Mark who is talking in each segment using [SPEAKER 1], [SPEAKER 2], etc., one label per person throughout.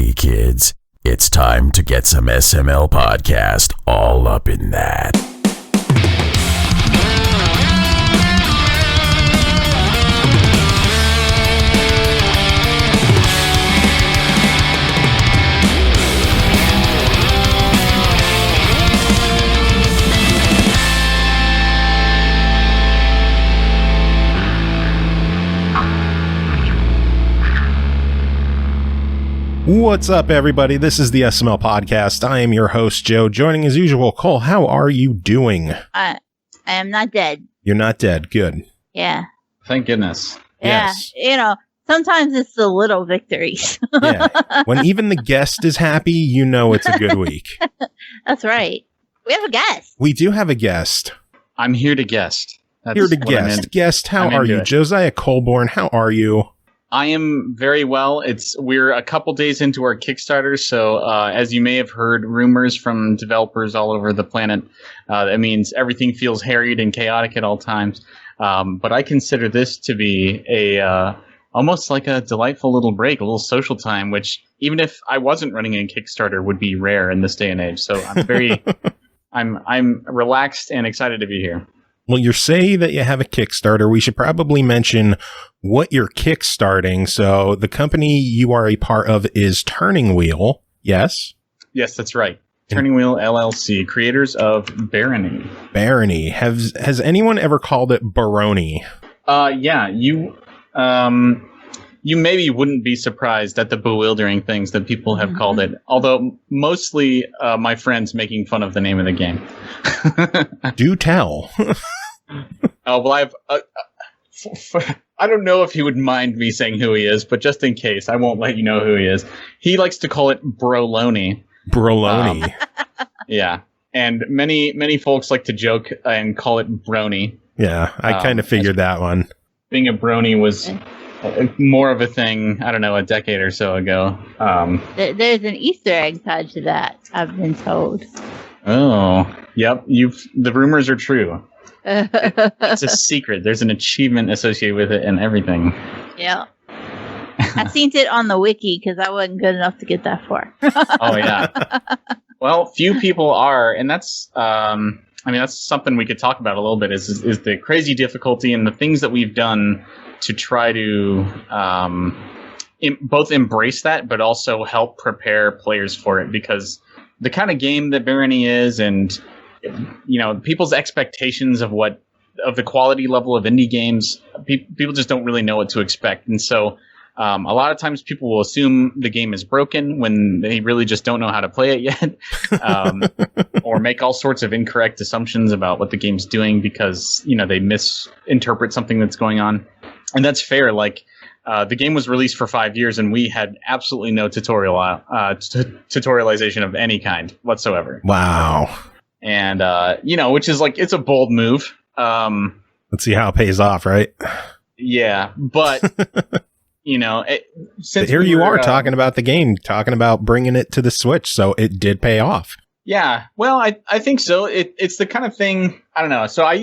[SPEAKER 1] Hey kids, it's time to get some SML podcast all up in that.
[SPEAKER 2] What's up, everybody? This is the SML podcast. I am your host, Joe. Joining as usual, Cole. How are you doing?
[SPEAKER 3] I am not dead.
[SPEAKER 2] You're not dead. Good.
[SPEAKER 3] Yeah.
[SPEAKER 4] Thank goodness.
[SPEAKER 3] Yeah.
[SPEAKER 2] Yes.
[SPEAKER 3] You know, sometimes it's the little victories.
[SPEAKER 2] Yeah. When even the guest is happy, you know it's a good week.
[SPEAKER 3] That's right. We have a guest.
[SPEAKER 2] We do have a guest.
[SPEAKER 4] I'm here to guest. That's
[SPEAKER 2] Here to
[SPEAKER 4] what I'm
[SPEAKER 2] guest.
[SPEAKER 4] in.
[SPEAKER 2] Guest, how
[SPEAKER 4] I'm
[SPEAKER 2] are
[SPEAKER 4] into
[SPEAKER 2] you?
[SPEAKER 4] it.
[SPEAKER 2] Josiah Colborn, how are you?
[SPEAKER 4] I am very well. We're a couple days into our Kickstarter, so as you may have heard rumors from developers all over the planet, that means everything feels harried and chaotic at all times. But I consider this to be a almost like a delightful little break, a little social time, which even if I wasn't running a Kickstarter would be rare in this day and age. So I'm very, I'm relaxed and excited to be here.
[SPEAKER 2] Well, you say that you have a Kickstarter. We should probably mention what you're kickstarting. So the company you are a part of is Turning Wheel. Yes?
[SPEAKER 4] Yes, that's right. Turning Wheel LLC, creators of Barony.
[SPEAKER 2] Barony. Has anyone ever called it Barony?
[SPEAKER 4] Yeah, you maybe wouldn't be surprised at the bewildering things that people have called it. Although mostly my friends making fun of the name of the game.
[SPEAKER 2] Do tell.
[SPEAKER 4] Oh well, I don't know if he would mind me saying who he is, but just in case, I won't let you know who he is. He likes to call it Broloney.
[SPEAKER 2] Broloney.
[SPEAKER 4] Yeah, and many folks like to joke and call it Brony.
[SPEAKER 2] Yeah, I kind of figured that one.
[SPEAKER 4] Being a Brony was more of a thing, I don't know, a decade or so ago.
[SPEAKER 3] There's an Easter egg tied to that, I've been told.
[SPEAKER 4] Oh, yep. The rumors are true. It's a secret. There's an achievement associated with it and everything.
[SPEAKER 3] Yeah. I seen it on the wiki because I wasn't good enough to get that far.
[SPEAKER 4] Oh yeah. Well, few people are, and that's that's something we could talk about a little bit. Is the crazy difficulty and the things that we've done to try to both embrace that, but also help prepare players for it, because the kind of game that Barony is, and people's expectations of the quality level of indie games, people just don't really know what to expect. And so a lot of times people will assume the game is broken when they really just don't know how to play it yet, or make all sorts of incorrect assumptions about what the game's doing because, they misinterpret something that's going on. And that's fair. Like, the game was released for 5 years and we had absolutely no tutorialization of any kind whatsoever.
[SPEAKER 2] Wow.
[SPEAKER 4] And, which is like, it's a bold move.
[SPEAKER 2] Let's see how it pays off, right?
[SPEAKER 4] Yeah. But, since
[SPEAKER 2] here you are talking about the game, talking about bringing it to the Switch. So it did pay off. Yeah.
[SPEAKER 4] Well, I think so. It's the kind of thing, I don't know. So I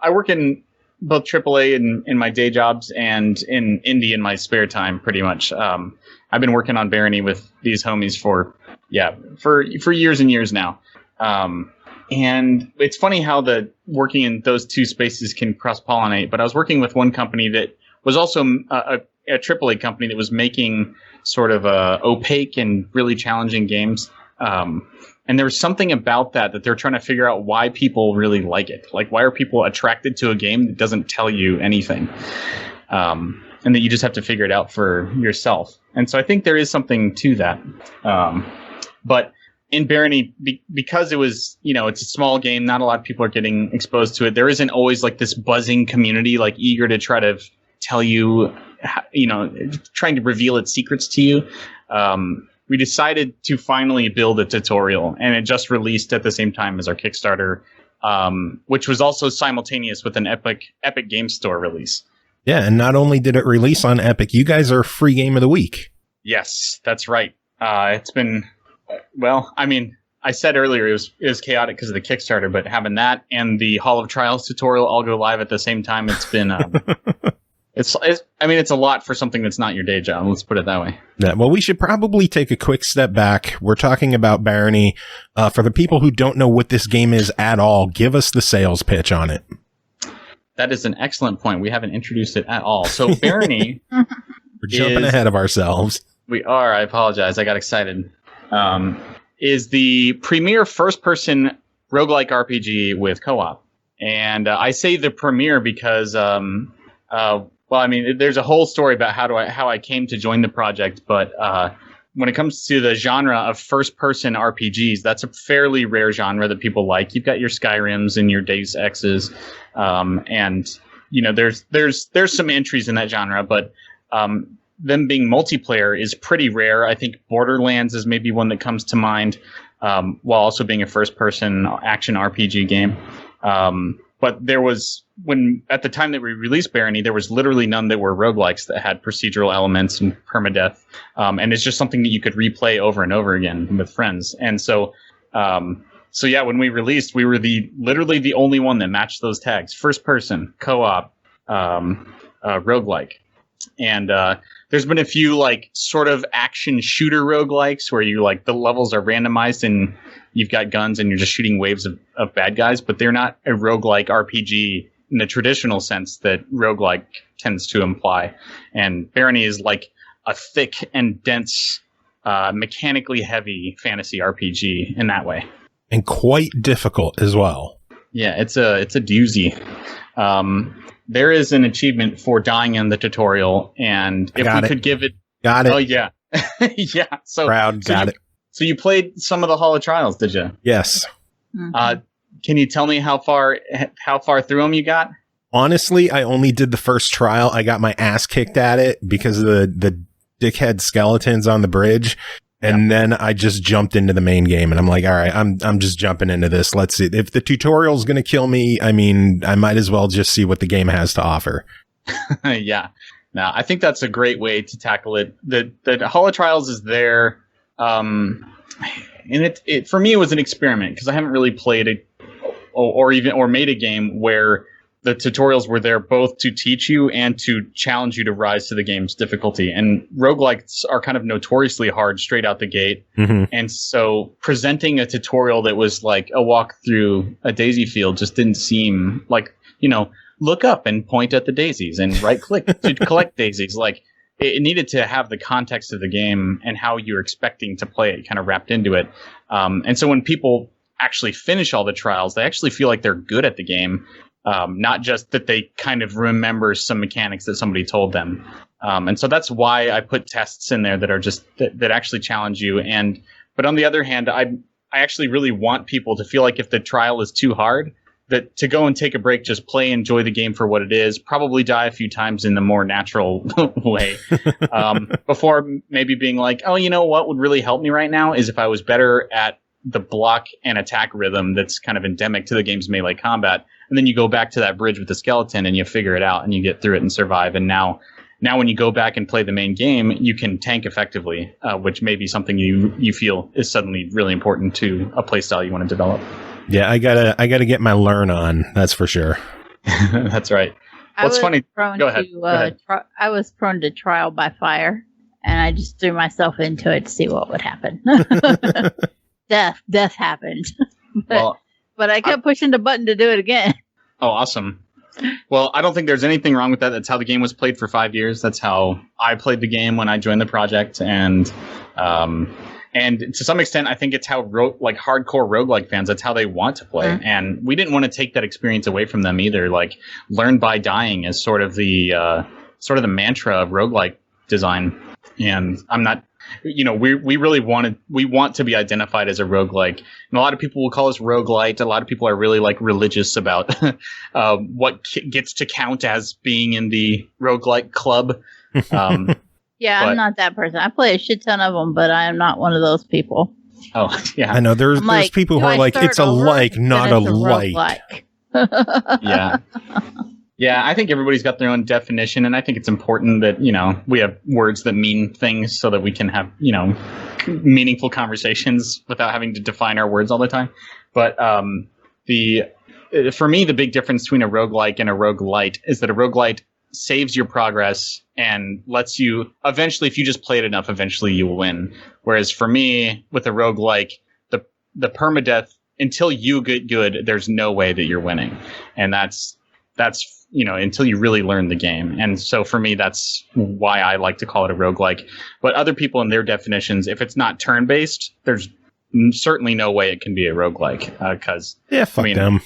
[SPEAKER 4] work in both AAA in my day jobs and in indie in my spare time, pretty much. I've been working on Barony with these homies for years and years now. And it's funny how working in those two spaces can cross-pollinate. But I was working with one company that was also a AAA company that was making sort of opaque and really challenging games. And there was something about that they're trying to figure out why people really like it. Like, why are people attracted to a game that doesn't tell you anything? And that you just have to figure it out for yourself. And so I think there is something to that. But in Barony, because it was, it's a small game, not a lot of people are getting exposed to it. There isn't always like this buzzing community, like eager to try to tell you, trying to reveal its secrets to you. We decided to finally build a tutorial, and it just released at the same time as our Kickstarter, which was also simultaneous with an Epic Game Store release.
[SPEAKER 2] Yeah, and not only did it release on Epic, you guys are free game of the week.
[SPEAKER 4] Yes, that's right. It's been, well, I mean, I said earlier it was chaotic because of the Kickstarter, but having that and the Hall of Trials tutorial all go live at the same time, it's been It's a lot for something that's not your day job. Let's put it that way.
[SPEAKER 2] Yeah, well, we should probably take a quick step back. We're talking about Barony. For the people who don't know what this game is at all, give us the sales pitch on it.
[SPEAKER 4] That is an excellent point. We haven't introduced it at all. So Barony...
[SPEAKER 2] We're jumping ahead of ourselves.
[SPEAKER 4] We are. I apologize. I got excited. Is the premier first-person roguelike RPG with co-op. And I say the premier because... well, I mean, there's a whole story about how I came to join the project, but when it comes to the genre of first-person RPGs, that's a fairly rare genre that people like. You've got your Skyrims and your Deus Exes, and you know, there's some entries in that genre, but them being multiplayer is pretty rare. I think Borderlands is maybe one that comes to mind, while also being a first-person action RPG game. But there was, at the time that we released Barony, there was literally none that were roguelikes that had procedural elements and permadeath. And it's just something that you could replay over and over again with friends. And so yeah, when we released, we were literally the only one that matched those tags. First person, co-op, roguelike. And there's been a few like sort of action shooter roguelikes where you like the levels are randomized and you've got guns and you're just shooting waves of bad guys, but they're not a roguelike RPG in the traditional sense that roguelike tends to imply. And Barony is like a thick and dense, mechanically heavy fantasy RPG in that way.
[SPEAKER 2] And quite difficult as well.
[SPEAKER 4] Yeah, it's a doozy. There is an achievement for dying in the tutorial, and if we could give it...
[SPEAKER 2] Got it.
[SPEAKER 4] Oh, yeah. Yeah.
[SPEAKER 2] Proud, got it.
[SPEAKER 4] So you played some of the Hall of Trials, did you?
[SPEAKER 2] Yes.
[SPEAKER 3] Mm-hmm.
[SPEAKER 4] Can you tell me how far through them you got?
[SPEAKER 2] Honestly, I only did the first trial. I got my ass kicked at it because of the dickhead skeletons on the bridge. And then I just jumped into the main game and I'm like, all right, I'm just jumping into this. Let's see. If the tutorial's going to kill me, I mean, I might as well just see what the game has to offer.
[SPEAKER 4] Yeah. No, I think that's a great way to tackle it. The Hall of Trials is there. And it for me, it was an experiment because I haven't really played it or made a game where the tutorials were there both to teach you and to challenge you to rise to the game's difficulty. And roguelikes are kind of notoriously hard straight out the gate. Mm-hmm. And so presenting a tutorial that was like a walk through a daisy field just didn't seem like, you know, look up and point at the daisies and right click to collect daisies. Like it needed to have the context of the game and how you're expecting to play it kind of wrapped into it. And so when people actually finish all the trials, they actually feel like they're good at the game. Not just that they kind of remember some mechanics that somebody told them. And so that's why I put tests in there that are just that actually challenge you. But on the other hand, I actually really want people to feel like if the trial is too hard, that to go and take a break, just play, enjoy the game for what it is, probably die a few times in the more natural way. Before maybe being like, oh, you know what would really help me right now is if I was better at the block and attack rhythm that's kind of endemic to the game's melee combat. And then you go back to that bridge with the skeleton and you figure it out and you get through it and survive. And now when you go back and play the main game, you can tank effectively, which may be something you feel is suddenly really important to a playstyle you want to develop.
[SPEAKER 2] Yeah, I gotta get my learn on. That's for sure.
[SPEAKER 4] That's right. What's funny? Go ahead. Go ahead.
[SPEAKER 3] I was prone to trial by fire, and I just threw myself into it to see what would happen. Death happened. But I kept pushing the button to do it again. Oh,
[SPEAKER 4] awesome. Well, I don't think there's anything wrong with that. That's how the game was played for 5 years. That's how I played the game when I joined the project. And to some extent, I think it's how hardcore roguelike fans, that's how they want to play. Mm-hmm. And we didn't want to take that experience away from them either. Like, learn by dying is sort of the mantra of roguelike design. And I'm not... You know, we really want to be identified as a roguelike. And a lot of people will call us roguelite. A lot of people are really like religious about what gets to count as being in the roguelike club.
[SPEAKER 3] Yeah, I'm not that person. I play a shit ton of them, but I am not one of those people.
[SPEAKER 4] Oh, yeah.
[SPEAKER 2] I know there's people who are like, it's a like, not a like.
[SPEAKER 4] Yeah. Yeah, I think everybody's got their own definition, and I think it's important that, you know, we have words that mean things so that we can have, you know, meaningful conversations without having to define our words all the time. But for me, the big difference between a roguelike and a roguelite is that a roguelite saves your progress and lets you eventually, if you just play it enough, eventually you will win. Whereas for me, with a roguelike, the permadeath, until you get good, there's no way that you're winning. And that's until you really learn the game. And so for me, that's why I like to call it a roguelike. But other people in their definitions, if it's not turn-based, there's certainly no way it can be a roguelike.
[SPEAKER 2] Fuck them.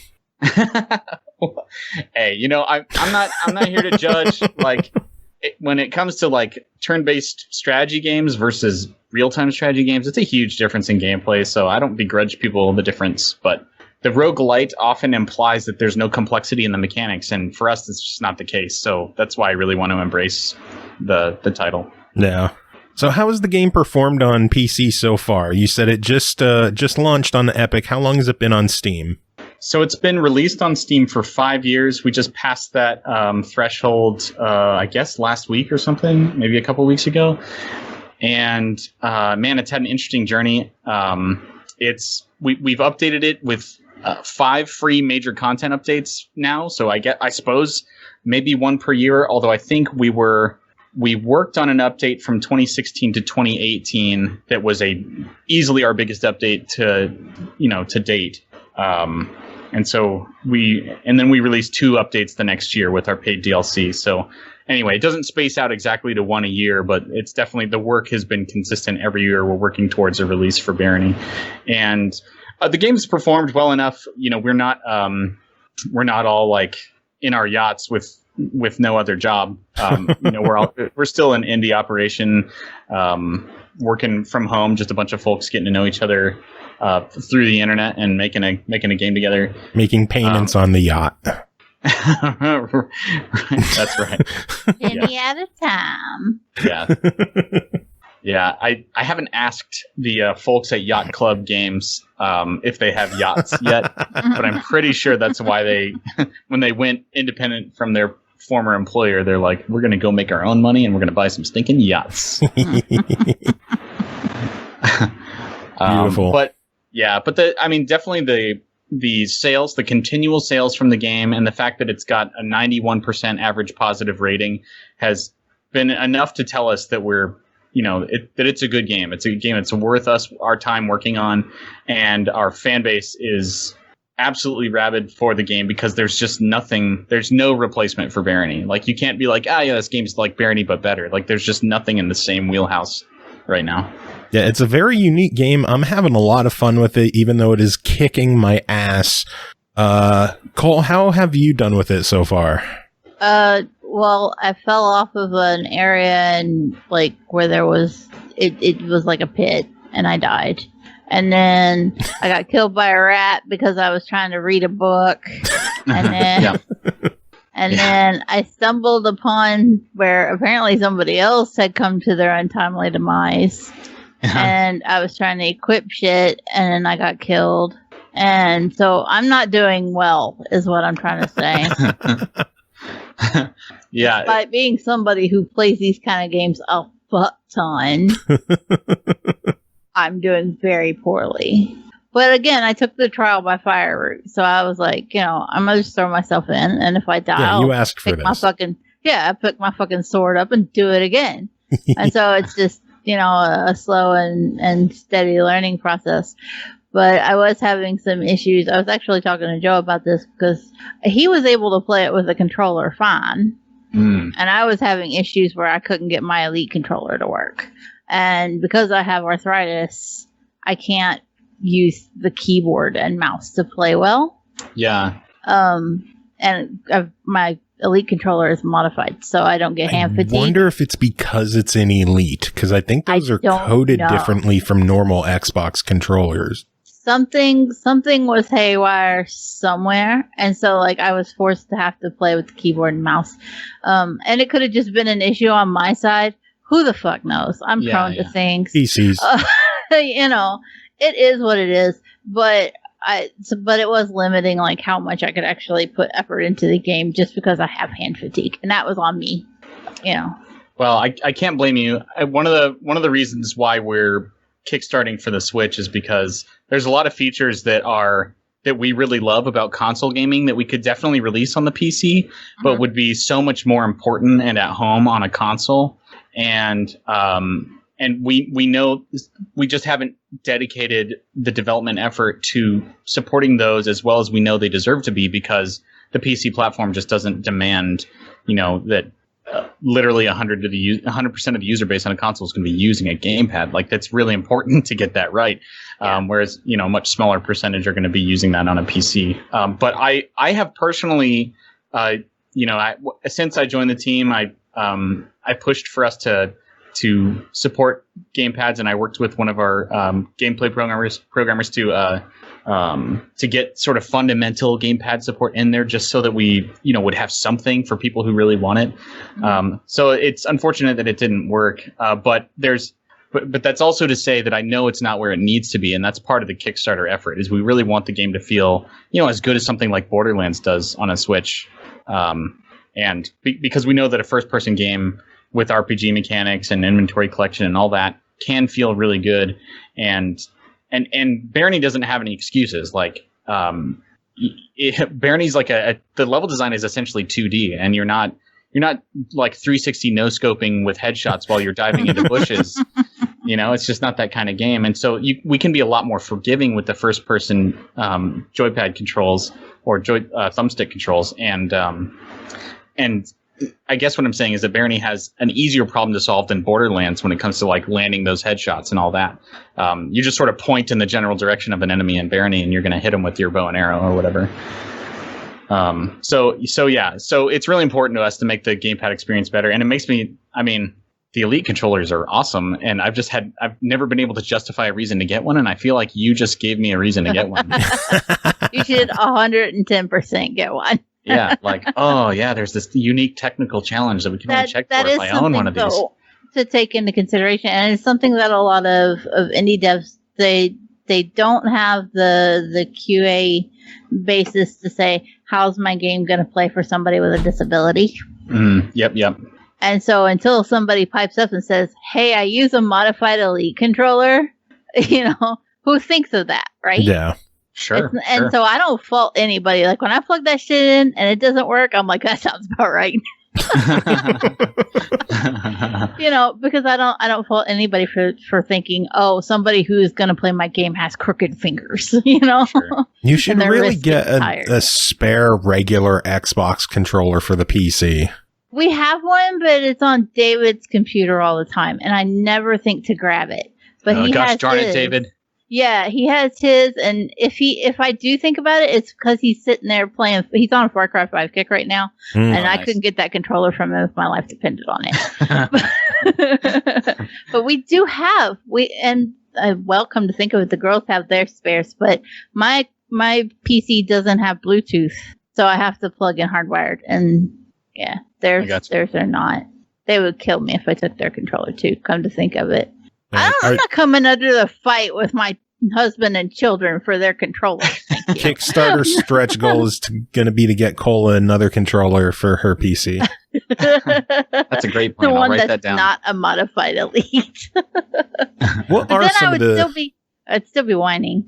[SPEAKER 4] Hey, I'm not here to judge. Like, when it comes to like turn-based strategy games versus real-time strategy games, it's a huge difference in gameplay. So I don't begrudge people the difference, but the roguelite often implies that there's no complexity in the mechanics, and for us, it's just not the case. So that's why I really want to embrace the title.
[SPEAKER 2] Yeah. So how has the game performed on PC so far? You said it just launched on Epic. How long has it been on Steam?
[SPEAKER 4] So it's been released on Steam for 5 years. We just passed that threshold, I guess, last week or something, maybe a couple weeks ago. And man, it's had an interesting journey. We've updated it with 5 free major content updates now. So I suppose maybe one per year. Although I think we worked on an update from 2016 to 2018 that was easily our biggest update to date. And then we released 2 updates the next year with our paid DLC. So anyway, it doesn't space out exactly to 1 a year, but it's definitely, the work has been consistent every year. We're working towards a release for Barony, and the game's performed well enough. We're not all like in our yachts with no other job. We're still an indie operation, working from home, just a bunch of folks getting to know each other through the internet and making a game together,
[SPEAKER 2] making payments on the yacht.
[SPEAKER 4] That's right.
[SPEAKER 3] Penny at a time.
[SPEAKER 4] Yeah. Yeah, I haven't asked the folks at Yacht Club Games if they have yachts yet, but I'm pretty sure that's why when they went independent from their former employer, they're like, we're going to go make our own money and we're going to buy some stinking yachts.
[SPEAKER 2] Beautiful.
[SPEAKER 4] Definitely the sales, the continual sales from the game, and the fact that it's got a 91% average positive rating has been enough to tell us that that it's a good game. It's a game that's worth our time working on, and our fan base is absolutely rabid for the game because there's no replacement for Barony. Like, you can't be like, this game's like Barony but better. Like, there's just nothing in the same wheelhouse right now.
[SPEAKER 2] Yeah, it's a very unique game. I'm having a lot of fun with it, even though it is kicking my ass. Cole, how have you done with it so far?
[SPEAKER 3] Well, I fell off of an area and like where there was it was like a pit, and I died. And then I got killed by a rat because I was trying to read a book. And then then I stumbled upon where apparently somebody else had come to their untimely demise. And I was trying to equip shit, and then I got killed. And so I'm not doing well, is what I'm trying to say.
[SPEAKER 4] Yeah.
[SPEAKER 3] Despite being somebody who plays these kind of games a fuck ton, I'm doing very poorly. But again, I took the trial by fire route. So I was like, I'm going to just throw myself in. And if I die,
[SPEAKER 2] you asked for this.
[SPEAKER 3] I pick my fucking sword up and do it again. And so it's just, a slow and steady learning process. But I was having some issues. I was actually talking to Joe about this because he was able to play it with a controller fine. And I was having issues where I couldn't get my Elite controller to work. And because I have arthritis, I can't use the keyboard and mouse to play well.
[SPEAKER 4] Yeah.
[SPEAKER 3] And my Elite controller is modified, so I don't get hand fatigue.
[SPEAKER 2] I wonder if it's because it's an Elite, because I think those are coded differently from normal Xbox controllers. Something
[SPEAKER 3] was haywire somewhere, and so I was forced to have to play with the keyboard and mouse. And it could have just been an issue on my side. Who the fuck knows? I'm prone to things.
[SPEAKER 2] PCs.
[SPEAKER 3] It is what it is. But it was limiting how much I could actually put effort into the game just because I have hand fatigue, and that was on me.
[SPEAKER 4] Well, I can't blame you. One of the reasons why we're kickstarting for the Switch is because there's a lot of features that are that we really love about console gaming that we could definitely release on the PC, but would be so much more important and at home on a console. And we know we just haven't dedicated the development effort to supporting those as well as we know they deserve to be, because the PC platform just doesn't demand, that literally 100% of the user base on a console is going to be using a gamepad. Like, that's really important to get that right. Whereas, a much smaller percentage are going to be using that on a PC. But I have personally, since I joined the team, I pushed for us to support gamepads, and I worked with one of our gameplay programmers to get sort of fundamental gamepad support in there, just so that we would have something for people who really want it. So it's unfortunate that it didn't work, but that's also to say that I know it's not where it needs to be, and that's part of the Kickstarter effort. Is we really want the game to feel as good as something like Borderlands does on a Switch, and because we know that a first-person game with RPG mechanics and inventory collection and all that can feel really good, and Barony doesn't have any excuses. Like, Barony's like the level design is essentially 2D, and you're not like 360 no scoping with headshots while you're diving into bushes. It's just not that kind of game, and so we can be a lot more forgiving with the first person joypad controls or thumbstick controls, and I guess what I'm saying is that Barony has an easier problem to solve than Borderlands when it comes to like landing those headshots and all that. You just sort of point in the general direction of an enemy in Barony, and you're going to hit them with your bow and arrow or whatever. So it's really important to us to make the gamepad experience better, and it makes me. I mean, the Elite controllers are awesome, and I've never been able to justify a reason to get one, and I feel like you just gave me a reason to get one.
[SPEAKER 3] You should 110% get one.
[SPEAKER 4] Yeah, like, there's this unique technical challenge that we can only check for if I own one of these.
[SPEAKER 3] To take into consideration, and it's something that a lot of indie devs, they don't have the QA basis to say, how's my game going to play for somebody with a disability?
[SPEAKER 4] Yep.
[SPEAKER 3] And so until somebody pipes up and says, hey, I use a modified Elite controller, who thinks of that, right?
[SPEAKER 2] Yeah.
[SPEAKER 4] Sure.
[SPEAKER 3] And so I don't fault anybody. Like, when I plug that shit in and it doesn't work, I'm like, that sounds about right. Because I don't fault anybody for thinking, somebody who's going to play my game has crooked fingers,
[SPEAKER 4] Sure.
[SPEAKER 2] You should really get a spare regular Xbox controller for the PC.
[SPEAKER 3] We have one, but it's on David's computer all the time, and I never think to grab it. But
[SPEAKER 4] gosh darn it, David.
[SPEAKER 3] Yeah, he has his, and if I do think about it, it's because he's sitting there playing. He's on a Far Cry 5 kick right now, and I couldn't get that controller from him if my life depended on it. But we do have come to think of it, the girls have their spares, but my PC doesn't have Bluetooth, so I have to plug in hardwired, and theirs are not. They would kill me if I took their controller too. Come to think of it. I'm not coming under the fight with my husband and children for their controllers.
[SPEAKER 2] Kickstarter stretch goal is going to be to get Cola another controller for her PC.
[SPEAKER 4] That's a great plan. I'll write that down.
[SPEAKER 3] Not a modified Elite.
[SPEAKER 2] What are some of the?
[SPEAKER 3] I'd still be whining.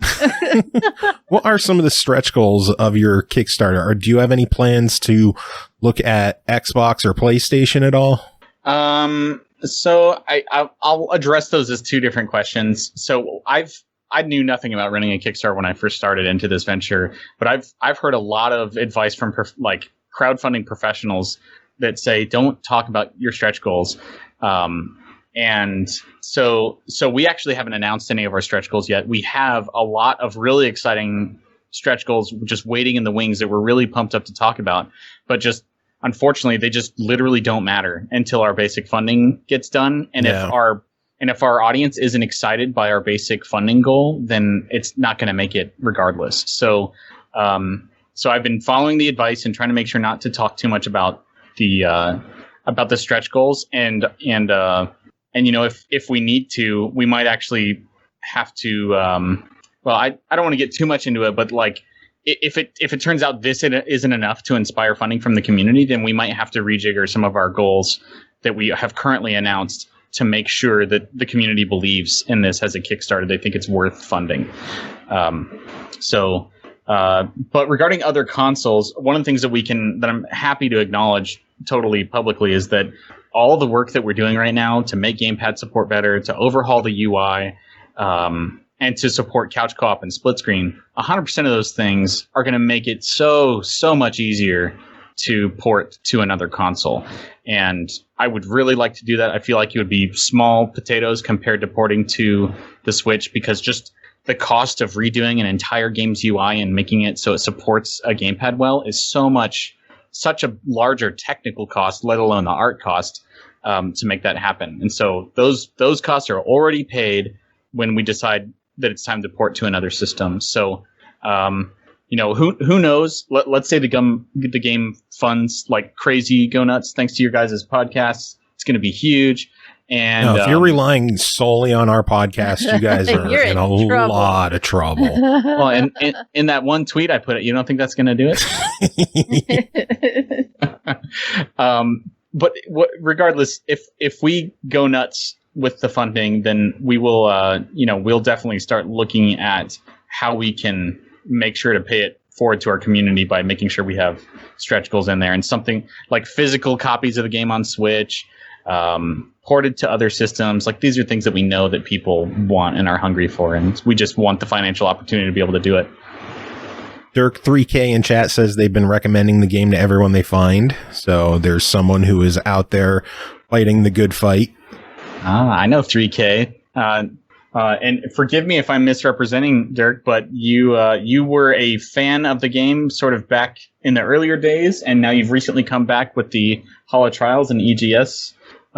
[SPEAKER 2] What are some of the stretch goals of your Kickstarter? Or do you have any plans to look at Xbox or PlayStation at all?
[SPEAKER 4] So I'll address those as two different questions. So I knew nothing about running a Kickstarter when I first started into this venture, but I've heard a lot of advice from crowdfunding professionals that say don't talk about your stretch goals. And so we actually haven't announced any of our stretch goals yet. We have a lot of really exciting stretch goals just waiting in the wings that we're really pumped up to talk about, but just unfortunately, they just literally don't matter until our basic funding gets done. And if our audience isn't excited by our basic funding goal, then it's not going to make it regardless. So I've been following the advice and trying to make sure not to talk too much about the stretch goals. And if we need to, we might actually have to. I don't want to get too much into it, but like. If it turns out this isn't enough to inspire funding from the community, then we might have to rejigger some of our goals that we have currently announced to make sure that the community believes in this as a Kickstarter. They think it's worth funding. So But regarding other consoles, one of the things that I'm happy to acknowledge totally publicly is that all the work that we're doing right now to make gamepad support better, to overhaul the UI, and to support couch co-op and split screen, 100% of those things are going to make it so much easier to port to another console. And I would really like to do that. I feel like it would be small potatoes compared to porting to the Switch, because just the cost of redoing an entire game's UI and making it so it supports a gamepad well is such a larger technical cost, let alone the art cost, to make that happen. And so those costs are already paid when we decide that it's time to port to another system. So, who knows? Let's say the game funds like crazy, go nuts, thanks to your guys' podcasts. It's going to be huge. And
[SPEAKER 2] no, if you're relying solely on our podcast, you guys are in a lot of trouble.
[SPEAKER 4] Well, in that one tweet I put it, you don't think that's going to do it? But regardless, if we go nuts with the funding, then we will, we'll definitely start looking at how we can make sure to pay it forward to our community by making sure we have stretch goals in there, and something like physical copies of the game on Switch, ported to other systems. Like, these are things that we know that people want and are hungry for, and we just want the financial opportunity to be able to do it.
[SPEAKER 2] Dirk 3K in chat says they've been recommending the game to everyone they find. So there's someone who is out there fighting the good fight.
[SPEAKER 4] I know 3K. And forgive me if I'm misrepresenting, Dirk, but you were a fan of the game sort of back in the earlier days, and now you've recently come back with the Hall of Trials and EGS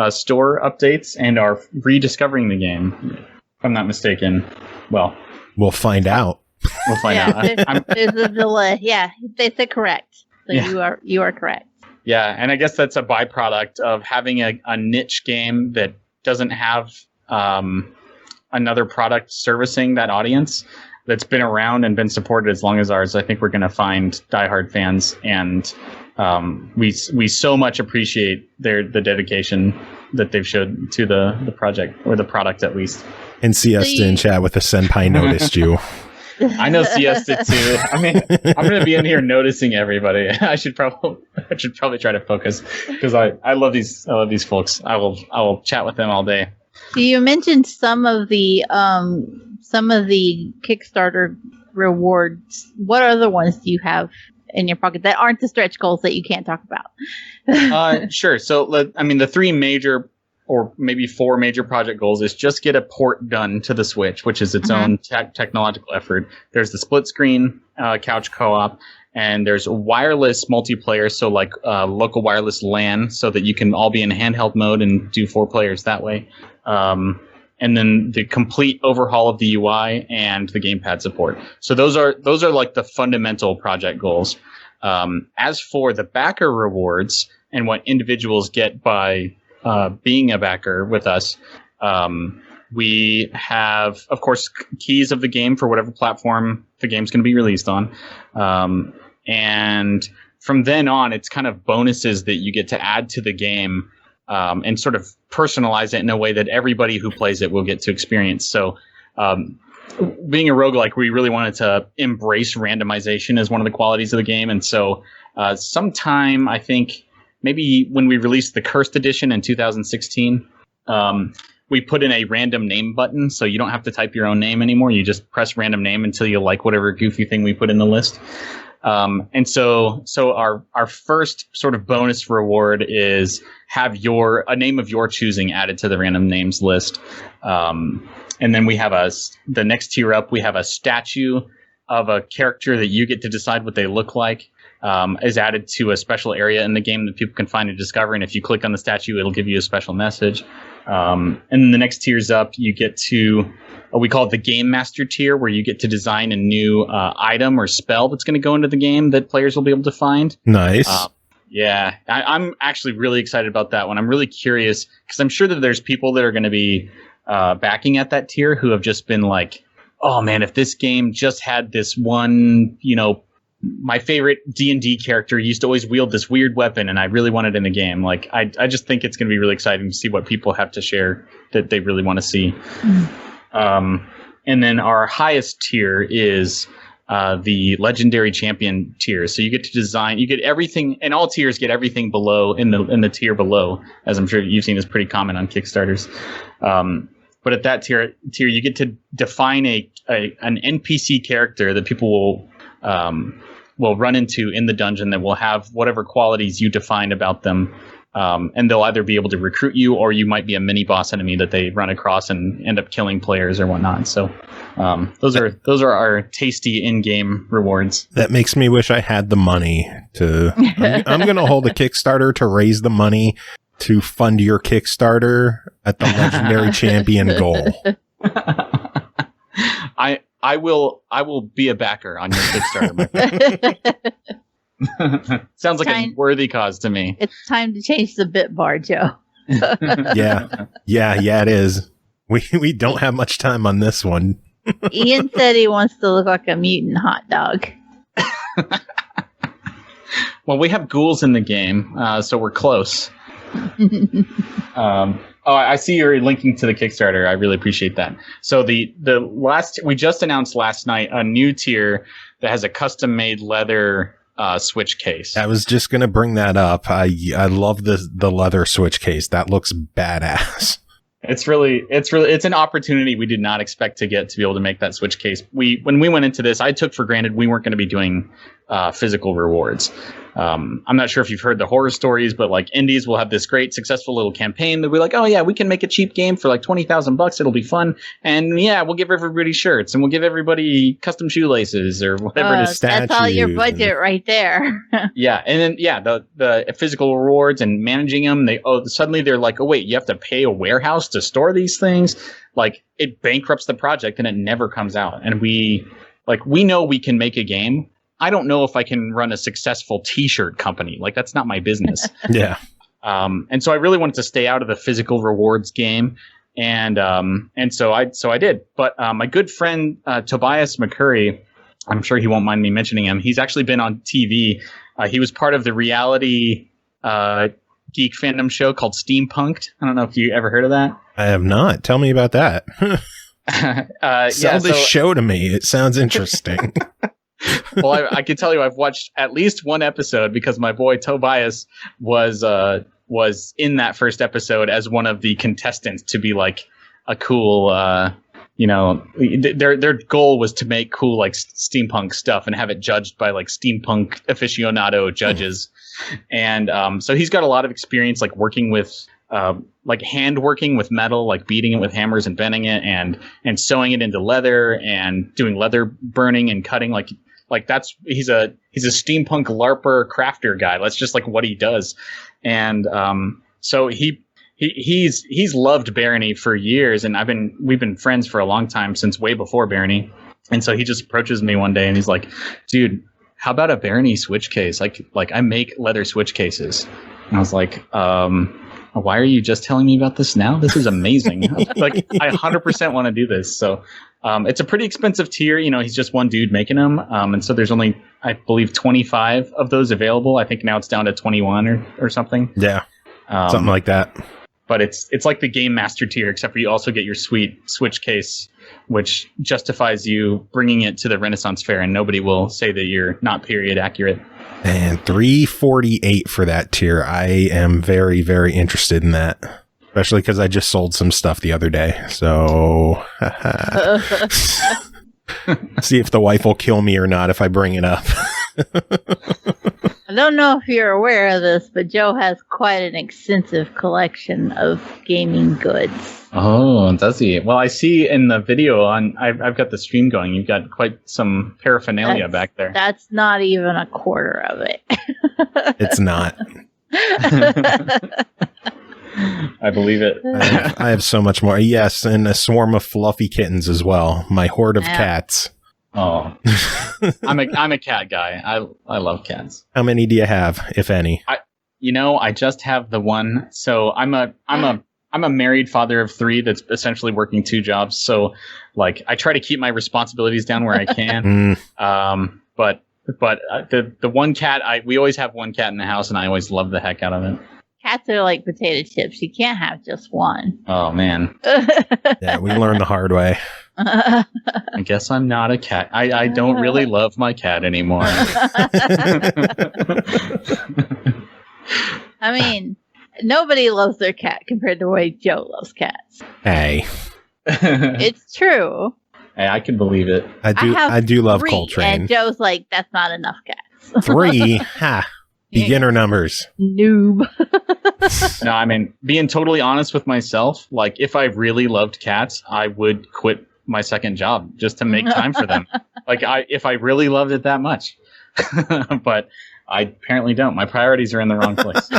[SPEAKER 4] store updates and are rediscovering the game, if I'm not mistaken. Well,
[SPEAKER 2] we'll find out.
[SPEAKER 4] We'll find out.
[SPEAKER 3] There's a delay. Yeah, they said correct. So
[SPEAKER 4] yeah.
[SPEAKER 3] You are correct.
[SPEAKER 4] Yeah, and I guess that's a byproduct of having a niche game that doesn't have another product servicing that audience that's been around and been supported as long as ours. I think we're going to find diehard fans, and we so much appreciate the dedication that they've showed to the project, or the product at least.
[SPEAKER 2] And Siesta in chat with a senpai noticed you.
[SPEAKER 4] I know Siesta too. I mean, I'm going to be in here noticing everybody. I should probably try to focus, because I love these folks. I will chat with them all day.
[SPEAKER 3] So you mentioned some of the Kickstarter rewards. What other ones do you have in your pocket that aren't the stretch goals that you can't talk about?
[SPEAKER 4] Sure. So the three major, or maybe four major project goals is just get a port done to the Switch, which is its own technological effort. There's the split screen couch co-op, and there's wireless multiplayer, so like local wireless LAN, so that you can all be in handheld mode and do 4 players that way. And then the complete overhaul of the UI and the gamepad support. So those are like the fundamental project goals. As for the backer rewards and what individuals get by being a backer with us, we have, of course, keys of the game for whatever platform the game's going to be released on. And from then on, it's kind of bonuses that you get to add to the game, and sort of personalize it in a way that everybody who plays it will get to experience. So being a roguelike, we really wanted to embrace randomization as one of the qualities of the game. And so sometime, I think, maybe when we released the Cursed Edition in 2016, we put in a random name button, so you don't have to type your own name anymore. You just press random name until you like whatever goofy thing we put in the list. And so our first sort of bonus reward is have a name of your choosing added to the random names list. And then we have the next tier up, we have a statue of a character that you get to decide what they look like. Is added to a special area in the game that people can find and discover. And if you click on the statue, it'll give you a special message. And then the next tiers up, you get to, we call it the Game Master tier, where you get to design a new item or spell that's going to go into the game that players will be able to find.
[SPEAKER 2] Nice.
[SPEAKER 4] Yeah, I'm actually really excited about that one. I'm really curious, because I'm sure that there's people that are going to be backing at that tier who have just been like, oh man, if this game just had this one, my favorite D&D character used to always wield this weird weapon, and I really want it in the game. Like, I just think it's going to be really exciting to see what people have to share that they really want to see. And then our highest tier is the legendary champion tier. So you get to design, you get everything, and all tiers get everything below in the tier below, as I'm sure you've seen is pretty common on Kickstarters. But at that tier, you get to define an NPC character that people will run into in the dungeon that will have whatever qualities you defined about them. And they'll either be able to recruit you, or you might be a mini boss enemy that they run across and end up killing players or whatnot. So those are our tasty in-game rewards.
[SPEAKER 2] That makes me wish I had the money to. I'm going to hold a Kickstarter to raise the money to fund your Kickstarter at the legendary champion goal.
[SPEAKER 4] I will be a backer on your Kickstarter, my friend. Sounds like a worthy cause to me.
[SPEAKER 3] It's time to change the bit bar, Joe.
[SPEAKER 2] Yeah, it is. We don't have much time on this one.
[SPEAKER 3] Ian said he wants to look like a mutant hot dog.
[SPEAKER 4] Well, we have ghouls in the game, so we're close. I see you're linking to the Kickstarter. I really appreciate that. So we just announced last night a new tier that has a custom-made leather switch case.
[SPEAKER 2] I was just gonna bring that up. I love the leather switch case. That looks badass.
[SPEAKER 4] It's an opportunity we did not expect to get to be able to make that switch case. When we went into this, I took for granted we weren't going to be doing physical rewards. I'm not sure if you've heard the horror stories, but like indies will have this great successful little campaign. They'll be like, oh yeah, we can make a cheap game for like $20,000. It'll be fun. And yeah, we'll give everybody shirts and we'll give everybody custom shoelaces or whatever.
[SPEAKER 3] That's all your budget right there.
[SPEAKER 4] Yeah. And then, the physical rewards and managing them, suddenly they're like, oh wait, you have to pay a warehouse to store these things. Like it bankrupts the project and it never comes out. And we know we can make a game. I don't know if I can run a successful t-shirt company. Like that's not my business.
[SPEAKER 2] Yeah.
[SPEAKER 4] And so I really wanted to stay out of the physical rewards game. And so I did. But my good friend, Tobias McCurry, I'm sure he won't mind me mentioning him. He's actually been on TV. He was part of the reality, geek fandom show called Steampunked. I don't know if you ever heard of that.
[SPEAKER 2] I have not. Tell me about that. Sell this show to me. It sounds interesting.
[SPEAKER 4] Well, I can tell you I've watched at least one episode because my boy Tobias was in that first episode as one of the contestants to be like a cool, their goal was to make cool like steampunk stuff and have it judged by like steampunk aficionado judges. And so he's got a lot of experience like working with like hand working with metal, like beating it with hammers and bending it and sewing it into leather and doing leather burning and cutting like that's he's a steampunk LARPer crafter guy. That's just like what he does. And so he's loved Barony for years, and we've been friends for a long time, since way before Barony. And so he just approaches me one day and he's like, dude, how about a Barony switch case? Like I make leather switch cases. And I was like, why are you just telling me about this now? This is amazing. Like I 100% want to do this. So it's a pretty expensive tier. He's just one dude making them. And so there's only, I believe, 25 of those available. I think now it's down to 21 or something.
[SPEAKER 2] Yeah. Something like that.
[SPEAKER 4] But it's like the Game Master tier, except for you also get your sweet Switch case, which justifies you bringing it to the Renaissance Fair, and nobody will say that you're not period accurate.
[SPEAKER 2] And $348 for that tier. I am very, very interested in that. Especially because I just sold some stuff the other day. So see if the wife will kill me or not if I bring it up.
[SPEAKER 3] I don't know if you're aware of this, but Joe has quite an extensive collection of gaming goods.
[SPEAKER 4] Oh, does he? Well, I see in the video I've got the stream going. You've got quite some paraphernalia back there.
[SPEAKER 3] That's not even a quarter of it.
[SPEAKER 2] It's not.
[SPEAKER 4] I believe it.
[SPEAKER 2] I have so much more. Yes, and a swarm of fluffy kittens as well. My horde of cats.
[SPEAKER 4] Oh, I'm a cat guy. I love cats.
[SPEAKER 2] How many do you have, if any?
[SPEAKER 4] I just have the one. So I'm a married father of 3 that's essentially working 2 jobs. So like I try to keep my responsibilities down where I can. But the one cat, we always have one cat in the house, and I always love the heck out of it.
[SPEAKER 3] Cats are like potato chips. You can't have just one.
[SPEAKER 4] Oh man.
[SPEAKER 2] Yeah, we learned the hard way.
[SPEAKER 4] I guess I'm not a cat. I don't really love my cat anymore.
[SPEAKER 3] I mean, nobody loves their cat compared to the way Joe loves cats.
[SPEAKER 2] Hey,
[SPEAKER 3] It's true.
[SPEAKER 4] Hey, I can believe it.
[SPEAKER 2] I do love
[SPEAKER 3] 3,
[SPEAKER 2] Coltrane.
[SPEAKER 3] and Joe's like, that's not enough cats.
[SPEAKER 2] 3, ha, beginner numbers.
[SPEAKER 3] Noob.
[SPEAKER 4] No, I mean, being totally honest with myself, like if I really loved cats, I would quit my second job just to make time for them. Like if I really loved it that much. But I apparently don't. My priorities are in the wrong place.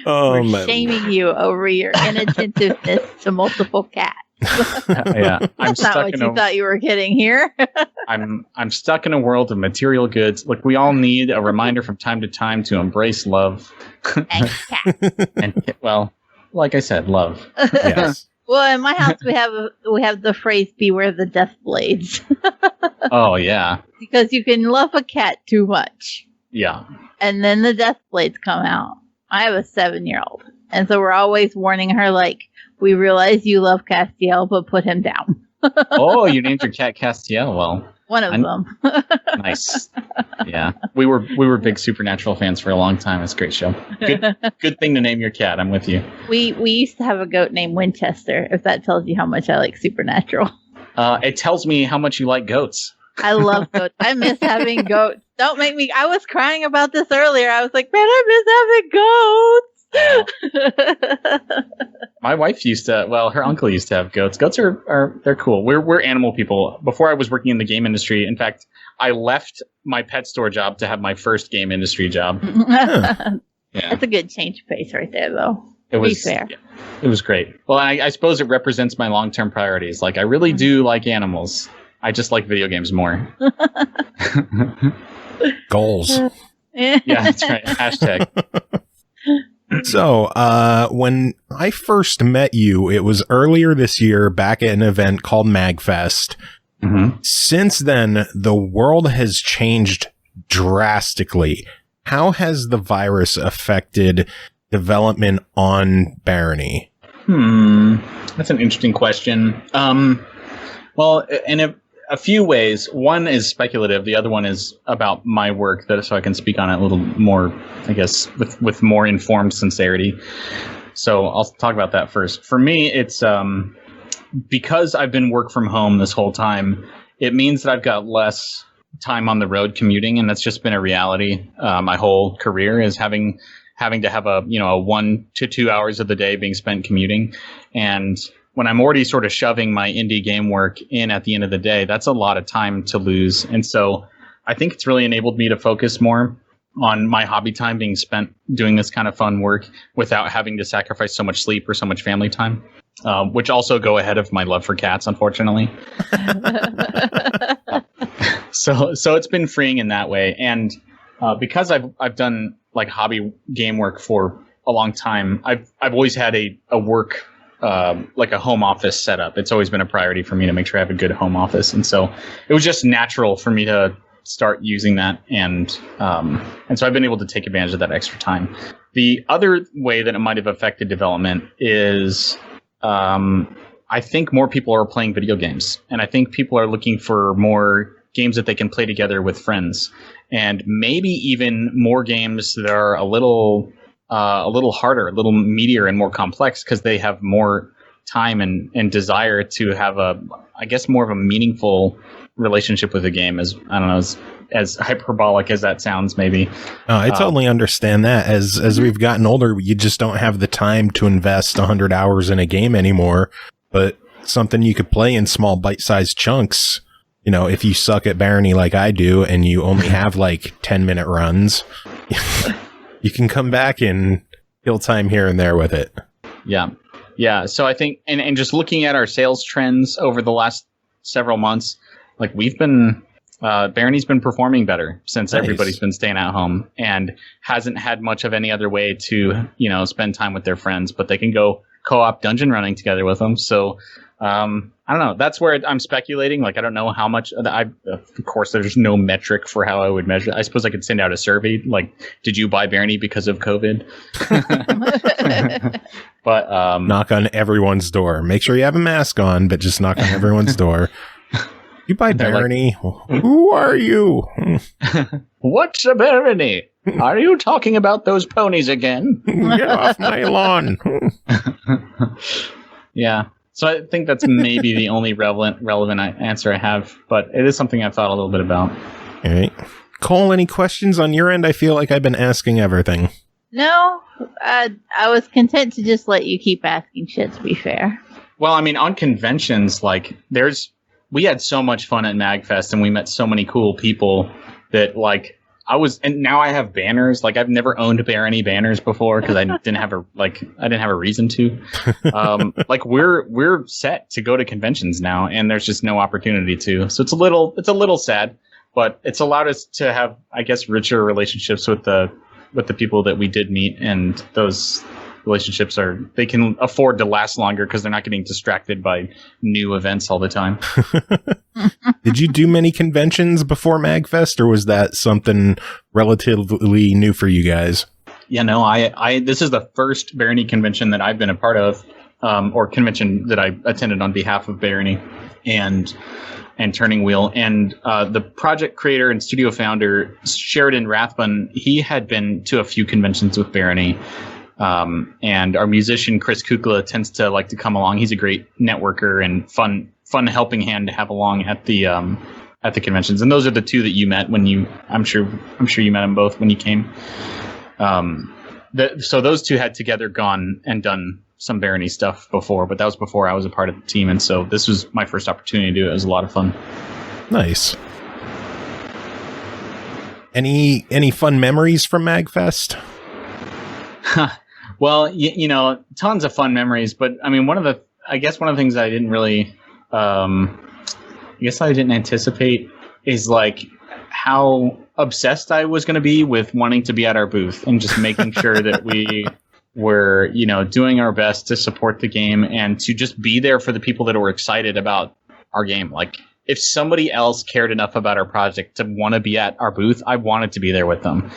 [SPEAKER 3] We're shaming you over your inattentiveness to multiple cats.
[SPEAKER 4] Yeah,
[SPEAKER 3] That's not what you thought you were getting here.
[SPEAKER 4] I'm stuck in a world of material goods. Look, we all need a reminder from time to time to embrace love.
[SPEAKER 3] And cats.
[SPEAKER 4] And well, like I said, love.
[SPEAKER 2] Yes.
[SPEAKER 3] Well, in my house we have the phrase "beware the death blades."
[SPEAKER 4] Oh yeah.
[SPEAKER 3] Because you can love a cat too much.
[SPEAKER 4] Yeah.
[SPEAKER 3] And then the death blades come out. I have a 7-year-old. And so we're always warning her, like, we realize you love Castiel, but put him down.
[SPEAKER 4] Oh, you named your cat Castiel. Well,
[SPEAKER 3] one of them.
[SPEAKER 4] Nice. Yeah. We were big Supernatural fans for a long time. It's a great show. Good thing to name your cat. I'm with you.
[SPEAKER 3] We used to have a goat named Winchester, if that tells you how much I like Supernatural.
[SPEAKER 4] It tells me how much you like goats.
[SPEAKER 3] I love goats. I miss having goats. Don't make me. I was crying about this earlier. I was like, man, I miss having goats.
[SPEAKER 4] My wife her uncle used to have goats. Goats they're cool. We're animal people. Before I was working in the game industry, in fact, I left my pet store job to have my first game industry job.
[SPEAKER 2] Huh.
[SPEAKER 4] Yeah.
[SPEAKER 3] That's a good change of pace right there, though.
[SPEAKER 4] It was
[SPEAKER 3] fair.
[SPEAKER 4] Yeah, it was great. Well, I suppose it represents my long-term priorities. Like, I really do like animals. I just like video games more.
[SPEAKER 2] Goals.
[SPEAKER 4] Yeah, that's right. Hashtag.
[SPEAKER 2] So, when I first met you, it was earlier this year back at an event called MAGFest.
[SPEAKER 4] Mm-hmm.
[SPEAKER 2] Since then, the world has changed drastically. How has the virus affected development on Barony?
[SPEAKER 4] That's an interesting question. Well, in a few ways. One is speculative. The other one is about my work, so I can speak on it a little more, I guess, with more informed sincerity. So I'll talk about that first. For me, it's because I've been work from home this whole time, it means that I've got less time on the road commuting, and that's just been a reality. My whole career is having to have a 1 to 2 hours of the day being spent commuting. And when I'm already sort of shoving my indie game work in at the end of the day, that's a lot of time to lose. And so I think it's really enabled me to focus more on my hobby time being spent doing this kind of fun work without having to sacrifice so much sleep or so much family time, which also go ahead of my love for cats, unfortunately. So it's been freeing in that way. And because I've done like hobby game work for a long time, I've always had a work like a home office setup. It's always been a priority for me to make sure I have a good home office, and so it was just natural for me to start using that, and so I've been able to take advantage of that extra time. The other way that it might have affected development is I think more people are playing video games, and I think people are looking for more games that they can play together with friends, and maybe even more games that are a little harder, a little meatier and more complex because they have more time and desire to have I guess more of a meaningful relationship with the game, as hyperbolic as that sounds, maybe.
[SPEAKER 2] I totally understand that. As we've gotten older, you just don't have the time to invest 100 hours in a game anymore, but something you could play in small bite-sized chunks. If you suck at Barony like I do and you only have like 10-minute runs, you can come back and kill time here and there with it. Yeah.
[SPEAKER 4] Yeah. So I think, and just looking at our sales trends over the last several months, like Barony's been performing better since everybody's been staying at home and hasn't had much of any other way to, spend time with their friends, but they can go co-op dungeon running together with them. So I don't know. That's where I'm speculating. Like, I don't know how much. Of course, there's no metric for how I would measure. I suppose I could send out a survey. Like, did you buy Barony because of COVID? But
[SPEAKER 2] knock on everyone's door. Make sure you have a mask on, but just knock on everyone's door. You buy Barony? Like, who are you?
[SPEAKER 4] What's a Barony? Are you talking about those ponies again?
[SPEAKER 2] Get off my lawn.
[SPEAKER 4] Yeah. So I think that's maybe the only relevant answer I have, but it is something I've thought a little bit about.
[SPEAKER 2] All right. Cole, any questions on your end? I feel like I've been asking everything.
[SPEAKER 3] No, I was content to just let you keep asking shit, to be fair.
[SPEAKER 4] Well, I mean, on conventions, like, we had so much fun at MAGFest, and we met so many cool people that, like, and now I have banners. Like, I've never owned Barony banners before because I didn't have a reason to. Like, we're set to go to conventions now, and there's just no opportunity to. So it's a little sad, but it's allowed us to have, I guess, richer relationships with the people that we did meet, and those relationships they can afford to last longer because they're not getting distracted by new events all the time.
[SPEAKER 2] Did you do many conventions before MAGFest, or was that something relatively new for you guys?
[SPEAKER 4] Yeah, no, this is the first Barony convention that I've been a part of, or convention that I attended on behalf of Barony and Turning Wheel. And the project creator and studio founder, Sheridan Rathbun, he had been to a few conventions with Barony. And our musician, Chris Kukla, tends to like to come along. He's a great networker and fun helping hand to have along at the conventions. And those are the two that you met when I'm sure you met them both when you came. So those two had together gone and done some Barony stuff before, but that was before I was a part of the team. And so this was my first opportunity to do it. It was a lot of fun.
[SPEAKER 2] Nice. Any fun memories from MAGFest?
[SPEAKER 4] Well, you know, tons of fun memories, but I mean, one of the things I didn't really, I didn't anticipate is like how obsessed I was going to be with wanting to be at our booth and just making sure that we were, you know, doing our best to support the game and to just be there for the people that were excited about our game. Like, if somebody else cared enough about our project to want to be at our booth, I wanted to be there with them.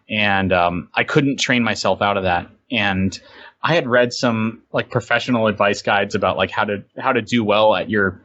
[SPEAKER 4] And I couldn't train myself out of that. And I had read some like professional advice guides about like how to do well at your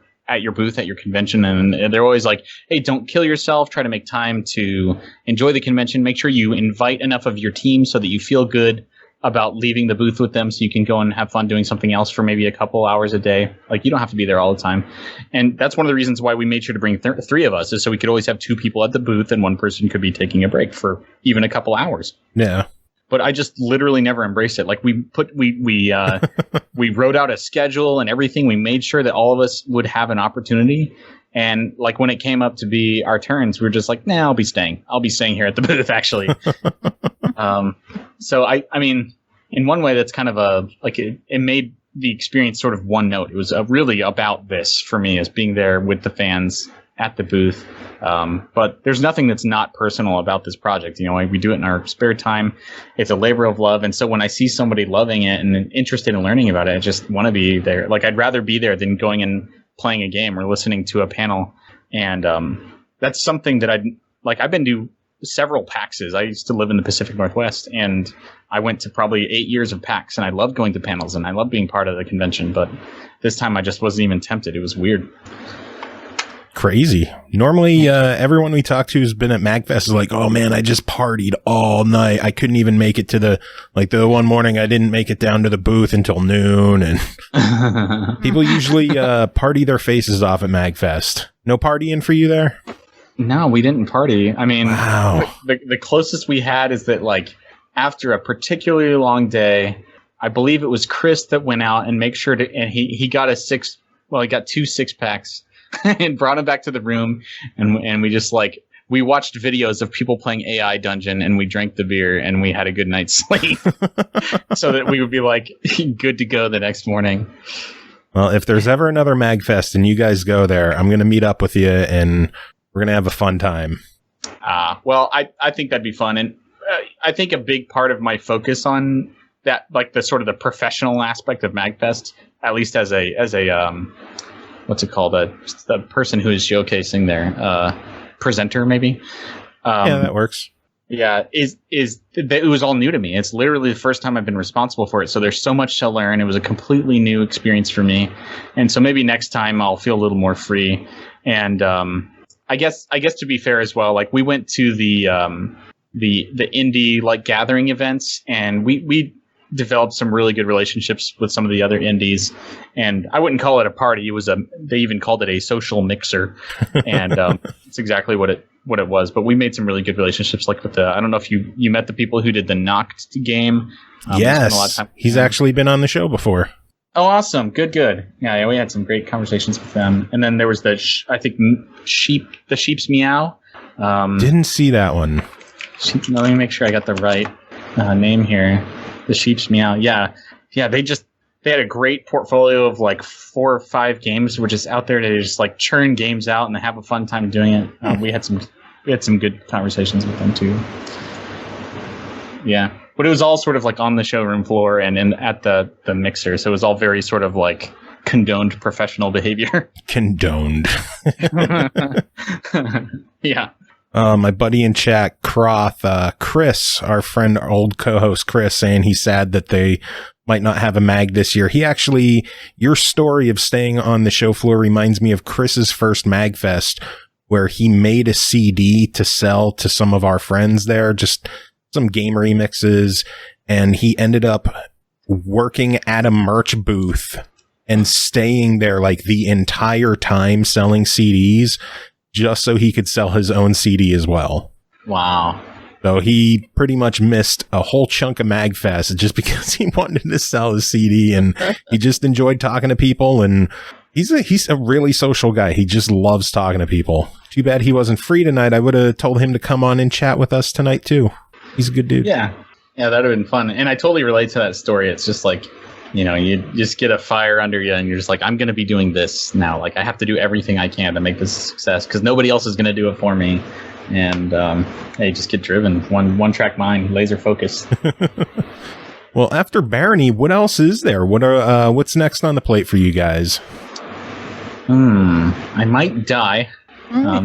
[SPEAKER 4] booth at your convention, and they're always like, hey, don't kill yourself, try to make time to enjoy the convention, make sure you invite enough of your team so that you feel good about leaving the booth with them so you can go and have fun doing something else for maybe a couple hours a day. Like, you don't have to be there all the time. And that's one of the reasons why we made sure to bring three of us, is so we could always have two people at the booth and one person could be taking a break for even a couple hours.
[SPEAKER 2] Yeah.
[SPEAKER 4] But I just literally never embraced it. Like, we wrote out a schedule and everything. We made sure that all of us would have an opportunity. And like, when it came up to be our turns, we were just like, nah, I'll be staying here at the booth, actually. So I mean, in one way, that's kind of it made the experience sort of one note. It was really about this for me, as being there with the fans at the booth. But there's nothing that's not personal about this project. You know, we do it in our spare time. It's a labor of love. And so when I see somebody loving it and interested in learning about it, I just want to be there. Like, I'd rather be there than going and playing a game or listening to a panel. And that's something that I've been to several PAXs. I used to live in the Pacific Northwest, and I went to probably 8 years of PAX, and I loved going to panels, and I loved being part of the convention. But this time I just wasn't even tempted. It was weird.
[SPEAKER 2] Crazy. Normally, everyone we talk to who's been at MAGFest is like, oh man, I just partied all night. I couldn't even make it to the one morning I didn't make it down to the booth until noon. And people usually party their faces off at MAGFest. No partying for you there?
[SPEAKER 4] No, we didn't party. I mean,
[SPEAKER 2] wow.
[SPEAKER 4] The closest we had is that, like, after a particularly long day, I believe it was Chris that went out and he got he got 2 6-packs and brought them back to the room, and we just we watched videos of people playing AI Dungeon, and we drank the beer, and we had a good night's sleep so that we would be like good to go the next morning.
[SPEAKER 2] Well, if there's ever another MAGFest and you guys go there, I'm going to meet up with you and we're going to have a fun time.
[SPEAKER 4] Well, I think that'd be fun. And I think a big part of my focus on that, like the sort of the professional aspect of MAGFest, at least as a what's it called? The person who is showcasing there, presenter maybe.
[SPEAKER 2] Yeah, that works.
[SPEAKER 4] Yeah, it was all new to me. It's literally the first time I've been responsible for it. So there's so much to learn. It was a completely new experience for me. And so maybe next time I'll feel a little more free. And I guess to be fair as well, like we went to the indie like gathering events, and we developed some really good relationships with some of the other indies. And I wouldn't call it a party. They even called it a social mixer. And it's exactly what it was. But we made some really good relationships, like with I don't know if you met the people who did the Knocked game.
[SPEAKER 2] Yes,
[SPEAKER 4] a lot of time.
[SPEAKER 2] He's actually been on the show before.
[SPEAKER 4] Oh, awesome. Good. Yeah, we had some great conversations with them. And then there was the Sheep's Meow.
[SPEAKER 2] Didn't see that one.
[SPEAKER 4] Let me make sure I got the right name here. The Sheep's Meow. Yeah. They had a great portfolio of like 4 or 5 games, which is out there to just like churn games out and have a fun time doing it. We had some good conversations with them too. Yeah. But it was all sort of like on the showroom floor and at the mixer. So it was all very sort of like condoned professional behavior.
[SPEAKER 2] Condoned.
[SPEAKER 4] Yeah.
[SPEAKER 2] My buddy in chat, Chris, our friend, our old co-host Chris, saying he's sad that they might not have a mag this year. Your story of staying on the show floor reminds me of Chris's first MAGFest, where he made a CD to sell to some of our friends there, just some game remixes, and he ended up working at a merch booth and staying there like the entire time selling CDs just so he could sell his own CD as well.
[SPEAKER 4] Wow.
[SPEAKER 2] So he pretty much missed a whole chunk of MAGFest just because he wanted to sell his CD, and he just enjoyed talking to people, and he's a really social guy. He just loves talking to people. Too bad he wasn't free tonight. I would have told him to come on and chat with us tonight too. He's a good dude.
[SPEAKER 4] Yeah, that would have been fun. And I totally relate to that story. It's just like, you just get a fire under you and you're just like, I'm going to be doing this now. Like, I have to do everything I can to make this a success because nobody else is going to do it for me. And hey, just get driven. One track mind, laser focus.
[SPEAKER 2] Well, after Barony, what else is there? What's next on the plate for you guys?
[SPEAKER 4] I might die.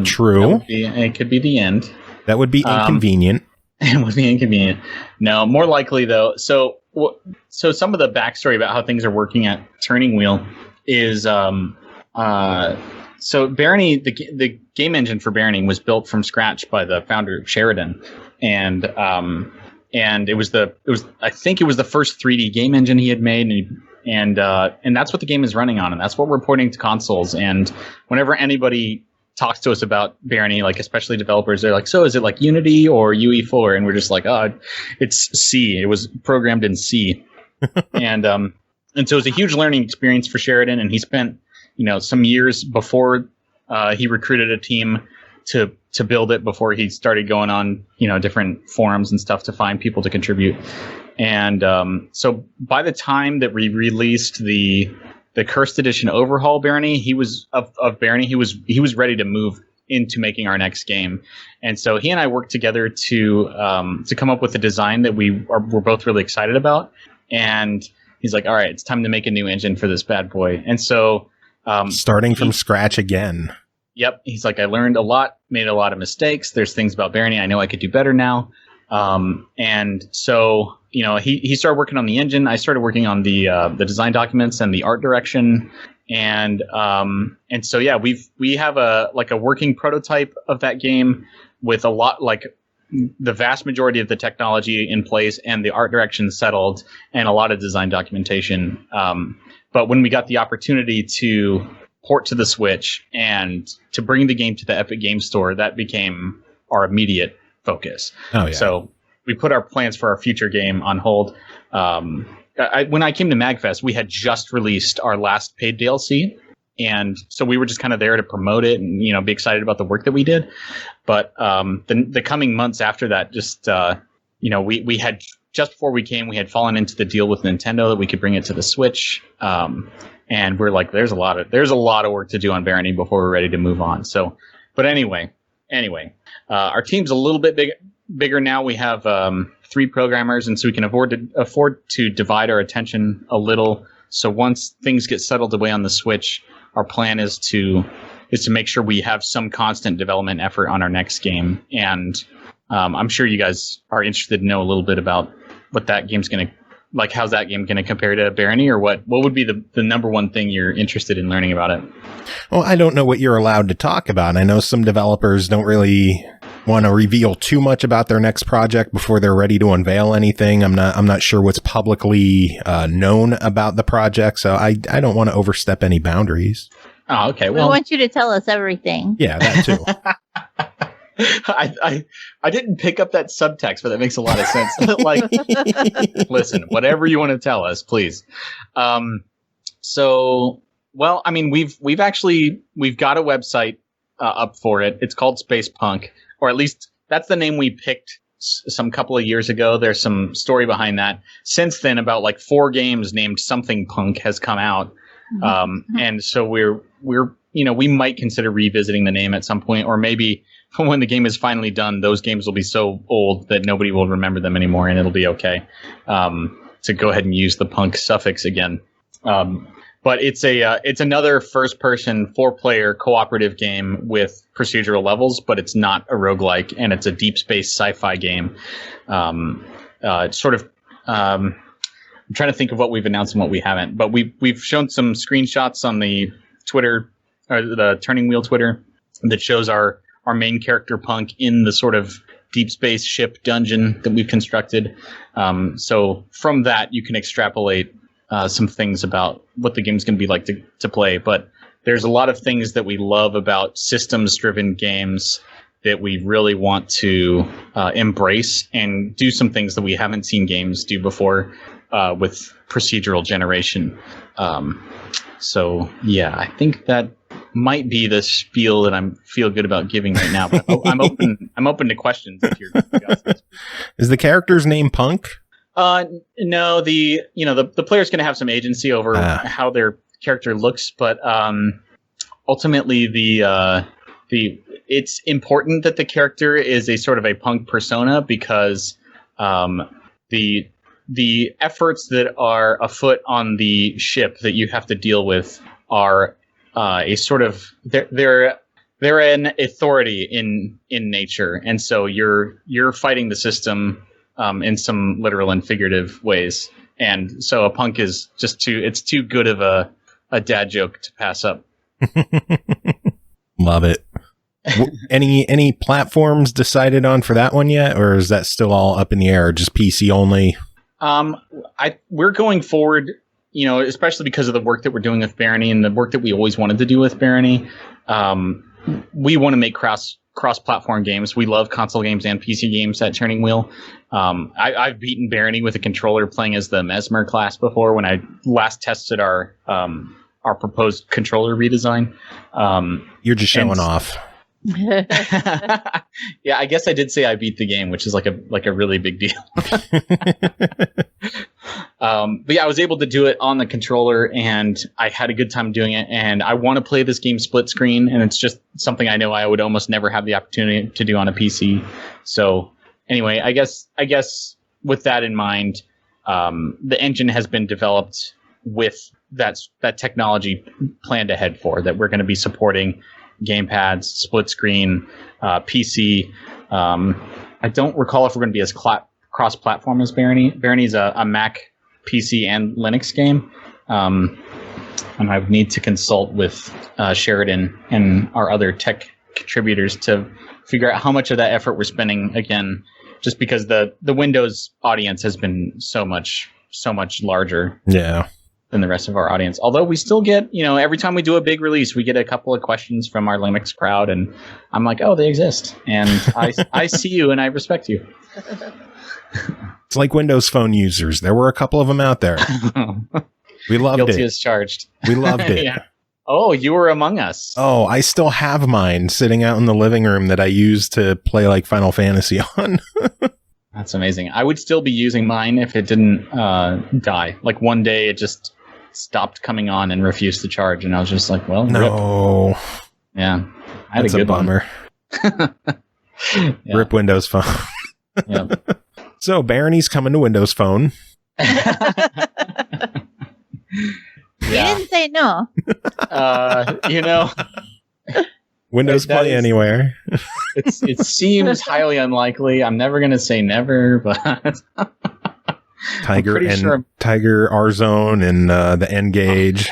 [SPEAKER 2] True.
[SPEAKER 4] It could be the end.
[SPEAKER 2] That would be inconvenient.
[SPEAKER 4] It would be inconvenient. No, more likely though. So some of the backstory about how things are working at Turning Wheel is so Barony, the game engine for Barony was built from scratch by the founder of Sheridan, and it was I think it was the first 3D game engine he had made, and that's what the game is running on, and that's what we're porting to consoles. And whenever anybody talks to us about Barony, like especially developers, they're like, so is it like Unity or UE4? And we're just like, oh, it's C. It was programmed in C. and so it was a huge learning experience for Sheridan, and he spent some years before he recruited a team to build it before he started going on different forums and stuff to find people to contribute. And so by the time that we released the Cursed Edition overhaul Barony, he was Barony, he was ready to move into making our next game. And so he and I worked together to come up with a design that we're both really excited about. And he's like, all right, it's time to make a new engine for this bad boy. And so
[SPEAKER 2] starting from scratch again.
[SPEAKER 4] Yep. He's like, I learned a lot, made a lot of mistakes. There's things about Barony I know I could do better now. And so, he started working on the engine. I started working on the design documents and the art direction. And so, yeah, we have a working prototype of that game with a lot, like the vast majority of the technology in place and the art direction settled and a lot of design documentation. But when we got the opportunity to port to the Switch and to bring the game to the Epic Games Store, that became our immediate focus.
[SPEAKER 2] Oh, yeah.
[SPEAKER 4] So we put our plans for our future game on hold. When I came to MAGFest, we had just released our last paid DLC. And so we were just kind of there to promote it and, be excited about the work that we did. But the coming months after that, just, we had, just before we came, we had fallen into the deal with Nintendo that we could bring it to the Switch. And we're like, there's a lot of work to do on Barony before we're ready to move on. So, but anyway, our team's a little bit bigger now. We have 3 programmers, and so we can afford to divide our attention a little. So once things get settled away on the Switch, our plan is to make sure we have some constant development effort on our next game. And I'm sure you guys are interested to know a little bit about what that game's going to, like, how's that game going to compare to Barony, or what would be the number one thing you're interested in learning about it?
[SPEAKER 2] Well, I don't know what you're allowed to talk about. I know some developers don't really want to reveal too much about their next project before they're ready to unveil anything. I'm not sure what's publicly known about the project, so I don't want to overstep any boundaries.
[SPEAKER 4] Oh, okay.
[SPEAKER 3] We want you to tell us everything.
[SPEAKER 2] Yeah, that too.
[SPEAKER 4] I didn't pick up that subtext, but that makes a lot of sense. Like, listen, whatever you want to tell us, please. So, well, I mean, we've got a website up for it. It's called Space Punk, or at least that's the name we picked some couple of years ago. There's some story behind that. Since then, about like 4 games named something Punk has come out. And so we're we might consider revisiting the name at some point, or maybe when the game is finally done, those games will be so old that nobody will remember them anymore, and it'll be okay to go ahead and use the Punk suffix again. But it's another first-person 4-player cooperative game with procedural levels, but it's not a roguelike, and it's a deep space sci-fi game. It's sort of I'm trying to think of what we've announced and what we haven't, but we've shown some screenshots on the Twitter, or the Turning Wheel Twitter, that shows our main character Punk in the sort of deep space ship dungeon that we've constructed. So from that, you can extrapolate some things about what the game's going to be like to play. But there's a lot of things that we love about systems-driven games that we really want to embrace, and do some things that we haven't seen games do before with procedural generation. So yeah, I think that might be the spiel that I feel good about giving right now. But I'm open to questions if you're.
[SPEAKER 2] Is the character's name Punk?
[SPEAKER 4] No, the player's going to have some agency over how their character looks, but ultimately it's important that the character is a sort of a punk persona, because the efforts that are afoot on the ship that you have to deal with are a sort of they're an authority in nature, and so you're fighting the system in some literal and figurative ways, and so a punk is just too good of a dad joke to pass up.
[SPEAKER 2] Love it. Any platforms decided on for that one yet, or is that still all up in the air, just PC only?
[SPEAKER 4] We're going forward, especially because of the work that we're doing with Barony and the work that we always wanted to do with Barony. We want to make cross-platform games. We love console games and PC games at Turning Wheel. I've beaten Barony with a controller playing as the Mesmer class before, when I last tested our proposed controller redesign.
[SPEAKER 2] You're just showing off.
[SPEAKER 4] Yeah, I guess I did say I beat the game, which is like a really big deal. But yeah, I was able to do it on the controller, and I had a good time doing it. And I want to play this game split screen, and it's just something I know I would almost never have the opportunity to do on a PC. So anyway, I guess with that in mind, the engine has been developed with that technology planned ahead for that. We're going to be supporting gamepads, split screen, PC. I don't recall if we're going to be as cross-platform as Barony. Barony's a Mac, PC, and Linux game. And I would need to consult with Sheridan and our other tech contributors to figure out how much of that effort we're spending, again, just because the Windows audience has been so much larger.
[SPEAKER 2] Yeah.
[SPEAKER 4] Than the rest of our audience. Although we still get, every time we do a big release, we get a couple of questions from our Linux crowd, and I'm like, oh, they exist. And I see you and I respect you.
[SPEAKER 2] It's like Windows Phone users. There were a couple of them out there. We loved it.
[SPEAKER 4] Guilty as charged.
[SPEAKER 2] We loved it.
[SPEAKER 4] Yeah. Oh, you were among us.
[SPEAKER 2] Oh, I still have mine sitting out in the living room that I use to play like Final Fantasy on.
[SPEAKER 4] That's amazing. I would still be using mine if it didn't die. Like one day it just stopped coming on and refused to charge, and I was just like, well,
[SPEAKER 2] no.
[SPEAKER 4] Rip. Yeah. I had
[SPEAKER 2] That's
[SPEAKER 4] a good
[SPEAKER 2] bummer.
[SPEAKER 4] Yeah.
[SPEAKER 2] Rip Windows Phone.
[SPEAKER 4] Yep.
[SPEAKER 2] So Barony's coming to Windows Phone.
[SPEAKER 3] You didn't say no.
[SPEAKER 4] You know,
[SPEAKER 2] Windows
[SPEAKER 4] that
[SPEAKER 2] Play
[SPEAKER 4] is-
[SPEAKER 2] Anywhere.
[SPEAKER 4] it seems highly unlikely. I'm never going to say never, but
[SPEAKER 2] Tiger
[SPEAKER 4] pretty
[SPEAKER 2] and
[SPEAKER 4] sure-
[SPEAKER 2] Tiger R Zone and the N-Gage,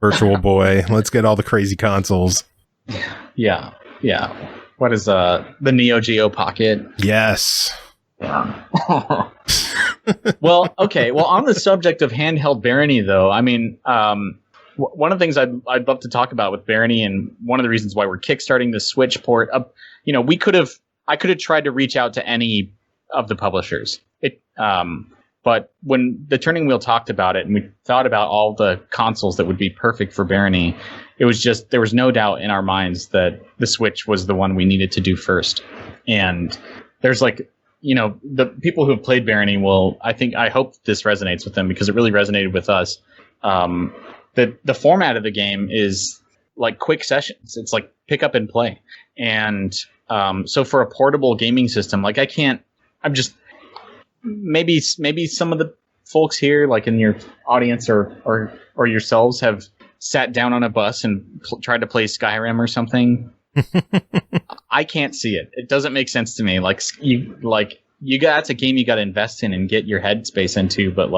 [SPEAKER 2] Virtual Boy. Let's get all the crazy consoles.
[SPEAKER 4] yeah. What is the Neo Geo Pocket?
[SPEAKER 2] Yes.
[SPEAKER 4] Well, okay. Well, on the subject of handheld Barony, though, I mean, one of the things I'd love to talk about with Barony, and one of the reasons why we're kickstarting the Switch port, you know, I could have tried to reach out to any of the publishers. But when the Turning Wheel talked about it, and we thought about all the consoles that would be perfect for Barony, it was just, there was no doubt in our minds that the Switch was the one we needed to do first. And there's like, you know, the people who have played Barony I hope this resonates with them, because it really resonated with us. The format of the game is like quick sessions. It's like pick up and play. And so for a portable gaming system, like maybe some of the folks here, like in your audience or yourselves, have sat down on a bus and tried to play Skyrim or something. I can't see it. It doesn't make sense to me. That's a game you got to invest in and get your headspace into. But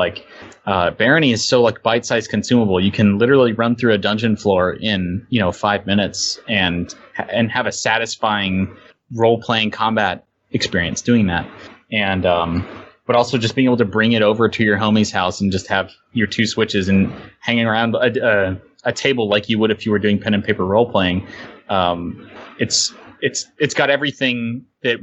[SPEAKER 4] Barony is so like bite-sized consumable. You can literally run through a dungeon floor in 5 minutes and have a satisfying role-playing combat experience doing that. And but also just being able to bring it over to your homie's house and just have your two Switches and hanging around a table like you would if you were doing pen and paper role-playing. It's got everything that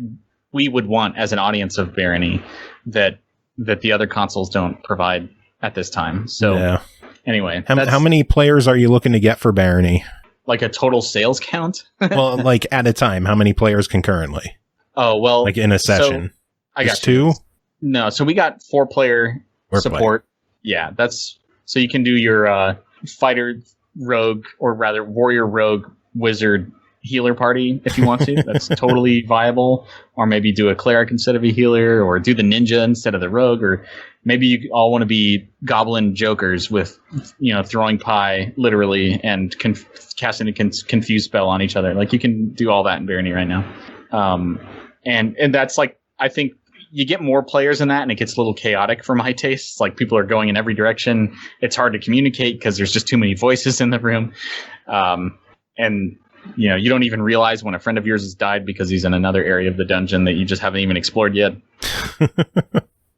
[SPEAKER 4] we would want as an audience of Barony that the other consoles don't provide at this time. So
[SPEAKER 2] Yeah.
[SPEAKER 4] Anyway,
[SPEAKER 2] How many players are you looking to get for Barony?
[SPEAKER 4] like a total sales count?
[SPEAKER 2] Well, like at a time, how many players concurrently?
[SPEAKER 4] Oh, well,
[SPEAKER 2] Like in a session?
[SPEAKER 4] I got
[SPEAKER 2] Just two?
[SPEAKER 4] No, so we got 4-player support. Yeah, so you can do your fighter rogue, or rather warrior rogue wizard healer party if you want to. That's totally viable. Or maybe do a cleric instead of a healer, or do the ninja instead of the rogue, or maybe you all want to be goblin jokers with throwing pie literally and casting a confuse spell on each other. Like, you can do all that in Barony right now. And that's like, I think you get more players in that, and it gets a little chaotic for my tastes. Like, people are going in every direction. It's hard to communicate because there's just too many voices in the room. And you don't even realize when a friend of yours has died because he's in another area of the dungeon that you just haven't even explored yet.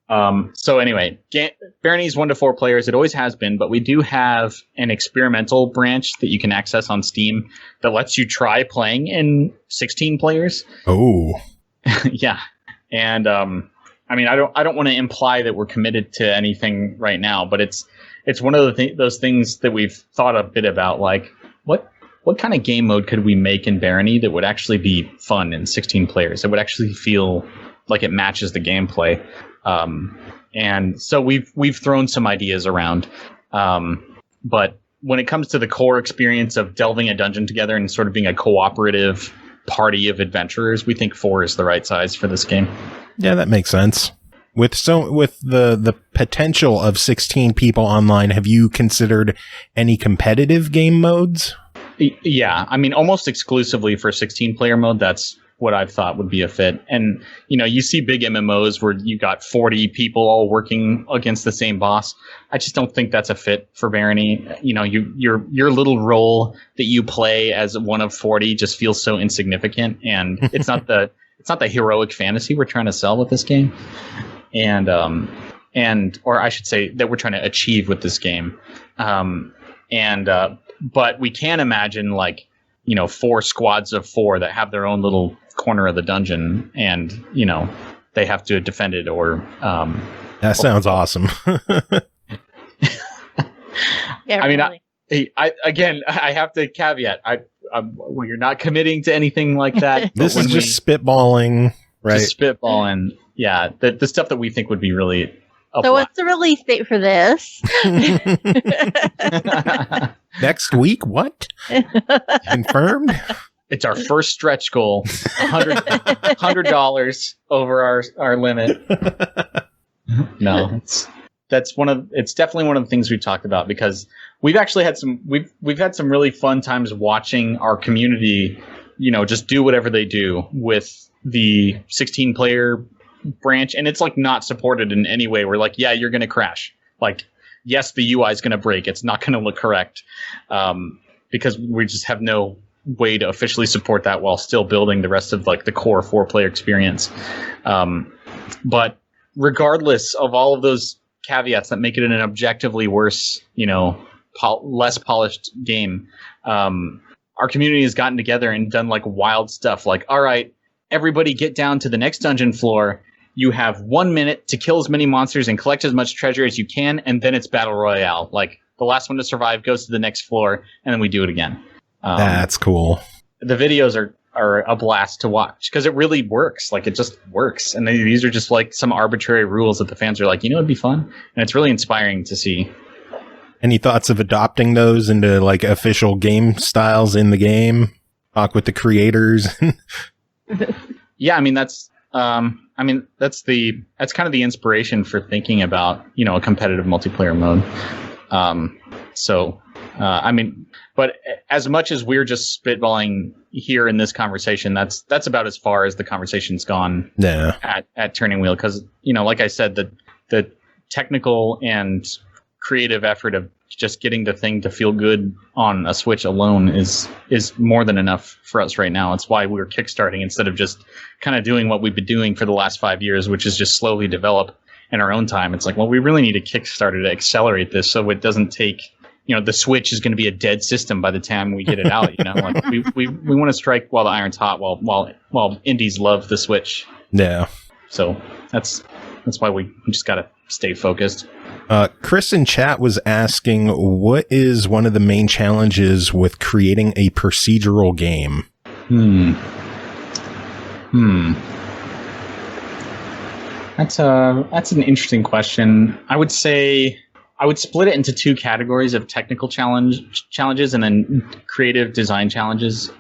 [SPEAKER 4] So anyway, Barony is 1 to 4 players. It always has been, but we do have an experimental branch that you can access on Steam that lets you try playing in 16 players.
[SPEAKER 2] Oh.
[SPEAKER 4] Yeah. And I mean, I don't want to imply that we're committed to anything right now, but it's one of those things that we've thought a bit about, like what kind of game mode could we make in Barony that would actually be fun in 16 players? That would actually feel like it matches the gameplay. And so we've thrown some ideas around. But when it comes to the core experience of delving a dungeon together and sort of being a cooperative party of adventurers, we think 4 is the right size for this game.
[SPEAKER 2] Yeah, that makes sense. With the potential of 16 people online, have you considered any competitive game modes?
[SPEAKER 4] Yeah, I mean, almost exclusively for 16-player mode, that's what I've thought would be a fit. And, you see big MMOs where you got 40 people all working against the same boss. I just don't think that's a fit for Barony. Your little role that you play as one of 40 just feels so insignificant, and it's not the heroic fantasy we're trying to sell with this game. Or I should say that we're trying to achieve with this game. But we can imagine 4 squads of 4 that have their own little corner of the dungeon, and they have to defend it. Or
[SPEAKER 2] that sounds awesome.
[SPEAKER 3] Yeah,
[SPEAKER 4] I mean,
[SPEAKER 3] really.
[SPEAKER 4] I have to caveat. Well, you're not committing to anything like that.
[SPEAKER 2] This is just spitballing, right?
[SPEAKER 4] Just spitballing. Yeah, the stuff that we think would be really.
[SPEAKER 3] So what's the release date for this?
[SPEAKER 2] Next week? What? Confirmed?
[SPEAKER 4] It's our first stretch goal. $100 over our limit. No, it's definitely one of the things we've talked about, because we've actually had we've had some really fun times watching our community, just do whatever they do with the 16 player branch, and it's like not supported in any way. We're like, yeah, you're going to crash. Like, yes, the UI is going to break. It's not going to look correct, because we just have no way to officially support that while still building the rest of like the core 4-player experience. But regardless of all of those caveats that make it an objectively worse, less polished game, our community has gotten together and done like wild stuff. Like, all right, everybody get down to the next dungeon floor. You have 1 minute to kill as many monsters and collect as much treasure as you can, and then it's Battle Royale. Like, the last one to survive goes to the next floor, and then we do it again.
[SPEAKER 2] That's cool. The
[SPEAKER 4] videos are a blast to watch because it really works. Like, it just works. And these are just like some arbitrary rules that the fans are like, it'd be fun. And it's really inspiring to see.
[SPEAKER 2] Any thoughts of adopting those into like official game styles in the game? Talk with the creators.
[SPEAKER 4] Yeah, that's kind of the inspiration for thinking about, a competitive multiplayer mode. But as much as we're just spitballing here in this conversation, that's about as far as the conversation's gone.
[SPEAKER 2] Yeah.
[SPEAKER 4] At Turning Wheel, because like I said, the technical and creative effort of just getting the thing to feel good on a Switch alone is more than enough for us right now. It's why we're kickstarting instead of just kind of doing what we've been doing for the last 5 years, which is just slowly develop in our own time. It's like, well, we really need a Kickstarter to accelerate this so it doesn't take. The Switch is going to be a dead system by the time we get it out. Like we want to strike while the iron's hot, while indies love the Switch.
[SPEAKER 2] Yeah.
[SPEAKER 4] So that's why we just got to stay focused.
[SPEAKER 2] Chris in chat was asking, what is one of the main challenges with creating a procedural game?
[SPEAKER 4] That's an interesting question. I would say I would split it into two categories of technical challenges and then creative design challenges,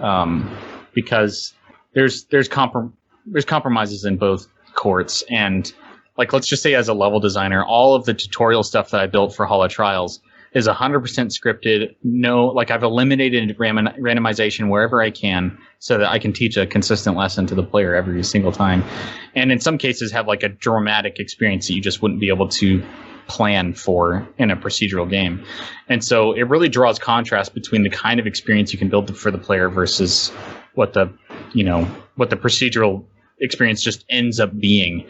[SPEAKER 4] because there's compromises in both courts. And like, let's just say as a level designer, all of the tutorial stuff that I built for Hollow Trials is 100% scripted. I've eliminated randomization wherever I can so that I can teach a consistent lesson to the player every single time. And in some cases have like a dramatic experience that you just wouldn't be able to plan for in a procedural game. And so it really draws contrast between the kind of experience you can build for the player versus what the procedural experience just ends up being.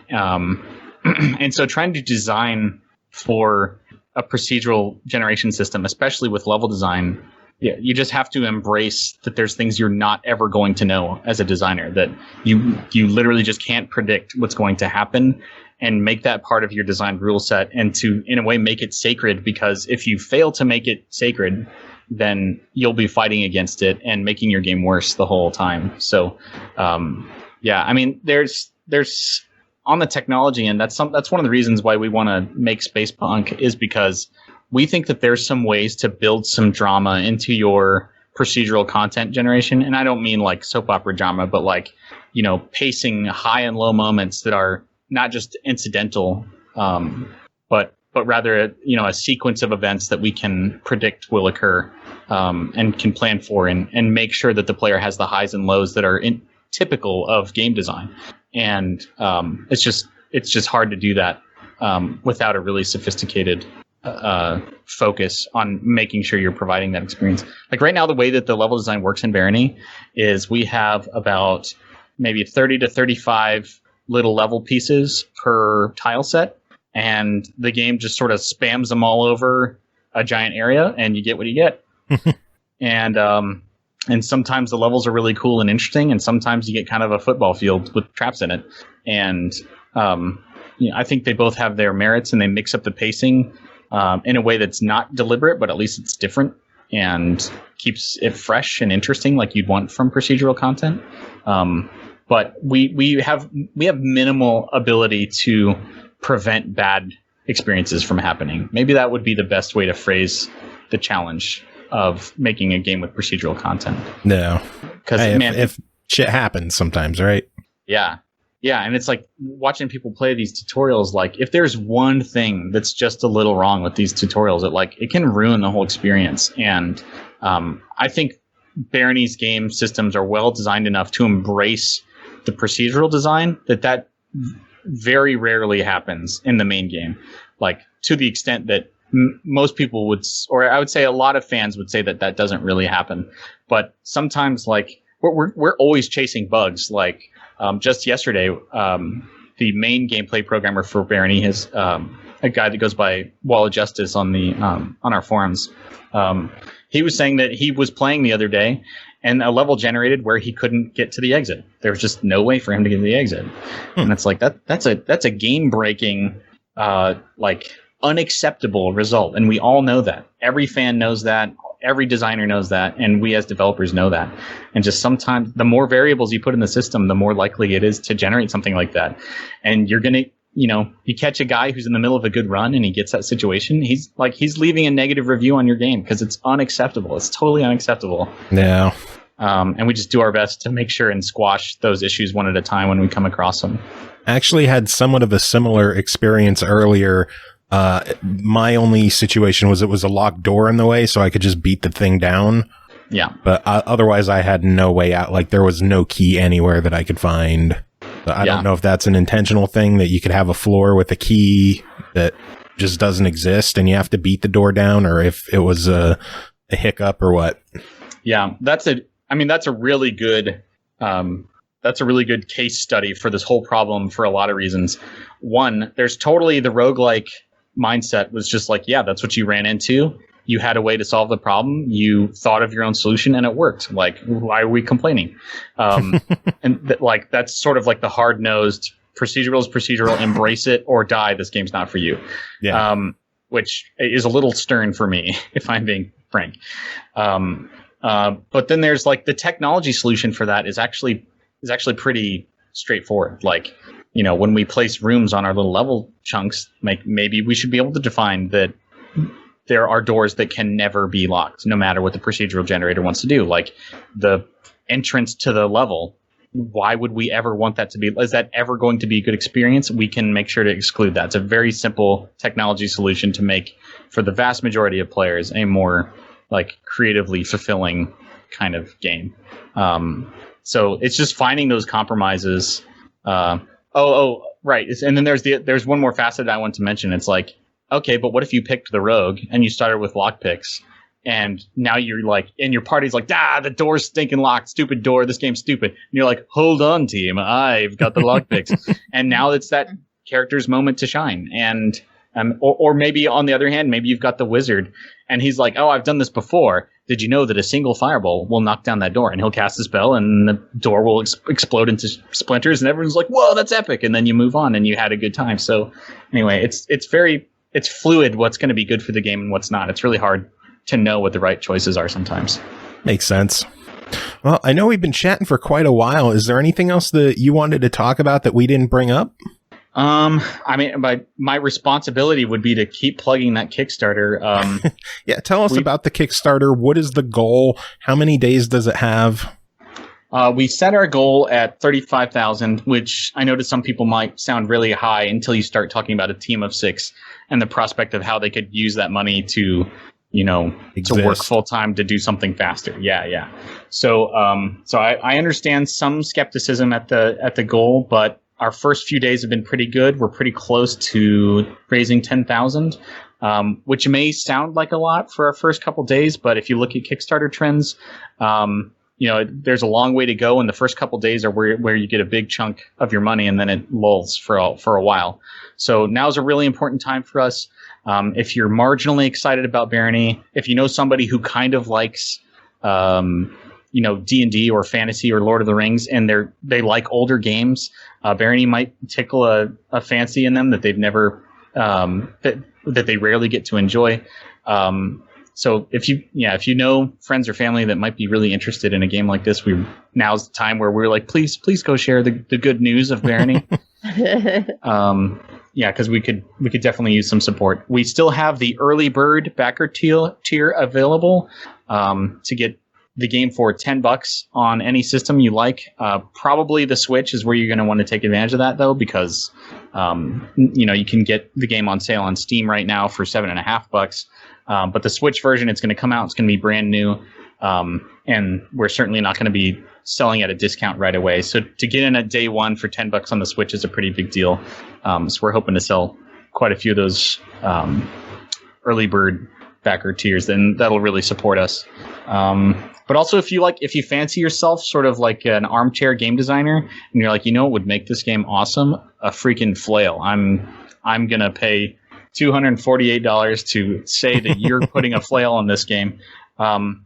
[SPEAKER 4] And so trying to design for a procedural generation system, especially with level design, you just have to embrace that there's things you're not ever going to know as a designer, that you literally just can't predict what's going to happen, and make that part of your design rule set, and to, in a way, make it sacred, because if you fail to make it sacred, then you'll be fighting against it and making your game worse the whole time. So, there's on the technology, and that's one of the reasons why we want to make Space Punk, is because we think that there's some ways to build some drama into your procedural content generation. And I don't mean like soap opera drama, but like, pacing high and low moments that are not just incidental, but rather, a sequence of events that we can predict will occur, and can plan for, and make sure that the player has the highs and lows that are typical of game design. And it's just hard to do that without a really sophisticated focus on making sure you're providing that experience. Like right now, the way that the level design works in Barony is we have about maybe 30 to 35 little level pieces per tile set, and the game just sort of spams them all over a giant area, and you get what you get. And sometimes the levels are really cool and interesting, and sometimes you get kind of a football field with traps in it. And I think they both have their merits, and they mix up the pacing in a way that's not deliberate, but at least it's different and keeps it fresh and interesting, like you'd want from procedural content. But we have minimal ability to prevent bad experiences from happening. Maybe that would be the best way to phrase the challenge of making a game with procedural content.
[SPEAKER 2] No, because if shit happens sometimes, right?
[SPEAKER 4] Yeah, Yeah, and it's like watching people play these tutorials. Like, if there's one thing that's just a little wrong with these tutorials, it can ruin the whole experience. And I think Barony's game systems are well designed enough to embrace the procedural design that very rarely happens in the main game. Like, to the extent that most people would, or I would say a lot of fans would say that doesn't really happen. But sometimes, like, we're always chasing bugs. Like, just yesterday, the main gameplay programmer for Barony, is a guy that goes by Wall of Justice on our forums. He was saying that he was playing the other day, and a level generated where he couldn't get to the exit. There was just no way for him to get to the exit, and it's like that's a game breaking, like, unacceptable result, and we all know that. Every fan knows that. Every designer knows that, and we as developers know that. And just sometimes the more variables you put in the system, the more likely it is to generate something like that. And you're going to, you catch a guy who's in the middle of a good run and he gets that situation, he's leaving a negative review on your game because it's unacceptable. It's totally unacceptable.
[SPEAKER 2] Yeah.
[SPEAKER 4] And we just do our best to make sure and squash those issues one at a time when we come across them.
[SPEAKER 2] I actually had somewhat of a similar experience earlier. My only situation was it was a locked door in the way, so I could just beat the thing down.
[SPEAKER 4] Yeah.
[SPEAKER 2] But otherwise, I had no way out. Like, there was no key anywhere that I could find. So I don't know if that's an intentional thing, that you could have a floor with a key that just doesn't exist and you have to beat the door down, or if it was a hiccup or what.
[SPEAKER 4] Yeah, that's a really good case study for this whole problem for a lot of reasons. One, there's totally the roguelike mindset was just like, yeah, that's what you ran into. You had a way to solve the problem. You thought of your own solution and it worked. Like, why are we complaining? That's sort of like the hard-nosed procedural is procedural, embrace it or die. This game's not for you. Yeah. Which is a little stern for me, if I'm being frank. But then there's like the technology solution for that is actually pretty straightforward. Like, when we place rooms on our little level chunks, maybe we should be able to define that there are doors that can never be locked, no matter what the procedural generator wants to do. Like, the entrance to the level, why would we ever want that to be? Is that ever going to be a good experience? We can make sure to exclude that. It's a very simple technology solution to make, for the vast majority of players, a more like creatively fulfilling kind of game. So it's just finding those compromises. Right. And then there's one more facet I want to mention. It's like, okay, but what if you picked the rogue and you started with lockpicks, and now you're like, and your party's like, the door's stinking locked, stupid door, this game's stupid. And you're like, hold on, team, I've got the lockpicks. And now it's that character's moment to shine. And or maybe on the other hand, maybe you've got the wizard and he's like, oh, I've done this before. Did you know that a single fireball will knock down that door? And he'll cast a spell and the door will explode into splinters, and everyone's like, whoa, that's epic. And then you move on and you had a good time. So anyway, it's fluid what's going to be good for the game and what's not. It's really hard to know what the right choices are sometimes. Makes
[SPEAKER 2] sense. Well, I know we've been chatting for quite a while. Is there anything else that you wanted to talk about that we didn't bring up?
[SPEAKER 4] My responsibility would be to keep plugging that Kickstarter.
[SPEAKER 2] Yeah, tell us about the Kickstarter. What is the goal? How many days does it have?
[SPEAKER 4] We set our goal at 35,000, which I know to some people might sound really high until you start talking about a team of 6 and the prospect of how they could use that money to, to work full time to do something faster. Yeah. So I understand some skepticism at the goal, but our first few days have been pretty good. We're pretty close to raising 10,000, which may sound like a lot for our first couple days, but if you look at Kickstarter trends, there's a long way to go, and the first couple days are where you get a big chunk of your money, and then it lulls for a while. So now's a really important time for us. If you're marginally excited about Barony, if you know somebody who kind of likes D&D or fantasy or Lord of the Rings, and they like older games, Barony might tickle a fancy in them that they've never that they rarely get to enjoy. So if you know friends or family that might be really interested in a game like this, now's the time where we're like, please go share the good news of Barony. Because we could definitely use some support. We still have the early bird backer tier available to get the game for $10 on any system you like. Probably the Switch is where you're going to want to take advantage of that, though, because you can get the game on sale on Steam right now for $7.50. But the Switch version, it's going to come out. It's going to be brand new, and we're certainly not going to be selling at a discount right away. So to get in at day one for $10 on the Switch is a pretty big deal. So we're hoping to sell quite a few of those early bird backer tiers, then that'll really support us. But also, if you fancy yourself sort of like an armchair game designer, and you're like, what would make this game awesome? A freaking flail. I'm gonna pay $248 to say that you're putting a flail on this game. Welcome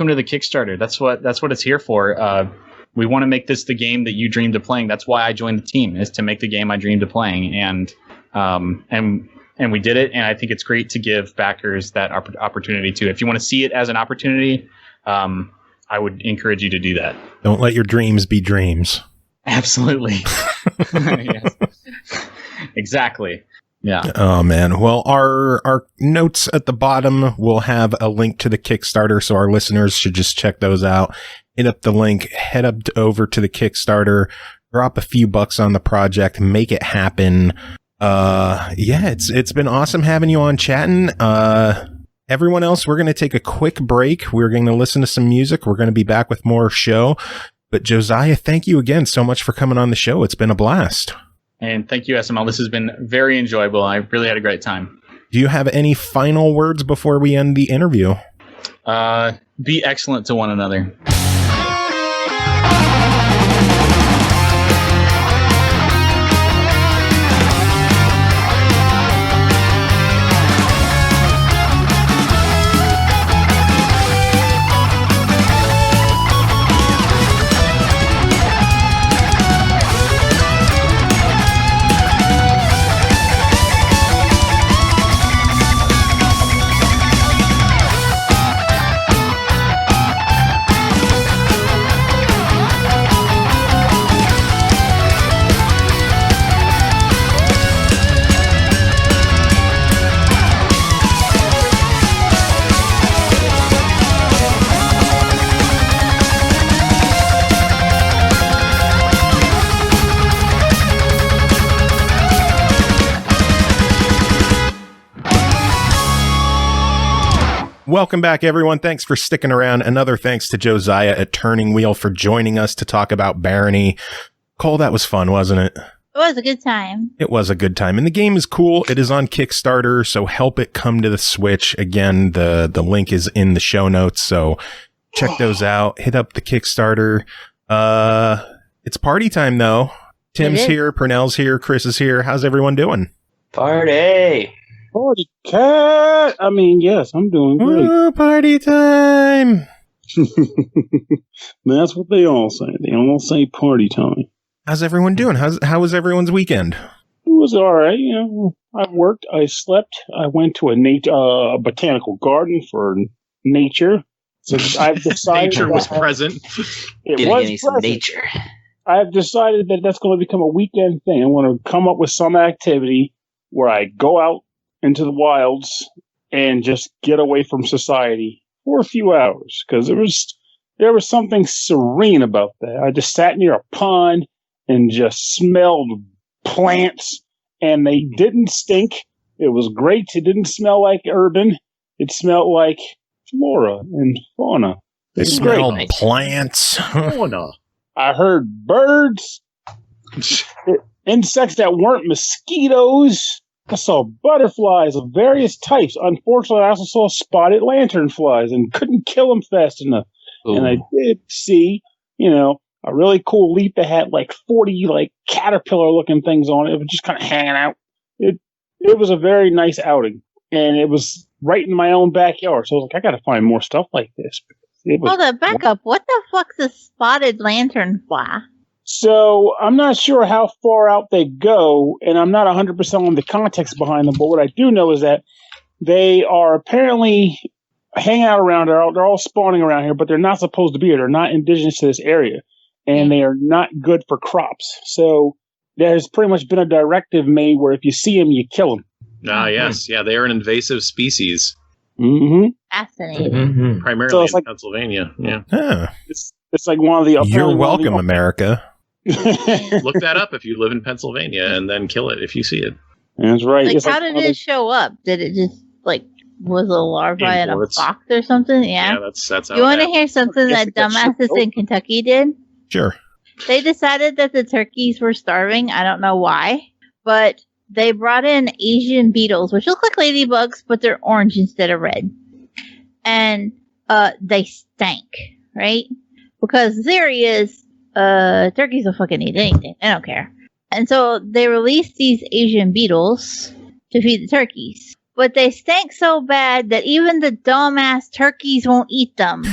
[SPEAKER 4] to the Kickstarter. That's what it's here for. We want to make this the game that you dreamed of playing. That's why I joined the team, is to make the game I dreamed of playing. And we did it. And I think it's great to give backers that opportunity too. If you want to see it as an opportunity, I would encourage you to do that.
[SPEAKER 2] Don't let your dreams be dreams.
[SPEAKER 4] Absolutely. Yes. Exactly. Yeah.
[SPEAKER 2] Oh man. Well, our notes at the bottom will have a link to the Kickstarter, so our listeners should just check those out. Hit up the link, head up over to the Kickstarter, drop a few bucks on the project, make it happen. It's been awesome having you on chatting. Everyone else, we're going to take a quick break. We're going to listen to some music. We're going to be back with more show. But Josiah, thank you again so much for coming on the show. It's been a blast.
[SPEAKER 4] And thank you, SML. This has been very enjoyable. I really had a great time.
[SPEAKER 2] Do you have any final words before we end the interview?
[SPEAKER 4] Be excellent to one another.
[SPEAKER 2] Welcome back, everyone. Thanks for sticking around. Another thanks to Josiah at Turning Wheel for joining us to talk about Barony. Cole, that was fun, wasn't it?
[SPEAKER 3] It was a good time.
[SPEAKER 2] It was a good time. And the game is cool. It is on Kickstarter, so help it come to the Switch. Again, the link is in the show notes, so check those out. Hit up the Kickstarter. It's party time, though. Tim's here, Pernell's here, Chris is here. How's everyone doing?
[SPEAKER 5] Party!
[SPEAKER 6] Party cat. I mean, yes, I'm doing great.
[SPEAKER 2] Ooh, party time.
[SPEAKER 6] That's what they all say. They all say party time.
[SPEAKER 2] How's everyone doing? How was everyone's weekend?
[SPEAKER 6] It was all right. I worked. I slept. I went to a botanical garden for nature. So I've decided
[SPEAKER 7] nature was present.
[SPEAKER 6] It was present.
[SPEAKER 5] Nature.
[SPEAKER 6] I've decided that that's going to become a weekend thing. I want to come up with some activity where I go out into the wilds and just get away from society for a few hours, because there was something serene about that. I just sat near a pond and just smelled plants, and they didn't stink. It was great. It didn't smell like urban. It smelled like flora and fauna.
[SPEAKER 2] They smelled plants.
[SPEAKER 7] Fauna.
[SPEAKER 6] I heard birds, insects that weren't mosquitoes. I saw butterflies of various types. Unfortunately, I also saw spotted lanternflies and couldn't kill them fast enough. Ooh. And I did see, a really cool leaf that had like 40 caterpillar-looking things on it. It was just kind of hanging out. It was a very nice outing, and it was right in my own backyard. So I was like, I got to find more stuff like this.
[SPEAKER 3] Hold on, back up. What the fuck's a spotted lanternfly?
[SPEAKER 6] So I'm not sure how far out they go, and I'm not 100% on the context behind them, but what I do know is that they are apparently hanging out around here. They're all spawning around here, but they're not supposed to be here. They're not indigenous to this area, and they are not good for crops. So there's pretty much been a directive made where if you see them, you kill them.
[SPEAKER 7] Ah, yes. Yeah, they are an invasive species.
[SPEAKER 6] Mm-hmm.
[SPEAKER 3] Fascinating.
[SPEAKER 5] Mm-hmm. Primarily
[SPEAKER 6] So it's
[SPEAKER 5] in
[SPEAKER 6] like-
[SPEAKER 5] Pennsylvania. Yeah.
[SPEAKER 2] Huh.
[SPEAKER 6] It's like one of the.
[SPEAKER 2] You're welcome, America.
[SPEAKER 5] Look that up if you live in Pennsylvania, and then kill it if you see it.
[SPEAKER 6] That's right.
[SPEAKER 3] Like,
[SPEAKER 6] It's
[SPEAKER 3] how
[SPEAKER 6] like
[SPEAKER 3] did it show up? Did it just, like, was a larva in a
[SPEAKER 5] Imports.
[SPEAKER 3] box or something? Yeah.
[SPEAKER 5] That's how
[SPEAKER 3] You want to
[SPEAKER 5] it
[SPEAKER 3] hear something
[SPEAKER 6] guess
[SPEAKER 3] that
[SPEAKER 6] it got
[SPEAKER 3] dumbasses
[SPEAKER 6] shipped
[SPEAKER 3] in Kentucky did?
[SPEAKER 2] Sure.
[SPEAKER 3] They decided that the turkeys were starving. I don't know why. But they brought in Asian beetles, which look like ladybugs, but they're orange instead of red. And they stank, right? Because the theory is turkeys will fucking eat anything. They don't care. And so they released these Asian beetles to feed the turkeys. But they stank so bad that even the dumbass turkeys won't eat them.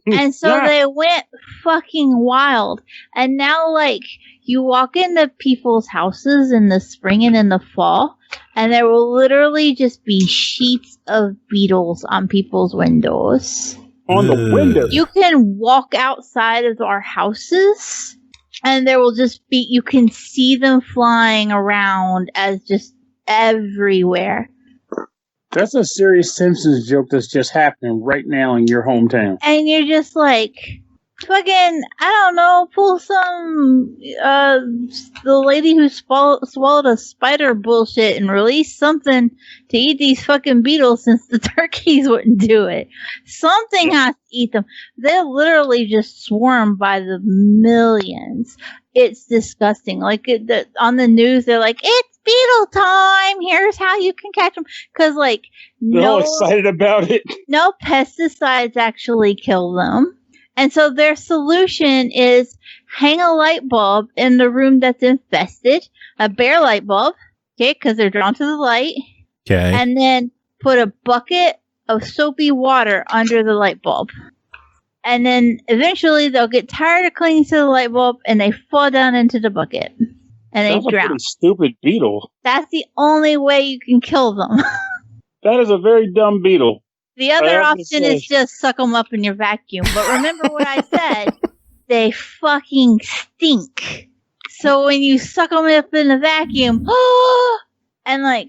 [SPEAKER 3] And so they went fucking wild. And now, like, you walk into people's houses in the spring and in the fall, and there will literally just be sheets of beetles on people's windows.
[SPEAKER 6] on the window.
[SPEAKER 3] You can walk outside of our houses, and there will just be, you can see them flying around as just everywhere.
[SPEAKER 6] That's a serious Simpsons joke that's just happening right now in your hometown.
[SPEAKER 3] And you're just like, fucking, I don't know, pull some, the lady who swallowed a spider bullshit and release something to eat these fucking beetles since the turkeys wouldn't do it. Something has to eat them. They literally just swarm by the millions. It's disgusting. Like, on the news, they're like, it's beetle time! Here's how you can catch them. Because, like,
[SPEAKER 6] They're all excited about it.
[SPEAKER 3] no pesticides actually kill them. And so their solution is hang a light bulb in the room that's infested, a bare light bulb, okay, because they're drawn to the light,
[SPEAKER 2] Okay.
[SPEAKER 3] and then put a bucket of soapy water under the light bulb. And then eventually they'll get tired of clinging to the light bulb and they fall down into the bucket. And they
[SPEAKER 6] That's a
[SPEAKER 3] drown.
[SPEAKER 6] pretty stupid beetle.
[SPEAKER 3] That's the only way you can kill them.
[SPEAKER 6] That is a very dumb beetle.
[SPEAKER 3] The other
[SPEAKER 6] I have to
[SPEAKER 3] option
[SPEAKER 6] say-
[SPEAKER 3] is just suck them up in your vacuum. But remember what I said. They fucking stink. So when you suck them up in the vacuum, and like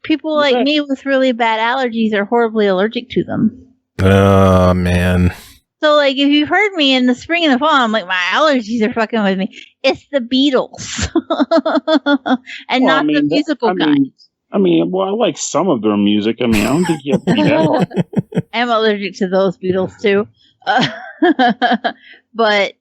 [SPEAKER 3] people like me with really bad allergies are horribly allergic to them.
[SPEAKER 2] Oh, man.
[SPEAKER 3] So like if you've heard me in the spring and the fall, I'm like, my allergies are fucking with me. It's the Beatles. And
[SPEAKER 6] Well,
[SPEAKER 3] not the musical kind.
[SPEAKER 6] Well, I like some of their music. I mean, I don't think you have to be that hard.
[SPEAKER 3] I'm allergic to those Beatles too. But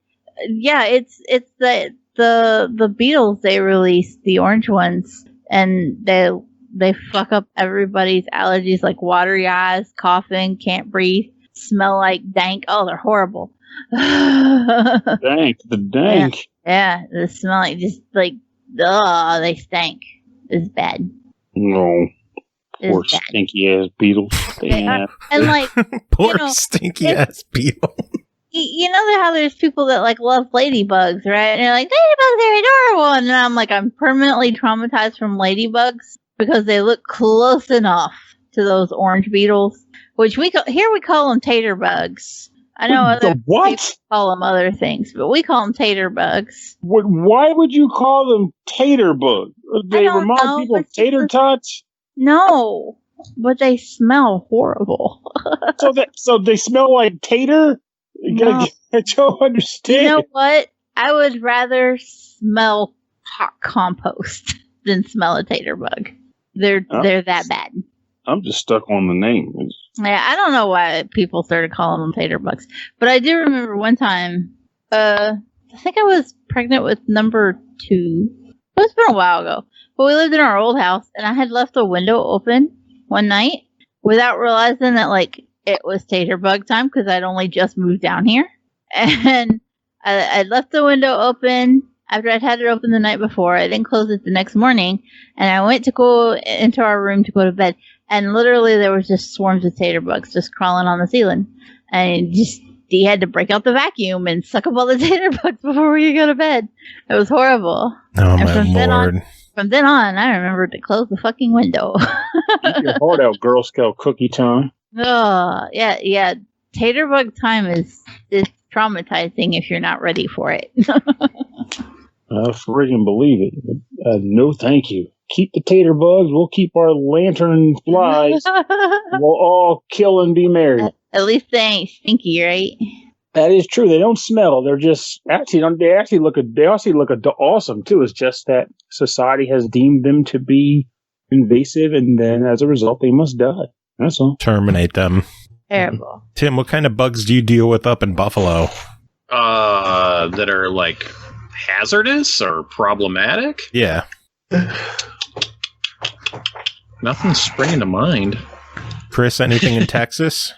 [SPEAKER 3] yeah, it's the Beatles. They released the orange ones, and they fuck up everybody's allergies, like watery eyes, coughing, can't breathe, smell like dank. Oh, they're horrible.
[SPEAKER 6] Dank, the dank.
[SPEAKER 3] Yeah, they smell like just like they stank. It's bad.
[SPEAKER 6] No,
[SPEAKER 3] It's
[SPEAKER 6] poor
[SPEAKER 3] bad.
[SPEAKER 6] stinky ass beetles.
[SPEAKER 3] They are. And like
[SPEAKER 2] Poor
[SPEAKER 3] You know,
[SPEAKER 2] stinky ass beetle.
[SPEAKER 3] you know how there's people that like love ladybugs, right? And they're like, ladybugs are adorable, and I'm like, I'm permanently traumatized from ladybugs because they look close enough to those orange beetles, which we call them taterbugs. I know other
[SPEAKER 6] what?
[SPEAKER 3] people call them other things, but we call them taterbugs.
[SPEAKER 6] Why would you call them taterbug? They
[SPEAKER 3] don't
[SPEAKER 6] remind
[SPEAKER 3] know,
[SPEAKER 6] people of
[SPEAKER 3] but
[SPEAKER 6] tater tots.
[SPEAKER 3] No, but they smell horrible.
[SPEAKER 6] So they smell like tater.
[SPEAKER 3] No.
[SPEAKER 6] I don't understand.
[SPEAKER 3] You know what? I would rather smell hot compost than smell a tater bug. They're that bad.
[SPEAKER 6] I'm just stuck on the name.
[SPEAKER 3] Yeah, I don't know why people started calling them tater bugs, but I do remember one time. I think I was pregnant with number 2. It's been a while ago, but we lived in our old house, and I had left the window open one night without realizing that like it was tater bug time because I'd only just moved down here, and I left the window open after I'd had it open the night before. I didn't close it the next morning, and I went to go into our room to go to bed, and literally there was just swarms of tater bugs just crawling on the ceiling, and he had to break out the vacuum and suck up all the tater bugs before we could go to bed. It was horrible.
[SPEAKER 2] Oh,
[SPEAKER 3] And
[SPEAKER 2] my lord.
[SPEAKER 3] From then on, I remembered to close the fucking window.
[SPEAKER 6] Keep your heart out, Girl Scout cookie time.
[SPEAKER 3] Oh, yeah. Tater bug time is traumatizing if you're not ready for it.
[SPEAKER 6] I friggin' believe it. No, thank you. keep the tater bugs. We'll keep our lantern flies. We'll all kill and be merry.
[SPEAKER 3] At least they ain't stinky, right?
[SPEAKER 6] That is true. They don't smell. They're just they actually look awesome too. It's just that society has deemed them to be invasive, and then as a result, they must die. That's all.
[SPEAKER 2] Terminate them.
[SPEAKER 3] Terrible.
[SPEAKER 2] Tim, what kind of bugs do you deal with up in Buffalo?
[SPEAKER 5] That are like hazardous or problematic?
[SPEAKER 2] Yeah.
[SPEAKER 5] Nothing's springing to mind.
[SPEAKER 2] Chris, anything in Texas?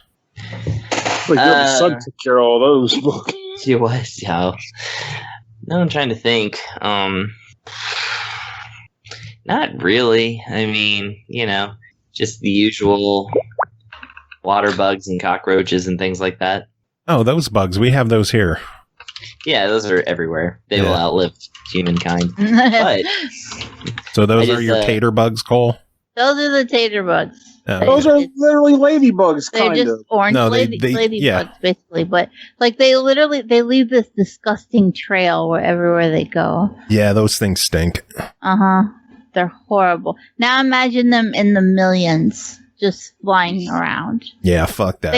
[SPEAKER 6] Like the son took care of all those books.
[SPEAKER 7] She was, yo. No, I'm trying to think. Not really. I mean, just the usual water bugs and cockroaches and things like that.
[SPEAKER 2] Oh, those bugs. We have those here.
[SPEAKER 7] Yeah, those are everywhere. They will outlive humankind. But
[SPEAKER 2] so those are your tater bugs, Cole?
[SPEAKER 3] Those are the tater bugs.
[SPEAKER 2] Oh,
[SPEAKER 6] those are literally ladybugs,
[SPEAKER 3] They're
[SPEAKER 6] kind of.
[SPEAKER 3] just orange ladybugs, basically. But they leave this disgusting trail everywhere they go.
[SPEAKER 2] Yeah, those things stink.
[SPEAKER 3] They're horrible. Now imagine them in the millions, just flying around.
[SPEAKER 2] Yeah, fuck that.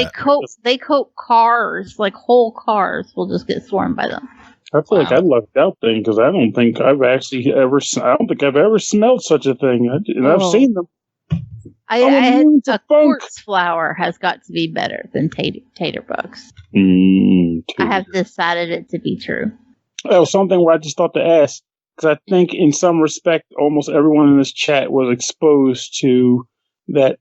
[SPEAKER 3] They coat cars, like whole cars will just get swarmed by them.
[SPEAKER 6] I feel like I lucked out then because I don't think I've ever smelled such a thing. I've seen them.
[SPEAKER 3] A quartz flower has got to be better than tater bugs. I have decided it to be true.
[SPEAKER 6] Oh, something where I just thought to ask, because I think in some respect, almost everyone in this chat was exposed to that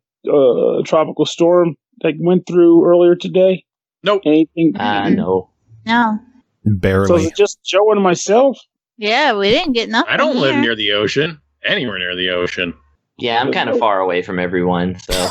[SPEAKER 6] tropical storm that went through earlier today.
[SPEAKER 5] Nope.
[SPEAKER 6] Anything?
[SPEAKER 7] No.
[SPEAKER 3] No.
[SPEAKER 2] Barely.
[SPEAKER 6] So is it just Joe and myself?
[SPEAKER 3] Yeah, we didn't get nothing.
[SPEAKER 5] I don't live near the ocean. Anywhere near the ocean.
[SPEAKER 7] Yeah, I'm kind of far away from everyone, so.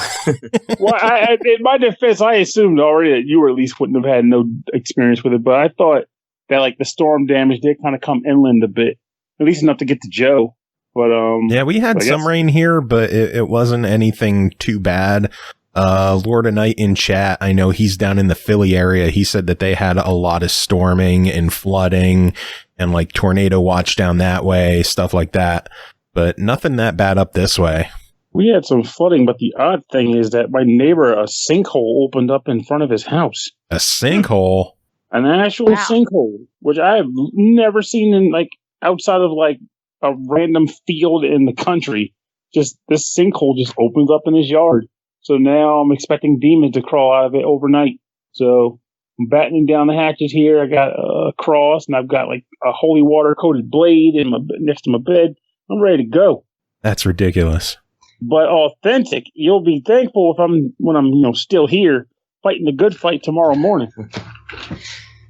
[SPEAKER 6] Well, in my defense, I assumed already that you at least wouldn't have had no experience with it, but I thought that the storm damage did kind of come inland a bit, at least enough to get to Joe. But
[SPEAKER 2] yeah, we had some rain here, but it wasn't anything too bad. Lord of Night in chat, I know he's down in the Philly area. He said that they had a lot of storming and flooding and tornado watch down that way, stuff like that. But nothing that bad up this way.
[SPEAKER 6] We had some flooding, but the odd thing is that my neighbor, a sinkhole opened up in front of his house.
[SPEAKER 2] A sinkhole?
[SPEAKER 6] An actual sinkhole, which I have never seen in outside of a random field in the country. Just this sinkhole just opens up in his yard. So now I'm expecting demons to crawl out of it overnight. So I'm battening down the hatches here. I got a cross and I've got a holy water coated blade next to my bed. I'm ready to go.
[SPEAKER 2] That's ridiculous.
[SPEAKER 6] But authentic. You'll be thankful when I'm still here fighting the good fight tomorrow morning.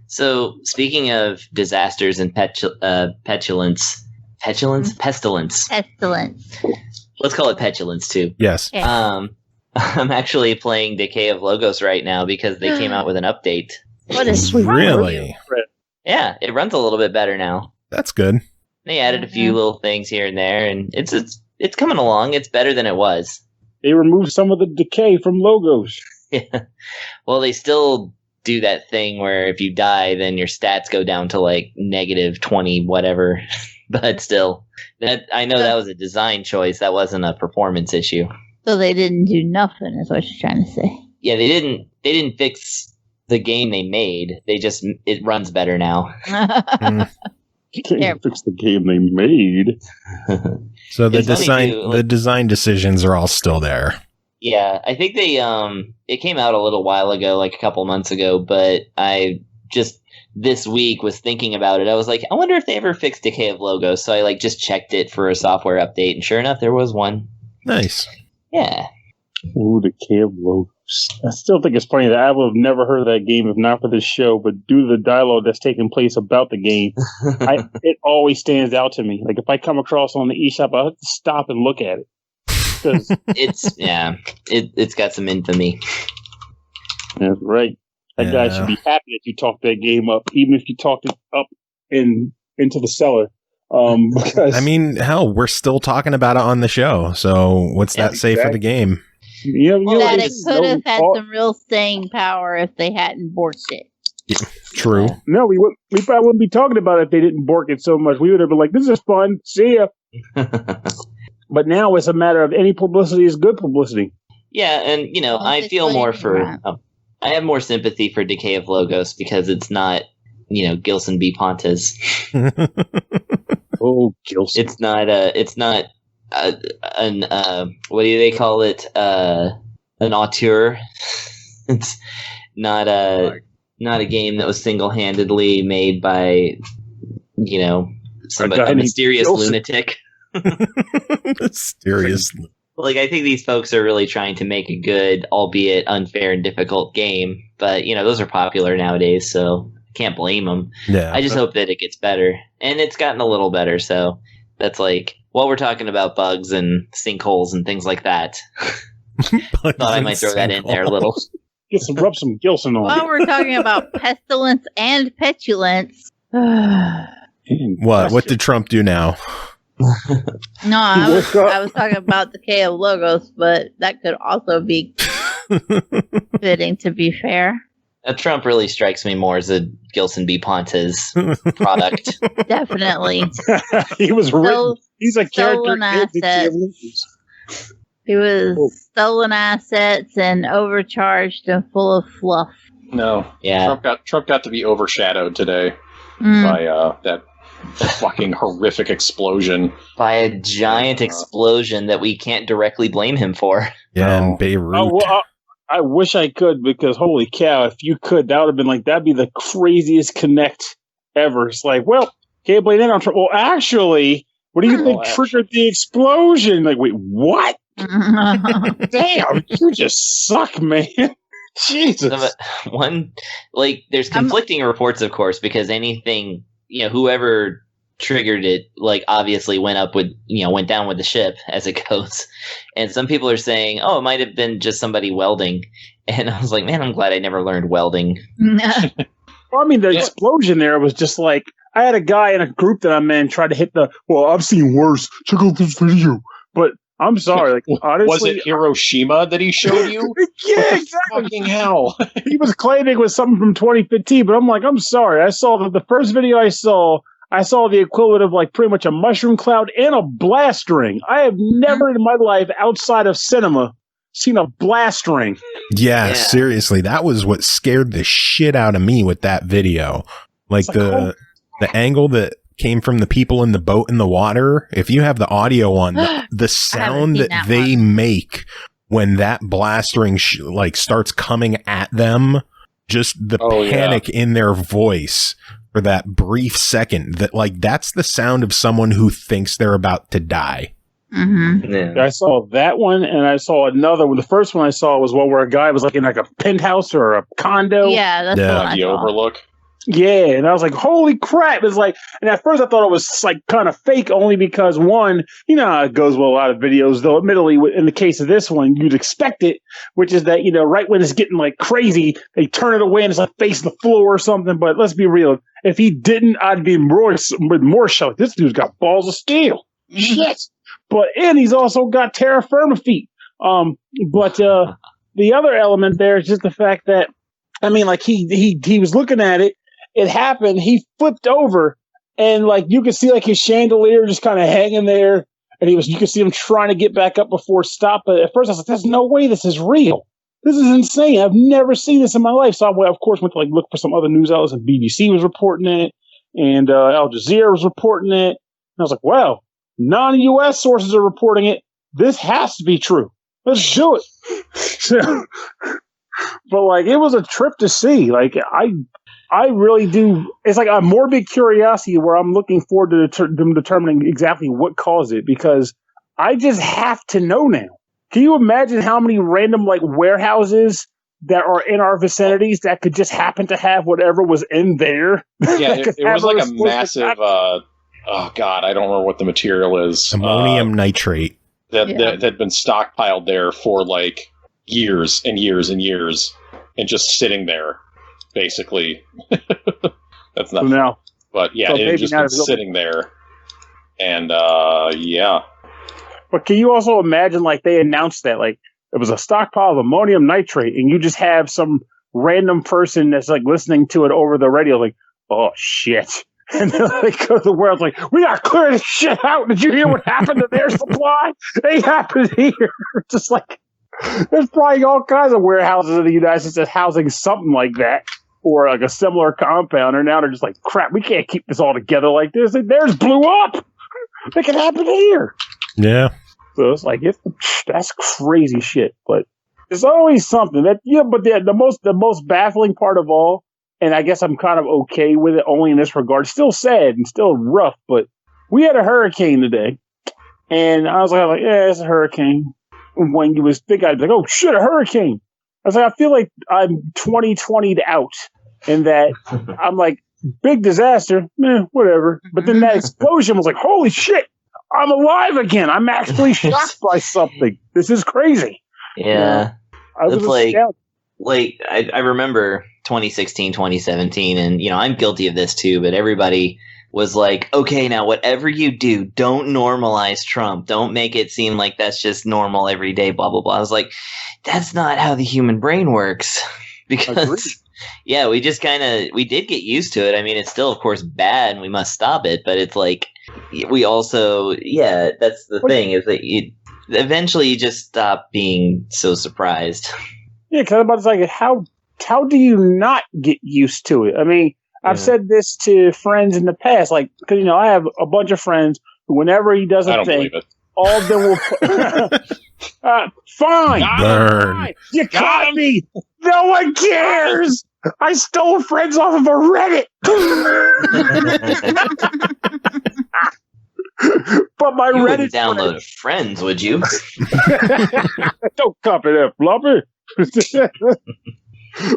[SPEAKER 7] So speaking of disasters and pestilence.
[SPEAKER 3] Pestilence.
[SPEAKER 7] Let's call it petulance too.
[SPEAKER 2] Yes.
[SPEAKER 3] Yeah.
[SPEAKER 7] I'm actually playing Decay of Logos right now because they came out with an update.
[SPEAKER 3] What is
[SPEAKER 2] really?
[SPEAKER 7] Yeah, it runs a little bit better now.
[SPEAKER 2] That's good.
[SPEAKER 7] They added a few little things here and there, and it's coming along. It's better than it was.
[SPEAKER 6] They removed some of the decay from Logos.
[SPEAKER 7] Yeah. Well, they still do that thing where if you die, then your stats go down to negative 20, whatever. But still, I know that was a design choice. That wasn't a performance issue.
[SPEAKER 3] So they didn't do nothing, is what you're trying to say.
[SPEAKER 7] Yeah, they didn't fix the game they made. It runs better now.
[SPEAKER 6] You can't fix the game they made.
[SPEAKER 2] So the design decisions are all still there.
[SPEAKER 7] Yeah, I think it came out a little while ago, a couple months ago, but I just this week was thinking about it. I was like, I wonder if they ever fixed Decay of Logos. So I just checked it for a software update, and sure enough, there was one.
[SPEAKER 2] Nice.
[SPEAKER 7] Yeah.
[SPEAKER 6] Ooh, Decay of Logos. I still think it's funny that I would have never heard of that game if not for this show, but due to the dialogue that's taking place about the game, it always stands out to me. If I come across on the eShop, I have to stop and look at it.
[SPEAKER 7] It's got some infamy.
[SPEAKER 6] That's right. That guy should be happy that you talked that game up, even if you talked it up into the cellar. Because
[SPEAKER 2] hell, we're still talking about it on the show. So what's that say for the game?
[SPEAKER 3] That it could have had some real staying power if they hadn't borked it.
[SPEAKER 2] True.
[SPEAKER 6] No, we probably wouldn't be talking about it if they didn't bork it so much. We would have been like, "This is fun. See ya." But now it's a matter of any publicity is good publicity.
[SPEAKER 7] Yeah, and I feel more for. I have more sympathy for Decay of Logos because it's not, Gilson B. Pontes.
[SPEAKER 6] Oh, Gilson!
[SPEAKER 7] It's not. What do they call it? An auteur. It's not a game that was single-handedly made by, a mysterious lunatic.
[SPEAKER 2] Mysterious.
[SPEAKER 7] Like, I think these folks are really trying to make a good, albeit unfair and difficult game. But, those are popular nowadays, so I can't blame them.
[SPEAKER 2] Yeah.
[SPEAKER 7] I just hope that it gets better. And it's gotten a little better, so that's like, while we're talking about bugs and sinkholes and things like that, thought I might throw that in there a little.
[SPEAKER 6] Rub some Gilson on
[SPEAKER 3] While we're talking about pestilence and petulance.
[SPEAKER 2] What did Trump do now?
[SPEAKER 3] No, I was talking about Decay of Logos, but that could also be fitting, to be fair.
[SPEAKER 7] Trump really strikes me more as a Gilson B. Pontes product.
[SPEAKER 3] Definitely.
[SPEAKER 6] He was written. He's a character.
[SPEAKER 3] He was stolen assets and overcharged and full of fluff.
[SPEAKER 8] No.
[SPEAKER 7] Yeah.
[SPEAKER 8] Trump got to be overshadowed today by that fucking horrific explosion.
[SPEAKER 7] By a giant explosion that we can't directly blame him for.
[SPEAKER 2] Yeah, in Beirut.
[SPEAKER 6] I wish I could, because holy cow, if you could, that would have been like, that'd be the craziest connect ever. It's like, well, can't blame that on Trump. Well, actually, what do you think triggered the explosion? Like, wait, what? Damn, you just suck, man. Jesus.
[SPEAKER 7] There's conflicting reports, of course, because anything, whoever triggered it, obviously went down with the ship, as it goes. And some people are saying, oh, it might have been just somebody welding. And I was like, man, I'm glad I never learned welding.
[SPEAKER 6] Well, I mean, the explosion there was just like, I had a guy in a group that I'm in try to hit I've seen worse. Check out this video. But I'm sorry, honestly.
[SPEAKER 8] Was it Hiroshima that he showed you?
[SPEAKER 6] Yeah, exactly.
[SPEAKER 8] Fucking hell.
[SPEAKER 6] He was claiming it was something from 2015, but I'm like, I'm sorry. I saw the first video I saw the equivalent of pretty much a mushroom cloud and a blast ring. I have never in my life outside of cinema seen a blast ring.
[SPEAKER 2] Yeah, seriously. That was what scared the shit out of me with that video. The angle that came from the people in the boat in the water. If you have the audio on, the sound that they make when that blast ring starts coming at them, just the panic in their voice for that brief second, that's the sound of someone who thinks they're about to die.
[SPEAKER 3] Mm-hmm.
[SPEAKER 7] Yeah.
[SPEAKER 6] I saw that one, and I saw another one. The first one I saw was one where a guy was in a penthouse or a condo.
[SPEAKER 3] Yeah, that's the one I
[SPEAKER 8] the
[SPEAKER 3] saw.
[SPEAKER 8] overlook.
[SPEAKER 6] Yeah, and I was like, holy crap. It's and at first I thought it was kind of fake, only because one, how it goes with a lot of videos, though admittedly in the case of this one, you'd expect it, which is that, right when it's getting crazy, they turn it away and it's facing the floor or something. But let's be real. If he didn't, I'd be with more shock. This dude's got balls of steel. Shit. And he's also got terra firma feet. But the other element there is just the fact that, he was looking at it. It happened. He flipped over, and you could see his chandelier just kind of hanging there, and you could see him trying to get back up before it stopped. But at first I was like, "There's no way this is real. This is insane. I've never seen this in my life." So I, of course, went to look for some other news outlets, and BBC was reporting it, and Al Jazeera was reporting it. And I was like, "Wow, non-U.S. sources are reporting it. This has to be true. Let's do it." So, but it was a trip to see. I really do. It's a morbid curiosity where I'm looking forward to them determining exactly what caused it, because I just have to know now. Can you imagine how many random warehouses that are in our vicinities that could just happen to have whatever was in there?
[SPEAKER 8] Yeah, it was a massive. Oh God, I don't remember what the material is.
[SPEAKER 2] Ammonium nitrate
[SPEAKER 8] that had been stockpiled there for years and years and years, and just sitting there. Basically, that's not
[SPEAKER 6] now.
[SPEAKER 8] But yeah, it just been sitting there, and yeah.
[SPEAKER 6] But can you also imagine, they announced that it was a stockpile of ammonium nitrate, and you just have some random person that's listening to it over the radio, oh shit, And then they go to the warehouse like, we got to clear this shit out. Did you hear what happened to their supply? They happened here. Just like, there's probably all kinds of warehouses in the United States that's housing something like that, or like a similar compound. And now they're just like, crap, we can't keep this all together like this. And theirs blew up. It can happen here.
[SPEAKER 2] Yeah.
[SPEAKER 6] So it's like, that's crazy shit. But there's always something that, but the most baffling part of all, and I guess I'm kind of okay with it only in this regard, still sad and still rough, but we had a hurricane today. And I was like, yeah, it's a hurricane. When you was think I'd be like, oh shit, a hurricane. I was like, I feel like I'm 2020'd out, and that I'm like, big disaster, whatever. But then that explosion was like, holy shit, I'm alive again. I'm actually shocked by something. This is crazy.
[SPEAKER 7] Yeah.
[SPEAKER 6] I was
[SPEAKER 7] like I remember 2016, 2017, and I'm guilty of this too, but everybody was like, okay, now whatever you do, don't normalize Trump. Don't make it seem like that's just normal every day, blah, blah, blah. I was like, that's not how the human brain works. Because, yeah, we did get used to it. I mean, it's still, of course, bad and we must stop it. But it's like, we also, yeah, that's the thing, is that eventually you just stop being so surprised.
[SPEAKER 6] Yeah, because I'm about to say, how do you not get used to it? I mean, I've said this to friends in the past, like, because, I have a bunch of friends who, whenever he does a thing, all of them will fine.
[SPEAKER 2] Burn.
[SPEAKER 6] You caught me. No one cares. I stole friends off of a Reddit. But my
[SPEAKER 7] you
[SPEAKER 6] Reddit
[SPEAKER 7] download a friends, would you?
[SPEAKER 6] Don't copy that, Floppy.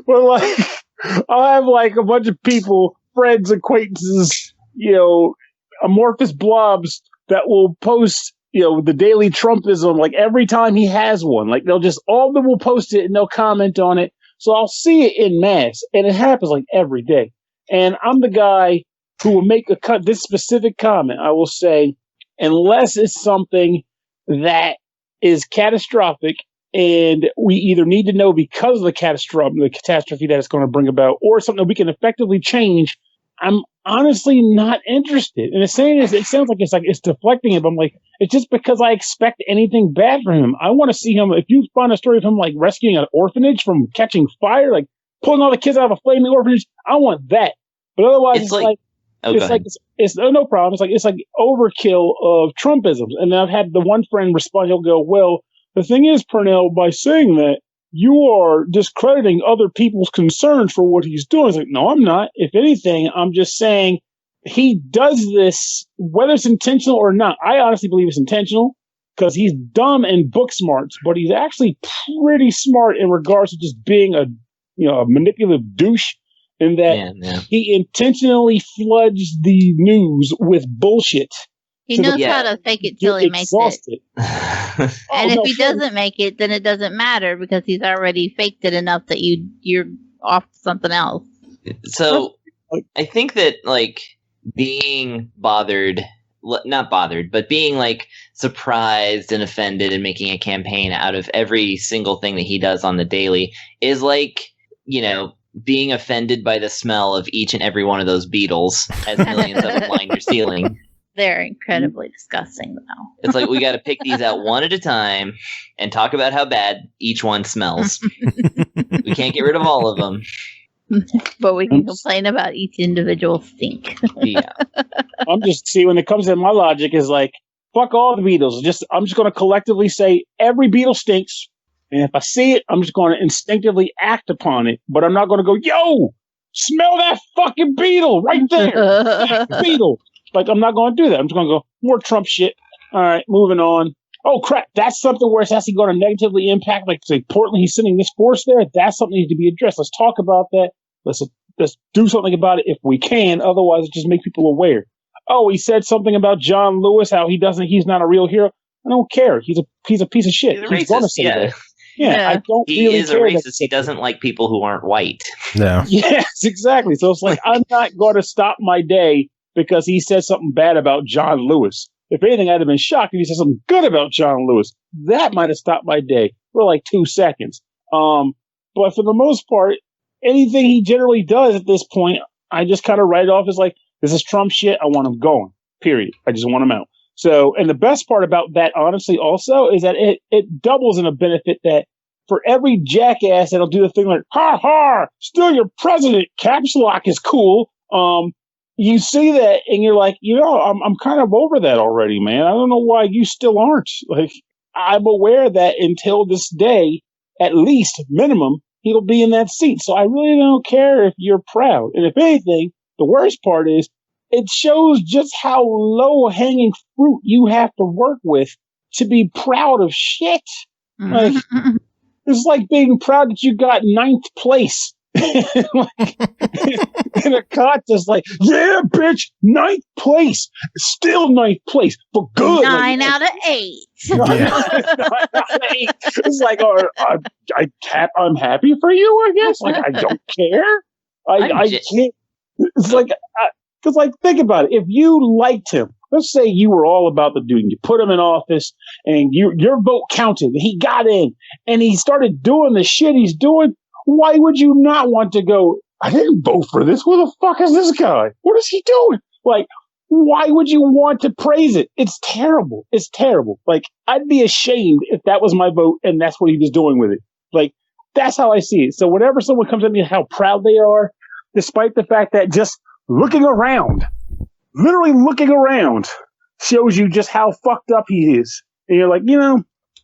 [SPEAKER 6] But like, I'll have like a bunch of people, friends, acquaintances, amorphous blobs that will post, the daily Trumpism, like every time he has one. Like all of them will post it and they'll comment on it. So I'll see it in mass, and it happens like every day. And I'm the guy who will make this specific comment. I will say, unless it's something that is catastrophic, and we either need to know because of the catastrophe that it's going to bring about, or something that we can effectively change, I'm honestly not interested. And the saying is, it sounds like it's deflecting it, but I'm like, it's just because I expect anything bad from him. I want to see him. If you find a story of him like rescuing an orphanage from catching fire, like pulling all the kids out of a flaming orphanage, I want that. But otherwise, it's no problem. It's like overkill of Trumpisms. And then I've had the one friend respond. He'll go, well, the thing is, Pernell, by saying that, you are discrediting other people's concerns for what he's doing. It's like, no, I'm not. If anything, I'm just saying he does this, whether it's intentional or not. I honestly believe it's intentional because he's dumb and book smarts, but he's actually pretty smart in regards to just being a manipulative douche, in that he intentionally floods the news with bullshit.
[SPEAKER 3] He knows how to fake it till he makes it. And if he doesn't make it, then it doesn't matter because he's already faked it enough that you're off to something else.
[SPEAKER 7] So I think that like being not bothered, but being like surprised and offended and making a campaign out of every single thing that he does on the daily is like, being offended by the smell of each and every one of those beetles as millions of them line your ceiling.
[SPEAKER 3] They're incredibly disgusting, though.
[SPEAKER 7] It's like we got to pick these out one at a time and talk about how bad each one smells. We can't get rid of all of them.
[SPEAKER 3] But we can complain about each individual stink.
[SPEAKER 7] Yeah.
[SPEAKER 6] I'm just, when it comes to my logic is like, fuck all the beetles. I'm just going to collectively say every beetle stinks. And if I see it, I'm just going to instinctively act upon it. But I'm not going to go, yo, smell that fucking beetle right there. Beetle. Like, I'm not going to do that. I'm just going to go, more Trump shit. All right, moving on. Oh, crap. That's something where it's actually going to negatively impact, like, say, Portland, he's sending this force there. That's something that needs to be addressed. Let's talk about that. Let's do something about it if we can. Otherwise, it just makes people aware. Oh, he said something about John Lewis, how he's not a real hero. I don't care. He's a piece of shit.
[SPEAKER 7] He's going to say that.
[SPEAKER 6] Yeah, I don't
[SPEAKER 7] he
[SPEAKER 6] really
[SPEAKER 7] is
[SPEAKER 6] care.
[SPEAKER 7] He is a racist. He doesn't like people who aren't white.
[SPEAKER 2] No.
[SPEAKER 6] Yes, exactly. So it's like, I'm not going to stop my day because he said something bad about John Lewis. If anything, I'd have been shocked if he said something good about John Lewis. That might have stopped my day for like 2 seconds. But for the most part, anything he generally does at this point, I just kind of write off as like, This is Trump shit. I want him going. Period. I just want him out. So, and the best part about that, honestly, also, is that it doubles in a benefit that for every jackass that'll do the thing like, ha ha, still your president, caps lock is cool. You see that and you're like, I'm kind of over that already, man. I don't know why you still aren't. Like, I'm aware that until this day, at least minimum, he'll be in that seat. So I really don't care if you're proud. And if anything, the worst part is it shows just how low hanging fruit you have to work with to be proud of shit. Like, it's like being proud that you got 9th place. Like, in a contest, like, yeah, bitch, 9th place, still 9th place, but good.
[SPEAKER 3] 9 out of 8.
[SPEAKER 6] 9 out of 8. It's like, I'm happy for you, I guess. Like, I don't care. I can't. It's like, because, like, think about it. If you liked him, let's say you were all about the dude, you put him in office, and your vote counted. He got in, and he started doing the shit he's doing. Why would you not want to go, I didn't vote for this. Who the fuck is this guy? What is he doing? Like, why would you want to praise it? It's terrible. It's terrible. Like, I'd be ashamed if that was my vote and that's what he was doing with it. Like, that's how I see it. So whenever someone comes at me how proud they are, despite the fact that just looking around, literally looking around, shows you just how fucked up he is. And you're like,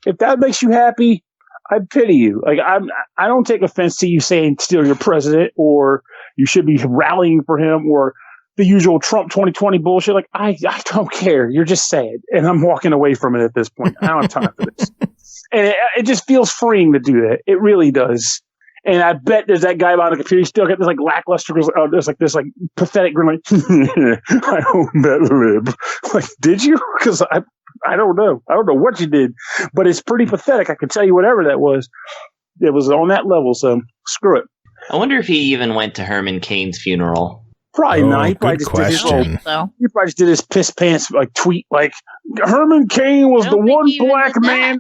[SPEAKER 6] if that makes you happy, I pity you. Like, I don't take offense to you saying still your president or you should be rallying for him or the usual Trump 2020 bullshit. Like, I don't care. You're just sad. And I'm walking away from it at this point. I don't have time for this. And it just feels freeing to do that. It really does. And I bet there's that guy behind the computer. He's still got this like lackluster, there's like this like pathetic grin, like, I own that lib. Like, did you? Because I don't know. I don't know what you did, but it's pretty pathetic. I can tell you whatever that was. It was on that level, so screw it.
[SPEAKER 7] I wonder if he even went to Herman Cain's funeral.
[SPEAKER 6] Probably not. He probably just did his piss pants like tweet like Herman Cain was the one black man.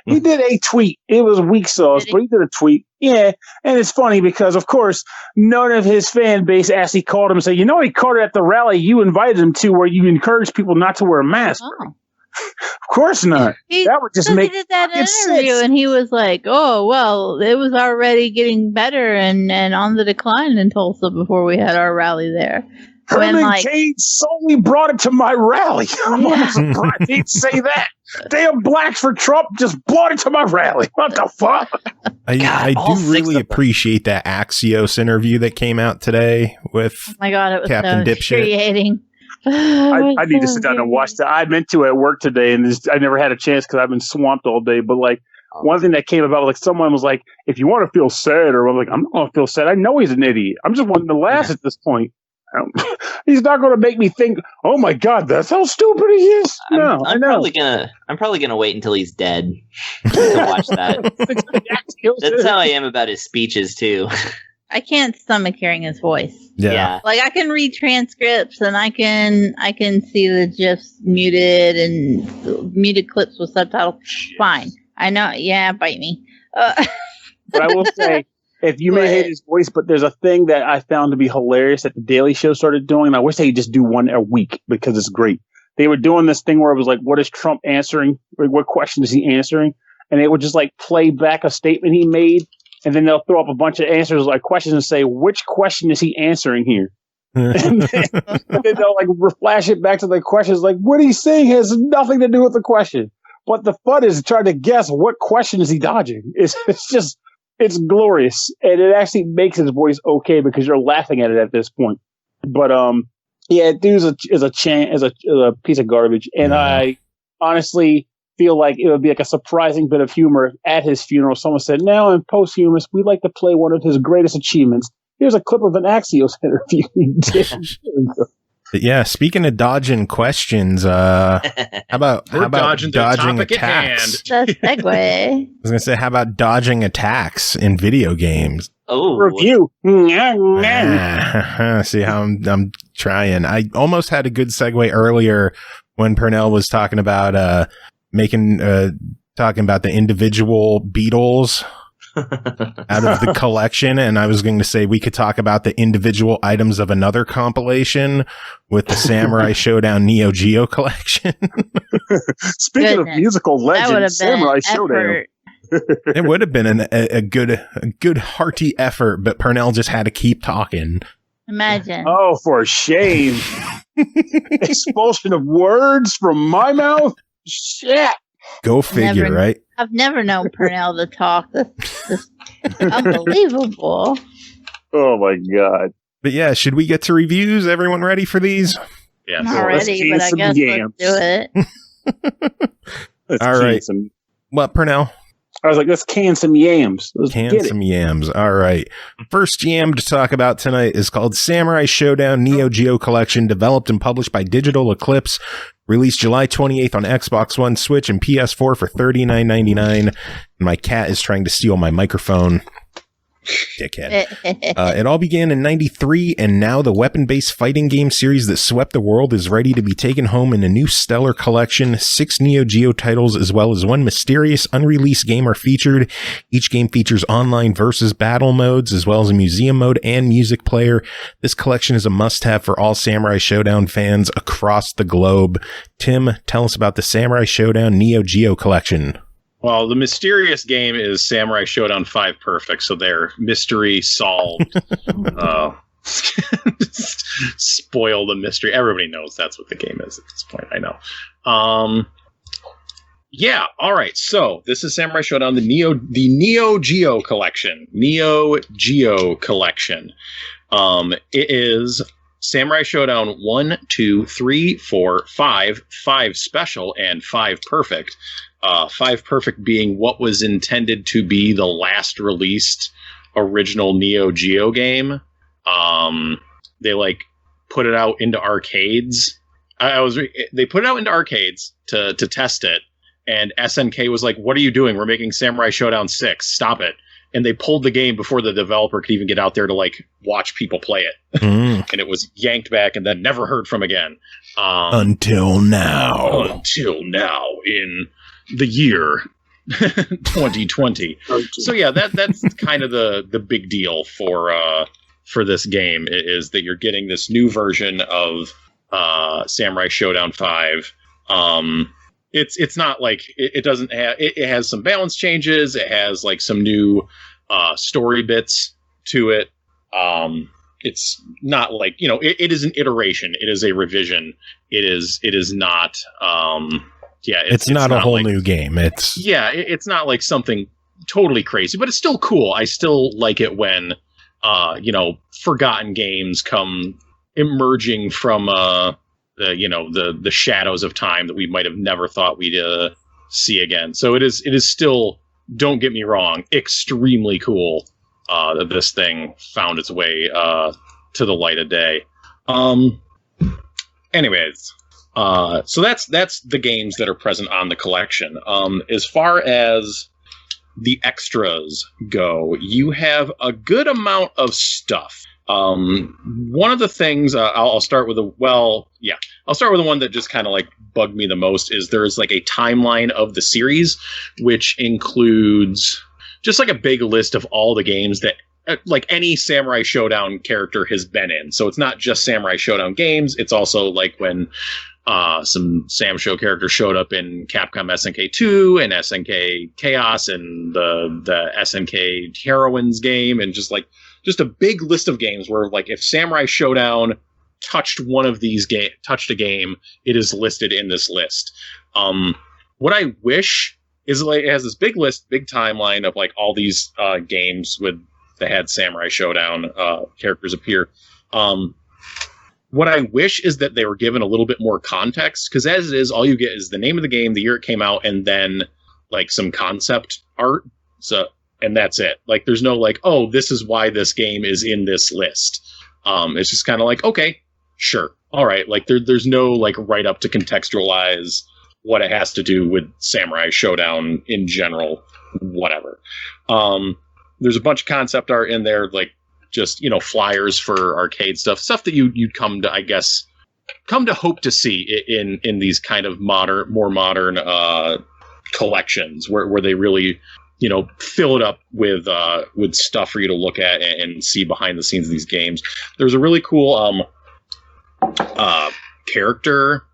[SPEAKER 6] He did a tweet. It was weak sauce, but he did a tweet. Yeah, and it's funny because, of course, none of his fan base actually called him and said, he called it at the rally you invited him to where you encourage people not to wear a mask.
[SPEAKER 3] Oh.
[SPEAKER 6] Of course not. That would just make
[SPEAKER 3] he did that interview, and he was like, "Oh well, it was already getting better and on the decline in Tulsa before we had our rally there."
[SPEAKER 6] Herman Cain solely brought it to my rally. I'm surprised he'd say that. Damn blacks for Trump just brought it to my rally. What the fuck?
[SPEAKER 2] I do really appreciate that Axios interview that came out today with
[SPEAKER 3] it was
[SPEAKER 2] Captain
[SPEAKER 3] so
[SPEAKER 2] Dipshit.
[SPEAKER 3] Infuriating.
[SPEAKER 6] I need to sit down and watch that. I meant to at work today, and I never had a chance because I've been swamped all day. But like one thing that came about, like someone was like, "If you want to feel sad," or I'm like, "I'm not going to feel sad. I know he's an idiot. I'm just wanting to laugh at this point. He's not going to make me think, oh my God, that's how stupid he is." No,
[SPEAKER 7] I'm probably gonna wait until he's dead to watch that. That's how I am about his speeches too.
[SPEAKER 3] I can't stomach hearing his voice.
[SPEAKER 7] Yeah.
[SPEAKER 3] Like I can read transcripts and I can see the GIFs muted and muted clips with subtitles. Fine. I know. Yeah, bite me.
[SPEAKER 6] But I will say, if you may hate his voice, but there's a thing that I found to be hilarious that the Daily Show started doing. And I wish they could just do one a week because it's great. They were doing this thing where it was like, what is Trump answering? Like, what question is he answering? And they would just like play back a statement he made. And then they'll throw up a bunch of answers like questions and say, which question is he answering here? and then they'll like flash it back to the questions like, what he's saying has nothing to do with the question. But the fun is trying to guess what question is he dodging. It's glorious. And it actually makes his voice okay because you're laughing at it at this point. But dude is a piece of garbage. And I honestly feel like it would be like a surprising bit of humor at his funeral. Someone said, now in posthumous, we'd like to play one of his greatest achievements. Here's a clip of an Axios interview he did.
[SPEAKER 2] Yeah, speaking of dodging questions, how about dodging attacks?
[SPEAKER 3] The segue.
[SPEAKER 2] I was gonna say, how about dodging attacks in video games?
[SPEAKER 7] Oh,
[SPEAKER 6] review.
[SPEAKER 2] See how I'm trying. I almost had a good segue earlier when Pernell was talking about talking about the individual beetles out of the collection, and I was going to say we could talk about the individual items of another compilation with the Samurai Showdown Neo Geo collection.
[SPEAKER 6] Speaking of musical legends, Samurai Showdown.
[SPEAKER 2] It would have been a good hearty effort, but Pernell just had to keep talking.
[SPEAKER 3] Imagine.
[SPEAKER 6] Oh, for shame. Expulsion of words from my mouth? Shit.
[SPEAKER 2] Go figure, right?
[SPEAKER 3] I've never known Pernell to talk. That's unbelievable.
[SPEAKER 6] Oh my god.
[SPEAKER 2] But yeah, should we get to reviews? Everyone ready for these?
[SPEAKER 5] Yeah.
[SPEAKER 3] Not ready, but I guess let's do it.
[SPEAKER 2] All right. What, Pernell?
[SPEAKER 6] I was like, let's can some yams. Let's
[SPEAKER 2] can some yams. All right. First yam to talk about tonight is called Samurai Showdown Neo Geo Collection, developed and published by Digital Eclipse. Released July 28th on Xbox One, Switch, and PS4 for $39.99. My cat is trying to steal my microphone. Dickhead. It all began in 93, and now the weapon-based fighting game series that swept the world is ready to be taken home in a new stellar collection. 6 Neo Geo titles, as well as one mysterious unreleased game, are featured. Each game features online versus battle modes, as well as a museum mode and music player. This collection is a must-have for all Samurai Showdown fans across the globe. Tim, tell us about the Samurai Showdown Neo Geo collection.
[SPEAKER 5] Well, the mysterious game is Samurai Showdown 5 Perfect, so their mystery solved. Spoil the mystery. Everybody knows that's what the game is at this point, I know. Yeah, all right. So this is Samurai Showdown, the Neo Geo collection. Neo Geo collection. It is Samurai Showdown 1, 2, 3, 4, 5, 5 Special, and 5 Perfect. 5 Perfect being what was intended to be the last released original Neo Geo game. They put it out into arcades. They put it out into arcades to test it, and SNK was like, "What are you doing? We're making Samurai Showdown 6. Stop it!" And they pulled the game before the developer could even get out there to watch people play it, and it was yanked back and then never heard from again.
[SPEAKER 2] Until now.
[SPEAKER 5] In the year 2020. So yeah, that's kind of the big deal for this game, is that you're getting this new version of Samurai Showdown 5. It's not it doesn't have, it has some balance changes, it has some new story bits to it. It's not it is an iteration, it is a revision, it is not it's
[SPEAKER 2] not a whole new game.
[SPEAKER 5] It's not something totally crazy, but it's still cool. I still like it when forgotten games come emerging from the shadows of time that we might have never thought we'd see again. So it is still, don't get me wrong, extremely cool that this thing found its way to the light of day. Anyways. So that's the games that are present on the collection. As far as the extras go, you have a good amount of stuff. One of the things I'll start with I'll start with the one that just kind of bugged me the most is there's a timeline of the series, which includes just a big list of all the games that any Samurai Showdown character has been in. So it's not just Samurai Showdown games. It's also when some Sam Show characters showed up in Capcom SNK 2 and SNK Chaos and the SNK Heroines game, and just a big list of games where if Samurai Showdown touched one of these touched a game, it is listed in this list. What I wish is it has this big list, big timeline of all these games that had Samurai Showdown characters appear. What I wish is that they were given a little bit more context, because as it is, all you get is the name of the game, the year it came out, and then some concept art. So, and that's it. There's no oh, this is why this game is in this list. It's just kind of okay, sure, all right. There's no write up to contextualize what it has to do with Samurai Showdown in general. Whatever. There's a bunch of concept art in there, just flyers for arcade stuff that you'd come to hope to see in these kind of more modern collections where they really fill it up with stuff for you to look at and see behind the scenes of these games. There's a really cool character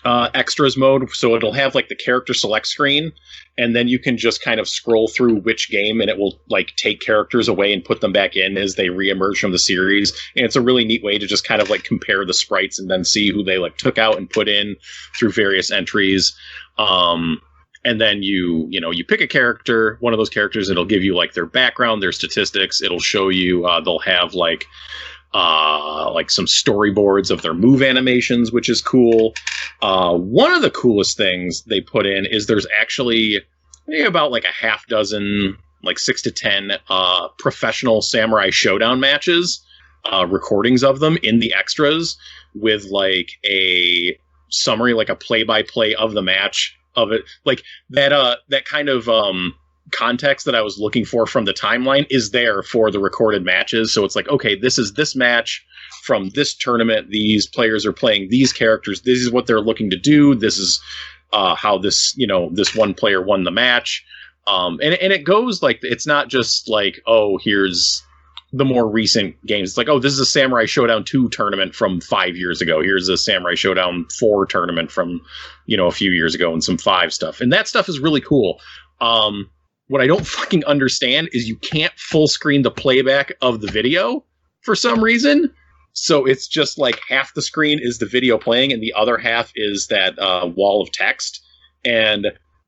[SPEAKER 5] extras mode, so it'll have like the character select screen, and then you can just kind of scroll through which game, and it will like take characters away and put them back in as they reemerge from the series. And it's a really neat way to just kind of like compare the sprites and then see who they like took out and put in through various entries. And then you pick a character, one of those characters, it'll give you like their background, their statistics. It'll show you, they'll have like some storyboards of their move animations, which is cool. One of the coolest things they put in is there's actually about like a half dozen, like 6 to 10 professional Samurai Showdown matches, recordings of them in the extras with like a summary, like a play-by-play of the match of it. Like that kind of context that I was looking for from the timeline is there for the recorded matches. So it's like, okay, this is this match from this tournament. These players are playing these characters. This is what they're looking to do. This is how this one player won the match. And it goes like, it's not just like, oh, here's the more recent games. It's like, oh, this is a Samurai Showdown 2 tournament from 5 years ago. Here's a Samurai Showdown 4 tournament from, a few years ago, and some 5 stuff. And that stuff is really cool. What I don't fucking understand is you can't full screen the playback of the video for some reason. So it's just like half the screen is the video playing and the other half is that wall of text. And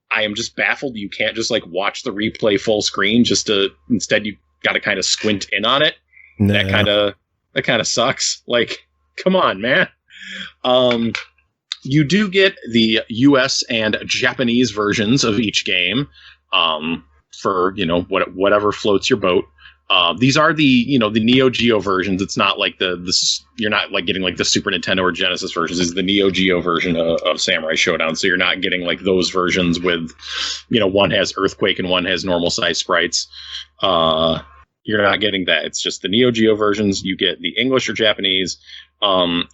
[SPEAKER 5] I am just baffled. You can't just like watch the replay full screen. Instead you got to kind of squint in on it. No. That kind of sucks. Like, come on, man. You do get the US and Japanese versions of each game. For whatever floats your boat. These are the Neo Geo versions. It's not like you're not like getting like the Super Nintendo or Genesis versions. This is the Neo Geo version of Samurai Showdown. So you're not getting like those versions with one has earthquake and one has normal size sprites. You're not getting that. It's just the Neo Geo versions. You get the English or Japanese.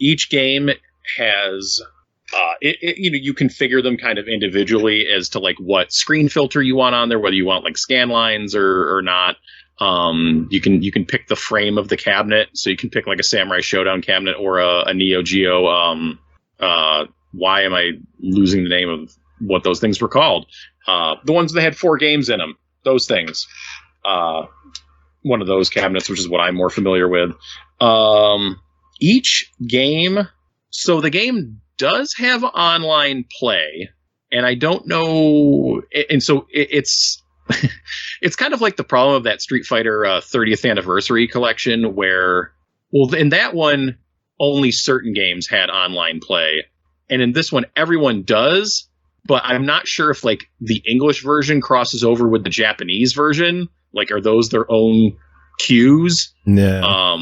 [SPEAKER 5] Each game has you configure them kind of individually as to like what screen filter you want on there, whether you want like scan lines or not. You can pick the frame of the cabinet, so you can pick like a Samurai Showdown cabinet or a Neo Geo. Why am I losing the name of what those things were called? The ones that had 4 games in them. Those things. One of those cabinets, which is what I'm more familiar with. Each game. So the game does have online play, and I don't know, and so it's it's kind of like the problem of that Street Fighter 30th anniversary collection, where, well, in that one only certain games had online play, and in this one everyone does, but I'm not sure if like the English version crosses over with the Japanese version. Like, are those their own queues? No.